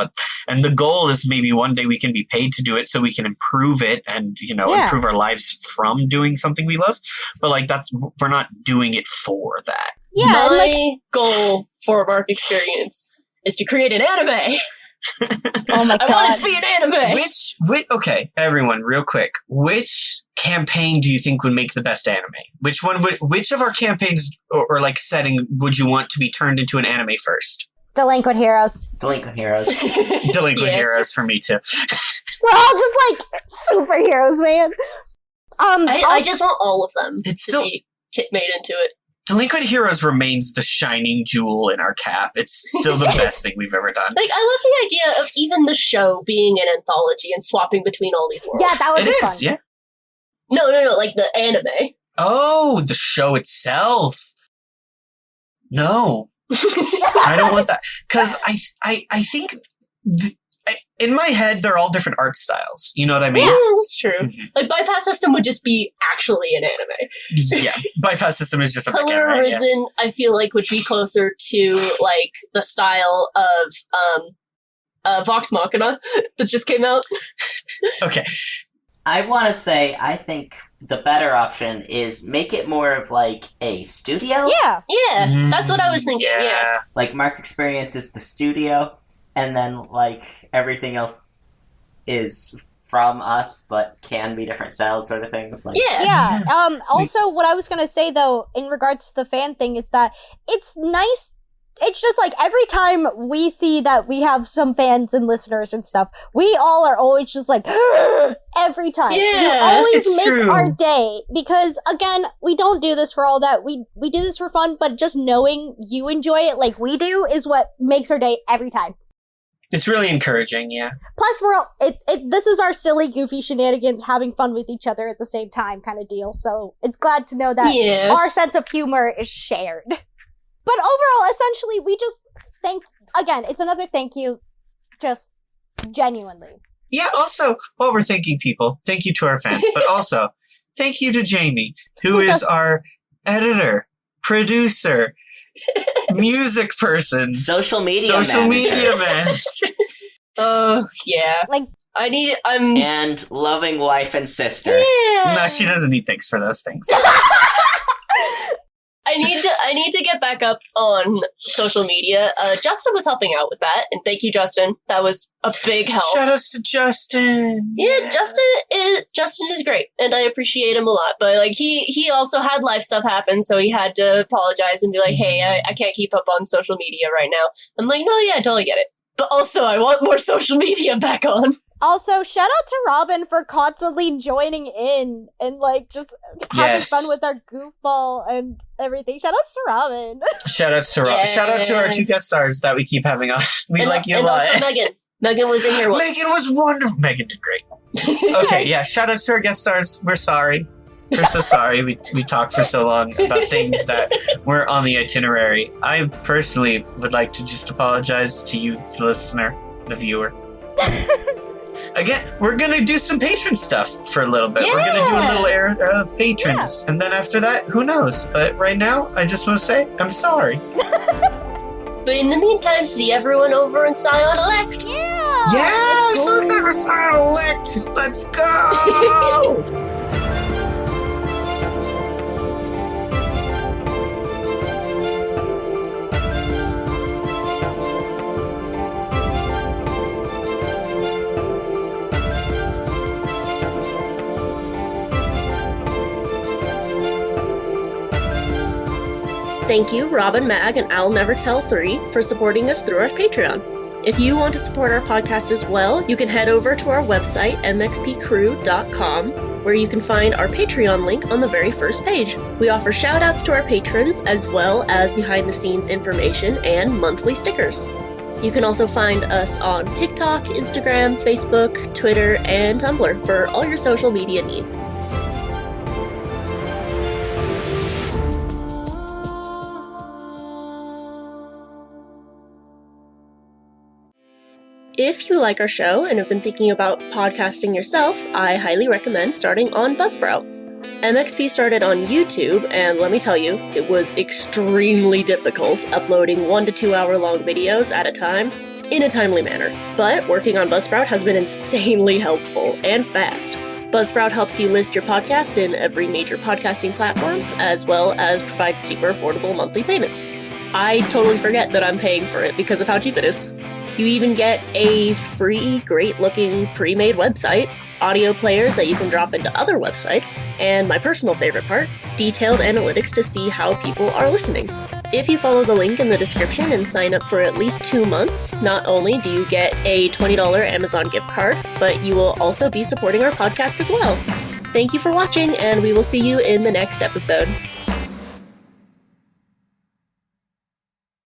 And the goal is maybe one day we can be paid to do it so we can improve it and, improve our lives from doing something we love. But, like, we're not doing it for that. Yeah. My goal for Mark Experience is to create an anime. Oh my god. I want it to be an anime. Okay, everyone, real quick. Which campaign do you think would make the best anime? Which of our campaigns or like setting would you want to be turned into an anime first? Delinquent Heroes. Delinquent Heroes for me too. We're all just like superheroes, man. I just want all of them to be made into it. Delinquent Heroes remains the shining jewel in our cap. It's still the best thing we've ever done. Like, I love the idea of even the show being an anthology and swapping between all these worlds. Yeah, that would be fun. Yeah. No, like the anime. Oh, the show itself. No. I don't want that. Because I think... in my head, they're all different art styles. You know what I mean? Yeah, that's true. Mm-hmm. Like, Bypass System would just be actually an anime. Yeah, Bypass System is just a Pillar Arisen, I feel like, would be closer to, like, the style of Vox Machina that just came out. Okay. I want to say, I think the better option is make it more of, like, a studio. Yeah. Yeah, that's what I was thinking, yeah. Like, Mark Experience is the studio. And then, like, everything else is from us, but can be different styles, sort of things. Like, yeah. Also, what I was gonna say though, in regards to the fan thing, is that it's nice. It's just like every time we see that we have some fans and listeners and stuff, we all are always just like every time. Yeah, you always make true. our day, because again, we don't do this for all that. We do this for fun, but just knowing you enjoy it like we do is what makes our day every time. It's really encouraging, yeah. Plus, we're all, this is our silly, goofy shenanigans, having fun with each other at the same time kind of deal. So it's glad to know that our sense of humor is shared. But overall, essentially, we just again, it's another thank you, just genuinely. Yeah, also, while we're thanking people, thank you to our fans, but also, thank you to Jamie, who is our editor, producer, music person, social media manager. Oh, yeah. Like, and loving wife and sister. Yeah. No, she doesn't need thanks for those things. I need to get back up on social media. Justin was helping out with that, and thank you, Justin. That was a big help. Shout outs to Justin. Yeah, Justin is great, and I appreciate him a lot. But like he also had life stuff happen, so he had to apologize and be like, "Hey, I can't keep up on social media right now." I'm like, "No, yeah, I totally get it." But also, I want more social media back on. Also, shout out to Robin for constantly joining in and like just having fun with our goofball and everything. Shout outs to Robin. Shout outs to Robin. Shout out to our 2 guest stars that we keep having on. We like you a lot. And also Megan. Megan was in here once. Megan was wonderful. Megan did great. Okay, yeah. Shout outs to our guest stars. We're sorry. We're so sorry we talked for so long about things that weren't on the itinerary. I personally would like to just apologize to you, the listener, the viewer. Again, we're going to do some patron stuff for a little bit. Yeah. We're going to do a little air of patrons. And then after that, who knows? But right now, I just want to say, I'm sorry. But in the meantime, see everyone over in Scion Elect. Yeah, I'm so excited for Scion Elect. Let's go. Thank you, Robin Mag and I'll Never Tell 3, for supporting us through our Patreon. If you want to support our podcast as well, you can head over to our website, MXPcrew.com, where you can find our Patreon link on the very first page. We offer shout-outs to our patrons, as well as behind-the-scenes information and monthly stickers. You can also find us on TikTok, Instagram, Facebook, Twitter, and Tumblr for all your social media needs. If you like our show and have been thinking about podcasting yourself, I highly recommend starting on Buzzsprout. MXP started on YouTube, and let me tell you, it was extremely difficult uploading 1 to 2 hour long videos at a time in a timely manner. But working on Buzzsprout has been insanely helpful and fast. Buzzsprout helps you list your podcast in every major podcasting platform, as well as provide super affordable monthly payments. I totally forget that I'm paying for it because of how cheap it is. You even get a free, great-looking, pre-made website, audio players that you can drop into other websites, and my personal favorite part, detailed analytics to see how people are listening. If you follow the link in the description and sign up for at least 2 months, not only do you get a $20 Amazon gift card, but you will also be supporting our podcast as well. Thank you for watching, and we will see you in the next episode.